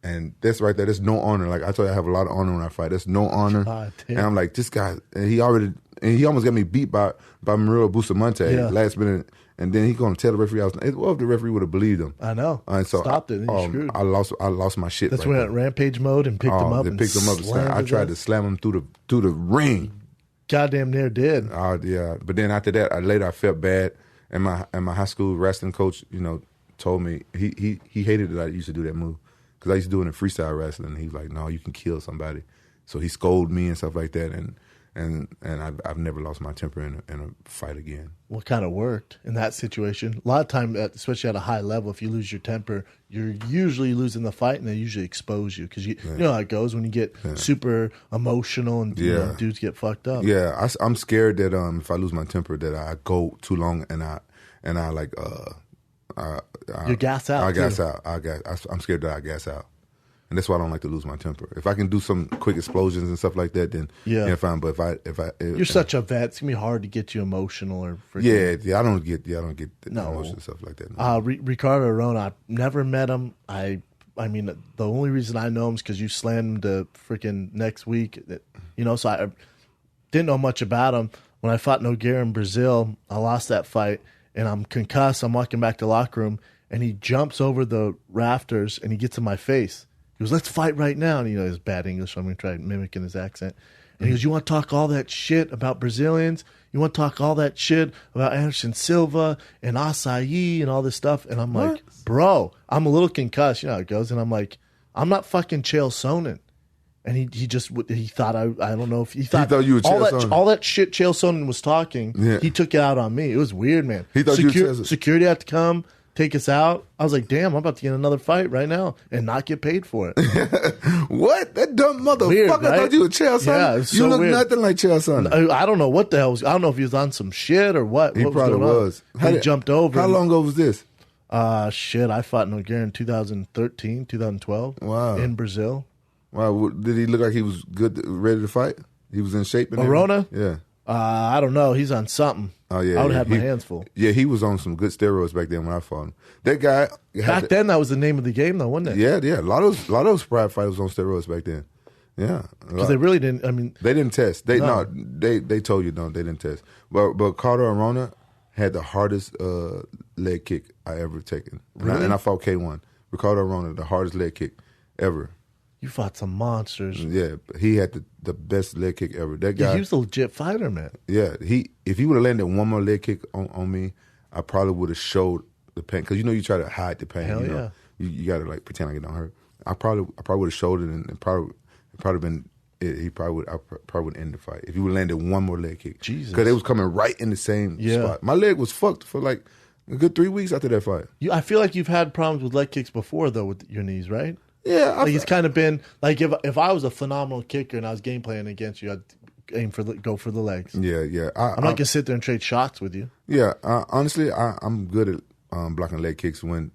C: And that's right there. There's no honor. Like I told you, I have a lot of honor when I fight. There's no honor. And I'm like, this guy, and he almost got me beat by Murilo Bustamante last minute. And then he's going to tell the referee, what if the referee would have believed him?
A: I know.
C: And so
A: stopped it. And you screwed.
C: I lost my shit.
A: That's when at Rampage mode and picked him up.
C: They picked him up. I tried to slam him through the ring.
A: Goddamn near did.
C: Yeah. But then after that, I felt bad, and my high school wrestling coach, told me he hated that I used to do that move because I used to do it in freestyle wrestling. And he was like, "No, you can kill somebody." So he scolded me and stuff like that, and I've never lost my temper in a fight again.
A: What kind of worked in that situation? A lot of time, especially at a high level, if you lose your temper, you're usually losing the fight, and they usually expose you because you know how it goes when you get super emotional and dudes get fucked up.
C: Yeah, I'm scared that if I lose my temper, that I go too long and I like
A: you gas out.
C: I gas out. I'm scared that I gas out. And that's why I don't like to lose my temper. If I can do some quick explosions and stuff like that, then fine. But if
A: you're such a vet, it's gonna be hard to get you emotional or freaking...
C: I don't get emotional and stuff like that.
A: Ricardo Arona, I've never met him. I mean, the only reason I know him is because you slammed him the freaking next week. So I didn't know much about him. When I fought Nogueira in Brazil, I lost that fight, and I'm concussed. I'm walking back to the locker room, and he jumps over the rafters, and he gets in my face. He goes, "Let's fight right now." And his bad English, so I'm going to try mimicking his accent. And he goes, "You want to talk all that shit about Brazilians? You want to talk all that shit about Anderson Silva and Açaí and all this stuff?" And I'm like, "Bro, I'm a little concussed." You know how it goes. And I'm like, "I'm not fucking Chael Sonnen." And he thought I don't know if he thought
C: you were Chael Sonnen.
A: All that shit Chael Sonnen was talking. Yeah. He took it out on me. It was weird, man.
C: He thought
A: security had to come take us out. I was like, damn, I'm about to get another fight right now and not get paid for it.
C: What? That dumb motherfucker!
A: Weird, right?
C: I thought you were Chael Sonnen.
A: Yeah, it was so
C: you look
A: weird.
C: nothing like Chael Sonnen.
A: I don't know what the hell was. I don't know if he was on some shit or what.
C: He
A: what
C: probably was.
A: He jumped over.
C: How long ago was this?
A: Shit, I fought Nogueira in 2013, 2012.
C: Wow.
A: In Brazil.
C: Wow, did he look like he was good, ready to fight? He was in shape.
A: Arona?
C: Yeah.
A: I don't know. He's on something.
C: Oh yeah.
A: I would have my hands full.
C: Yeah, he was on some good steroids back then when I fought him. That guy.
A: Back then, that was the name of the game, though, wasn't it?
C: Yeah. A lot of those pride fighters on steroids back then. Yeah,
A: because they really didn't. I mean,
C: they didn't test. They told you no, they didn't test. But Carter Arona had the hardest leg kick I ever taken.
A: Really?
C: And I fought K1. Ricardo Arona, the hardest leg kick ever.
A: You fought some monsters.
C: Yeah, he had the best leg kick ever. That guy,
A: he was a legit fighter, man.
C: Yeah, if he would have landed one more leg kick on me, I probably would have showed the pain. Because you try to hide the pain.
A: Hell
C: yeah. You got to pretend like it don't hurt. I probably would have showed it and probably been. I probably would end the fight if he would have landed one more leg kick.
A: Jesus,
C: because they was coming right in the same spot. My leg was fucked for like a good 3 weeks after that fight.
A: I feel like you've had problems with leg kicks before, though, with your knees, right?
C: Yeah,
A: it's kind of been like if I was a phenomenal kicker and I was game playing against you, I'd go for the legs.
C: Yeah.
A: I'm not gonna sit there and trade shots with you.
C: Yeah, honestly, I'm good at blocking leg kicks when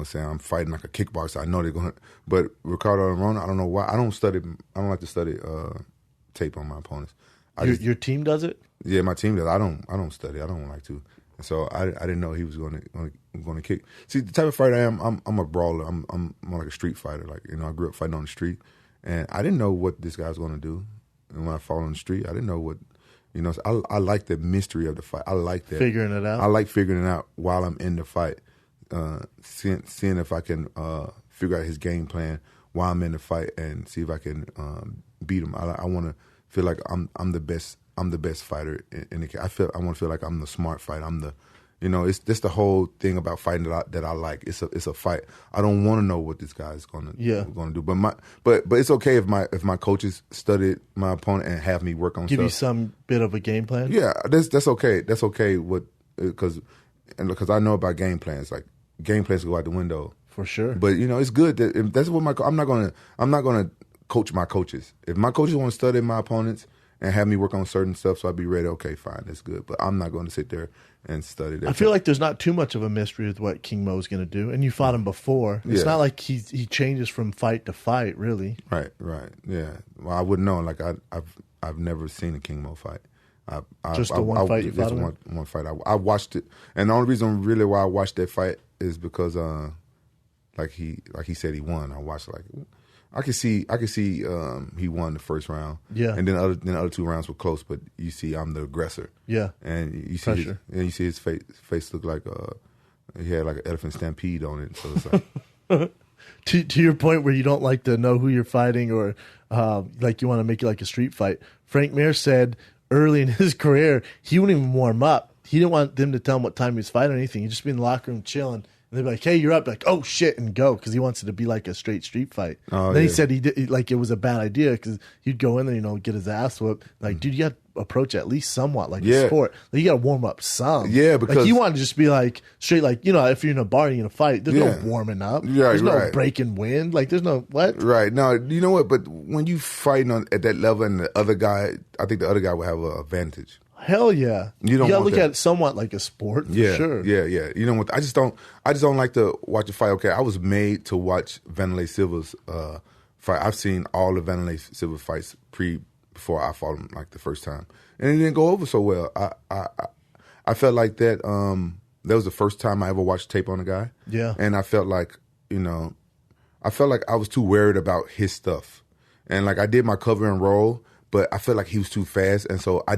C: say I'm fighting like a kickboxer. I know they're going. But Ricardo Arona, I don't know why. I don't like to study tape on my opponents.
A: Your team does it?
C: Yeah, my team does. I don't study. I don't like to. And so I didn't know he was going to kick. See, the type of fighter I am, I'm a brawler. I'm more like a street fighter. Like I grew up fighting on the street, and I didn't know what this guy's going to do. And when I fought on the street, I didn't know what. So I like the mystery of the fight. I like that
A: figuring it out.
C: I like figuring it out while I'm in the fight. Seeing if I can figure out his game plan while I'm in the fight and see if I can beat him. I want to feel like I'm the best. I'm the best fighter in the case. I want to feel like I'm the smart fighter. I'm the, it's that's the whole thing about fighting that I like. It's a fight. I don't want to know what this guy is gonna do. But it's okay if my coaches studied my opponent and have me work on
A: give
C: stuff.
A: You some bit of a game plan.
C: Yeah, that's okay. That's okay. Because I know about game plans. Like game plans go out the window
A: for sure.
C: But it's good that that's what I'm not gonna coach my coaches. If my coaches want to study my opponents and have me work on certain stuff so I'd be ready, okay, fine, that's good. But I'm not going to sit there and study that.
A: I feel like there's not too much of a mystery with what King Mo's going to do. And you fought him before. It's not like he changes from fight to fight, really.
C: Right, yeah. Well, I wouldn't know. Like, I've never seen a King Mo fight.
A: Just the one fight you fought him?
C: One fight. I watched it. And the only reason really why I watched that fight is because, like he said he won. I watched I could see he won the first round.
A: Yeah.
C: And then the other two rounds were close, but you see I'm the aggressor.
A: Yeah.
C: And you see his face look like he had like an elephant stampede on it. So it's like
A: to your point where you don't like to know who you're fighting or like you want to make it like a street fight. Frank Mir said early in his career he wouldn't even warm up. He didn't want them to tell him what time he was fighting or anything. He'd just be in the locker room chilling. And they'd be like, "Hey, you're up!" Like, "Oh shit!" and go because he wants it to be like a straight street fight.
C: Oh,
A: then he said it was a bad idea because he'd go in there, get his ass whooped. Like, dude, you got to approach at least somewhat like a sport. Like, you got to warm up some.
C: Yeah, because
A: like you want to just be like straight, like if you're in a bar and you're gonna fight, there's no warming up.
C: Yeah,
A: there's no breaking wind. Like, there's no what.
C: Right. No, you know what? But when you fighting at that level, and the other guy, I think the other guy will have an advantage.
A: Hell yeah! You
C: gotta
A: look at it somewhat like a sport, for sure.
C: Yeah. You know what? I just don't like to watch a fight. Okay, I was made to watch Vanderlei Silva's fight. I've seen all the Vanderlei Silva fights before I fought him like the first time, and it didn't go over so well. I felt like that. That was the first time I ever watched tape on a guy.
A: Yeah,
C: and I felt like I was too worried about his stuff, and like I did my cover and roll. But I felt like he was too fast, and so I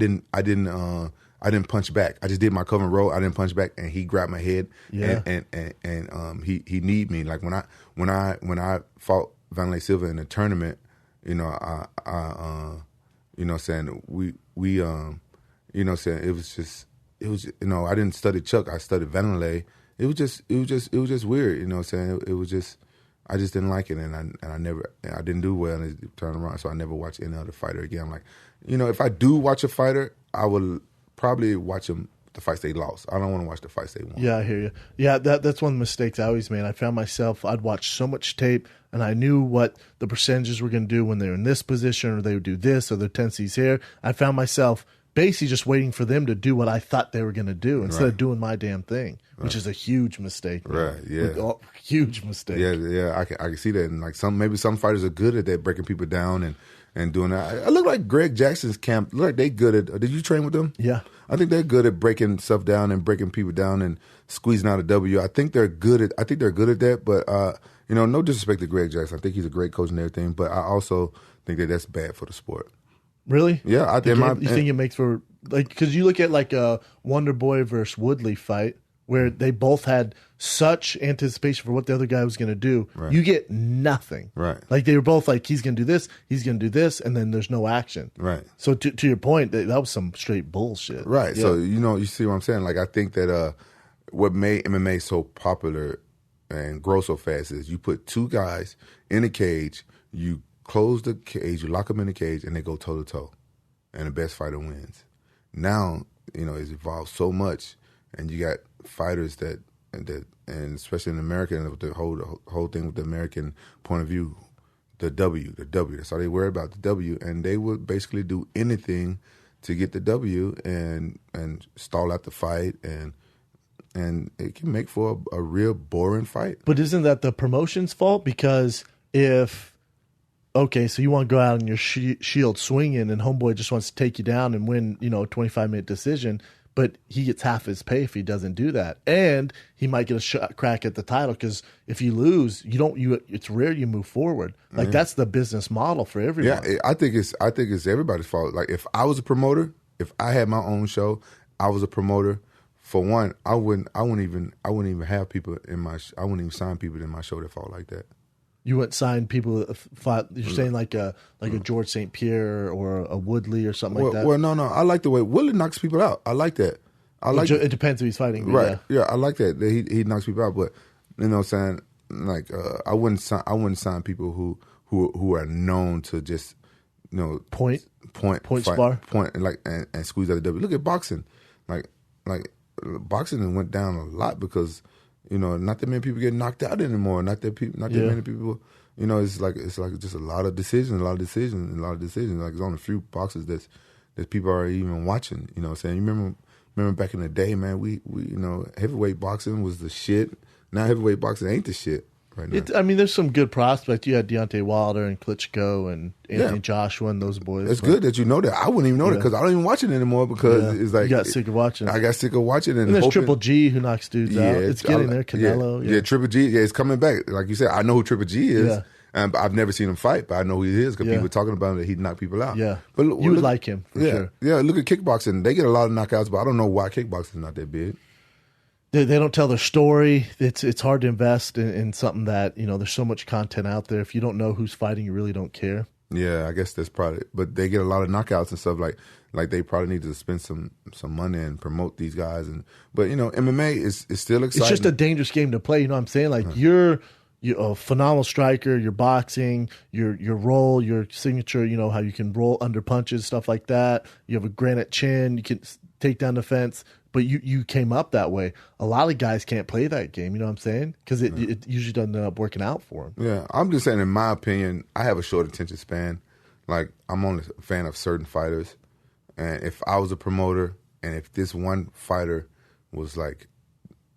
C: I didn't punch back. I just did my cover and roll. I didn't punch back, and he grabbed my head.
A: Yeah.
C: And he kneed me. Like when I fought Vanderlei Silva in the tournament, you know, you know, saying we you know, saying it was you know, I didn't study Chuck. I studied Vanderlei. It was just weird. You know, saying it was just. I just didn't like it, and I didn't do well in the turnaround, so I never watched any other fighter again. I'm like, you know, if I do watch a fighter, I will probably watch them the fights they lost. I don't want to watch the fights they won.
A: Yeah, I hear you. Yeah, that's one of the mistakes I always made. I found myself, I'd watch so much tape, and I knew what the percentages were going to do when they were in this position, or they would do this, or their tendencies here. I found myself basically just waiting for them to do what I thought they were going to do instead of doing my damn thing, which is a huge mistake.
C: Right, yeah.
A: Huge mistake.
C: Yeah, I can see that. And like maybe some fighters are good at that, breaking people down and doing that. I look like Greg Jackson's camp. Look like they good at. Did you train with them?
A: Yeah.
C: I think they're good at breaking stuff down and breaking people down and squeezing out a W. I think they're good at that. But you know, no disrespect to Greg Jackson. I think he's a great coach and everything. But I also think that's bad for the sport.
A: Really?
C: Yeah, I think.
A: You think it makes for like, because you look at like a Wonder Boy versus Woodley fight where they both had such anticipation for what the other guy was going to do. Right. You get nothing.
C: Right.
A: Like they were both like, he's going to do this, he's going to do this, and then there's no action.
C: Right.
A: So to your point, that was some straight bullshit.
C: Right.
A: Yeah.
C: So you know, you see what I'm saying? Like I think that what made MMA so popular and grow so fast is you put two guys in a cage, you close the cage, you lock them in the cage, and they go toe to toe, and the best fighter wins. Now, you know, it's evolved so much, and you got fighters that, and especially in America, and the whole thing with the American point of view, the W. That's all they worry about, the W, and they would basically do anything to get the W and stall out the fight, and it can make for a real boring fight.
A: But isn't that the promotion's fault? Because okay, so you want to go out on your shield swinging, and homeboy just wants to take you down and win, you know, a 25-minute decision, but he gets half his pay if he doesn't do that, and he might get a crack at the title because if you lose, it's rare you move forward. Like that's the business model for everyone.
C: Yeah, I think it's everybody's fault. Like if I was a promoter, if I had my own show, I was a promoter. For one, I wouldn't even have people in my. I wouldn't even sign people in my show that fought like that.
A: You wouldn't sign people that fought. You're saying like a George St. Pierre or a Woodley or something like that.
C: Well, no. I like the way Woodley knocks people out. I like that.
A: It depends who he's fighting.
C: Right. Yeah, I like that. He knocks people out. But you know, what I'm saying, like I wouldn't sign people who are known to just, you know, point
A: spar,
C: and squeeze out the W. Look at boxing. Like boxing went down a lot because, you know, not that many people get knocked out anymore. Not that many people. You know, it's like just a lot of decisions. Like there's only a few boxes that people are even watching. You know what I'm saying? You remember back in the day, man, we you know, heavyweight boxing was the shit. Now heavyweight boxing ain't the shit right now.
A: I mean, there's some good prospects. You had Deontay Wilder and Klitschko and Anthony Joshua and those boys.
C: It's good that you know that. I wouldn't even know that because I don't even watch it anymore because it's like
A: you got sick of watching.
C: I got sick of watching it.
A: And there's Triple G who knocks dudes out. It's getting there. Canelo.
C: Yeah, Triple G. Yeah, it's coming back. Like you said, I know who Triple G is. Yeah. And I've never seen him fight, but I know who he is because people were talking about him that he'd knock people out.
A: Yeah,
C: but
A: you would like him for sure.
C: Yeah, look at kickboxing. They get a lot of knockouts, but I don't know why kickboxing is not that big.
A: They don't tell their story. It's hard to invest in something that, you know, there's so much content out there. If you don't know who's fighting, you really don't care.
C: Yeah, I guess that's probably. But they get a lot of knockouts and stuff like they probably need to spend some money and promote these guys. But you know, MMA is still exciting.
A: It's just a dangerous game to play. You know what I'm saying? Like you're a phenomenal striker, your boxing, your roll, your signature, you know, how you can roll under punches, stuff like that. You have a granite chin, you can take down the fence, but you came up that way. A lot of guys can't play that game, you know what I'm saying? Because it usually doesn't end up working out for them.
C: Yeah, I'm just saying, in my opinion, I have a short attention span. Like, I'm only a fan of certain fighters. And if I was a promoter and if this one fighter was like,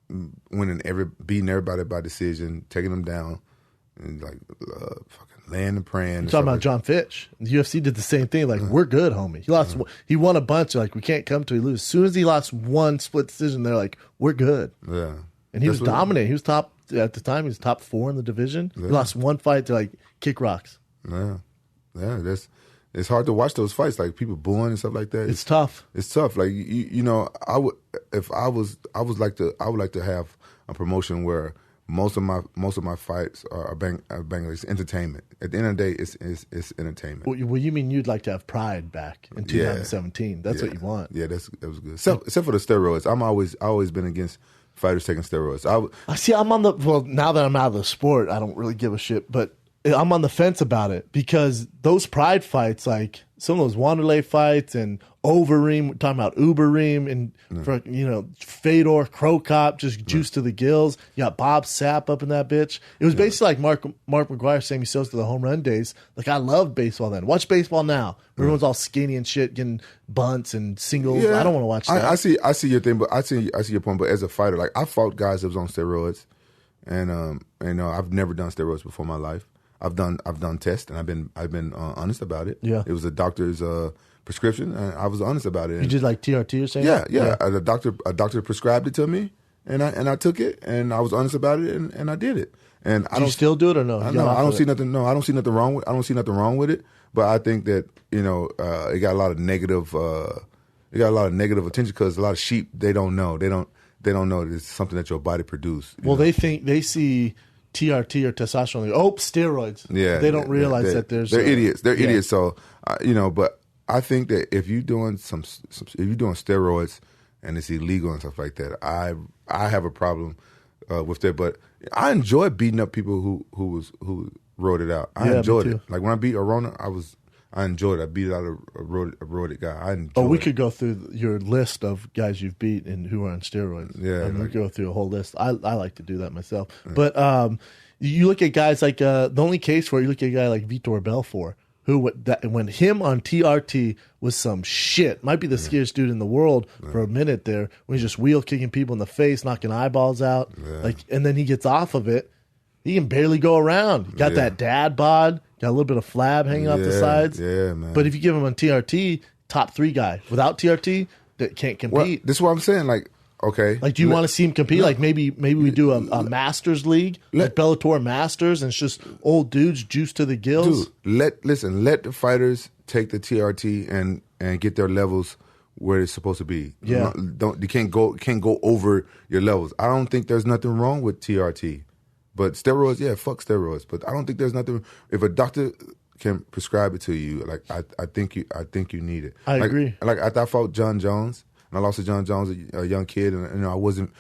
C: beating everybody by decision, taking them down, and like fucking laying and praying.
A: You're talking about John Fitch. The UFC did the same thing. Like, we're good, homie. He lost. He won a bunch. Like, we can't come to he lose. As soon as he lost one split decision, they're like, we're good.
C: Yeah,
A: and he was dominating. He was top at the time. He was top 4 in the division. Yeah. He lost one fight to like kick rocks.
C: Yeah. That's it's hard to watch those fights, like people booing and stuff like that.
A: It's tough.
C: It's tough. Like you know, I would like to have a promotion where most of my fights are Bangladesh entertainment. At the end of the day, it's entertainment.
A: Well, you mean you'd like to have Pride back in 2017? That's what you want.
C: Yeah, that was good. Except for the steroids, I always been against fighters taking steroids.
A: I see. Now that I'm out of the sport, I don't really give a shit. But I'm on the fence about it because those Pride fights, like some of those Wanderlei fights and Overeem, we're talking about Ubereem and Fedor, Krokop, just juice to the gills. You got Bob Sapp up in that bitch. It was basically like Mark McGwire, Sammy Sosa, the home run days. Like I loved baseball then. Watch baseball now. Everyone's all skinny and shit, getting bunts and singles. Yeah. I don't want to watch that.
C: I see your thing, but I see your point. But as a fighter, like I fought guys that was on steroids, and I've never done steroids before in my life. I've done tests and I've been honest about it.
A: Yeah,
C: it was a doctor's prescription, and I was honest about it.
A: You did like TRT or something?
C: Yeah. A doctor prescribed it to me, and I took it, and I was honest about it, and I did it. And
A: do you still do it or no?
C: I don't see nothing. No, I don't see nothing wrong with it. But I think that it got a lot of negative. It got a lot of negative attention because a lot of sheep they don't know that it's something that your body produces.
A: Well, they see TRT or testosterone. Steroids.
C: Yeah,
A: they don't realize that there's.
C: They're idiots. They're idiots. So but I think that if you're doing steroids and it's illegal and stuff like that, I have a problem with that. But I enjoy beating up people who wrote it out. I enjoyed it. Like when I beat Arona, I enjoyed it. I beat out a roided guy. I enjoyed it.
A: We could go through your list of guys you've beat and who are on steroids.
C: Yeah.
A: We could go through a whole list. I like to do that myself. Yeah. But you look at guys like, the only case where you look at a guy like Vitor Belfort, who when him on TRT was some shit. Might be the scariest dude in the world for a minute there, when he's just wheel kicking people in the face, knocking eyeballs out. Yeah. And then he gets off of it. He can barely go around. Got that dad bod. Got a little bit of flab hanging off the sides.
C: Yeah, man.
A: But if you give him on TRT, top 3 guy. Without TRT, that can't compete.
C: Well, this is what I'm saying. Like, okay.
A: Like, do you want to see him compete? Like, maybe we do a Masters League, like Bellator Masters, and it's just old dudes juiced to the gills.
C: Dude, let the fighters take the TRT and get their levels where it's supposed to be.
A: Yeah.
C: You can't go over your levels. I don't think there's nothing wrong with TRT. But steroids, fuck steroids. But I don't think there's nothing. If a doctor can prescribe it to you, like I think you need it.
A: I agree.
C: Like I fought John Jones, and I lost to John Jones, a young kid, and I wasn't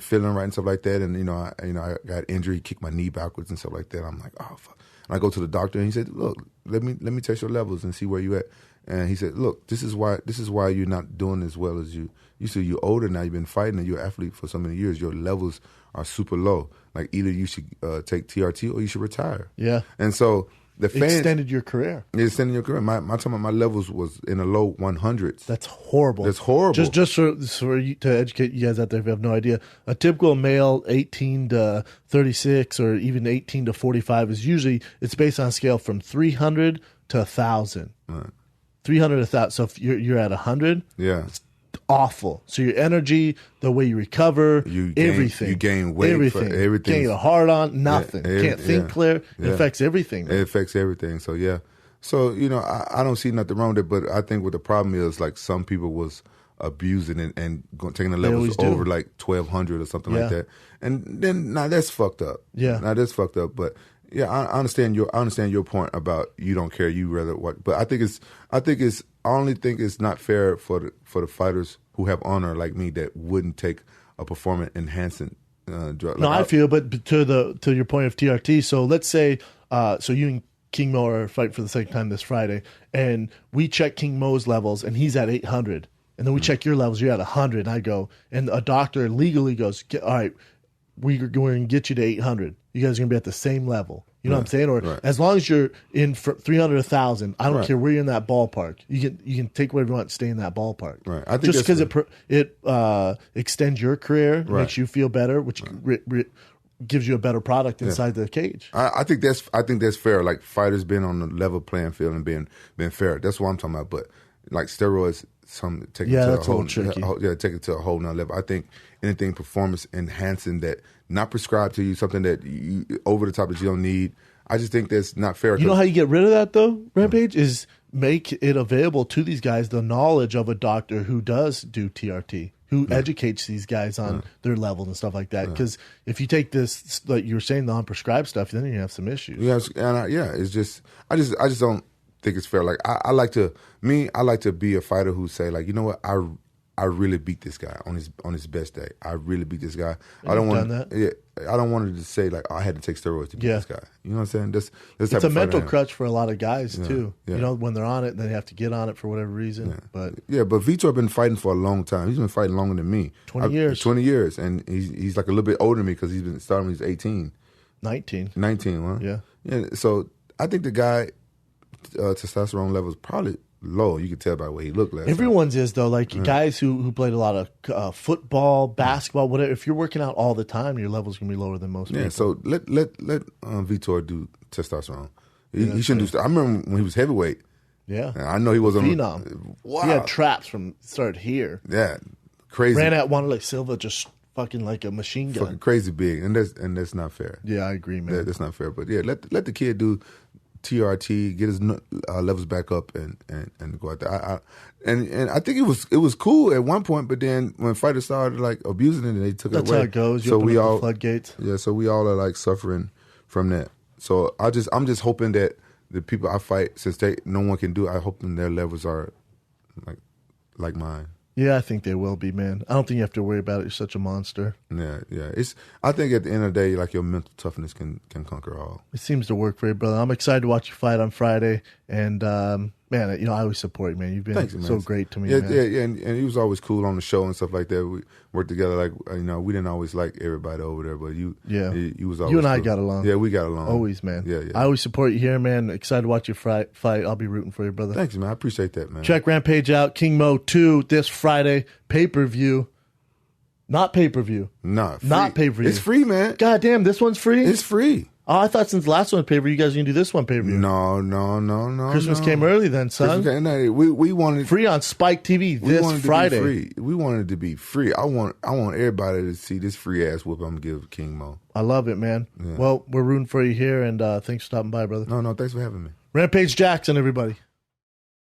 C: feeling right and stuff like that, and I got injured, he kicked my knee backwards and stuff like that. I'm like, oh fuck. And I go to the doctor, and he said, look, let me test your levels and see where you at. And he said, look, this is why you're not doing as well as you used to. You're older now. You've been fighting, and you're an athlete for so many years. Your levels are super low. Like either you should take TRT or you should retire.
A: Yeah.
C: And so the fans
A: extended your career.
C: It extended your career. My levels was in the low 100s.
A: That's horrible.
C: That's horrible.
A: Just for you, to educate you guys out there if you have no idea, a typical male 18 to 36 or even 18 to 45 is usually, it's based on a scale from 300 to 1,000.
C: Right.
A: 300 to 1,000. So if you're at 100,
C: it's
A: awful. So your energy, the way you recover, everything.
C: You gain weight.
A: Everything.
C: Everything.
A: Can't get a hard on, nothing. Can't think clear. It affects everything.
C: It affects everything. So, So, I don't see nothing wrong with it, but I think what the problem is, like, some people was abusing it and taking the levels over, like, 1,200 or something like that. And then, now that's fucked up.
A: Yeah.
C: Now that's fucked up, but... Yeah, I understand your point about you don't care, you rather what. But I only think it's not fair for the fighters who have honor like me that wouldn't take a performance enhancing drug.
A: No, I feel, but to your point of TRT. So let's say, so you and King Mo are fighting for the second time this Friday, and we check King Mo's levels, and he's at 800, and then we check your levels, you're at 100, and I go, and a doctor legally goes, all right, we're going to get you to 800. You guys are going to be at the same level. You know what I'm saying? Or as long as you're in 300 to 1,000, I don't care where you're in that ballpark. You can take whatever you want, stay in that ballpark.
C: Right. I think
A: just because it extends your career, makes you feel better, which gives you a better product inside the cage.
C: I think that's fair. Like fighters being on the level playing field and being fair. That's what I'm talking about. But like steroids, take it to a whole nother level. I think anything performance enhancing that not prescribed to you, something that you over the top that you don't need. I just think that's not fair.
A: You know how you get rid of that though, Rampage? Is make it available to these guys the knowledge of a doctor who does do TRT, who educates these guys on their levels and stuff like that. Because if you take this, like you were saying, the unprescribed stuff, then you have some issues.
C: Yes, and it's just I just don't think it's fair. Like I like to be a fighter who say like, you know what, I really beat this guy on his best day. I really beat this guy. I don't want that. Yeah, I don't want to say like, oh, I had to take steroids to beat this guy. You know what I'm saying? This
A: it's a mental crutch for a lot of guys too. Yeah. You know, when they're on it, they have to get on it for whatever reason.
C: Yeah. But Vitor been fighting for a long time. He's been fighting longer than me.
A: 20 years.
C: 20 years, and he's like a little bit older than me because he's been starting when he's 18.
A: 19.
C: 19, huh?
A: Yeah.
C: Yeah. So I think the guy testosterone levels probably low. You can tell by the way he looked last
A: Everyone's time. Is though, like guys who played a lot of football, basketball, whatever. If you're working out all the time, your levels can be lower than most people.
C: So let Vitor do testosterone. He shouldn't do. I remember when he was heavyweight.
A: Yeah,
C: I know he was on
A: phenom. Wow, he had traps from started here.
C: Yeah, crazy.
A: Ran at Wanderlei Silva just fucking like a machine gun.
C: Fucking crazy big, and that's not fair.
A: Yeah, I agree, man.
C: That's not fair. But yeah, let the kid do TRT, get his levels back up, and go out there. And I think it was cool at one point, but then when fighters started like abusing it, they took it away.
A: That's how it goes. You open up the floodgates.
C: Yeah, so we all are like suffering from that. So I'm just hoping that the people I fight, since no one can do it, I hope their levels are like mine.
A: Yeah, I think they will be, man. I don't think you have to worry about it. You're such a monster.
C: Yeah. I think at the end of the day, like your mental toughness can conquer all.
A: It seems to work for you, brother. I'm excited to watch you fight on Friday, and man, I always support you, man. You've been so great to me, man.
C: Yeah, and he was always cool on the show and stuff like that. We worked together, like we didn't always like everybody over there, but you was always
A: you and I
C: cool.
A: got along.
C: Yeah, we got along
A: always, man.
C: Yeah.
A: I always support you here, man. Excited to watch you fight. I'll be rooting for you, brother.
C: Thanks, man. I appreciate that, man.
A: Check Rampage out, King Mo 2 this Friday, pay-per-view. Not pay-per-view.
C: Not
A: pay-per-view.
C: It's free, man.
A: God damn, this one's free?
C: It's free.
A: Oh, I thought since the last one was pay-per-view, you guys are going to do this one pay-per-view.
C: No.
A: Christmas came early then, son.
C: We wanted
A: free on Spike TV this Friday.
C: We wanted to be free. I want everybody to see this free ass whoop I'm going to give King Mo.
A: I love it, man. Yeah. Well, we're rooting for you here, and thanks for stopping by, brother.
C: No, thanks for having me.
A: Rampage Jackson, everybody.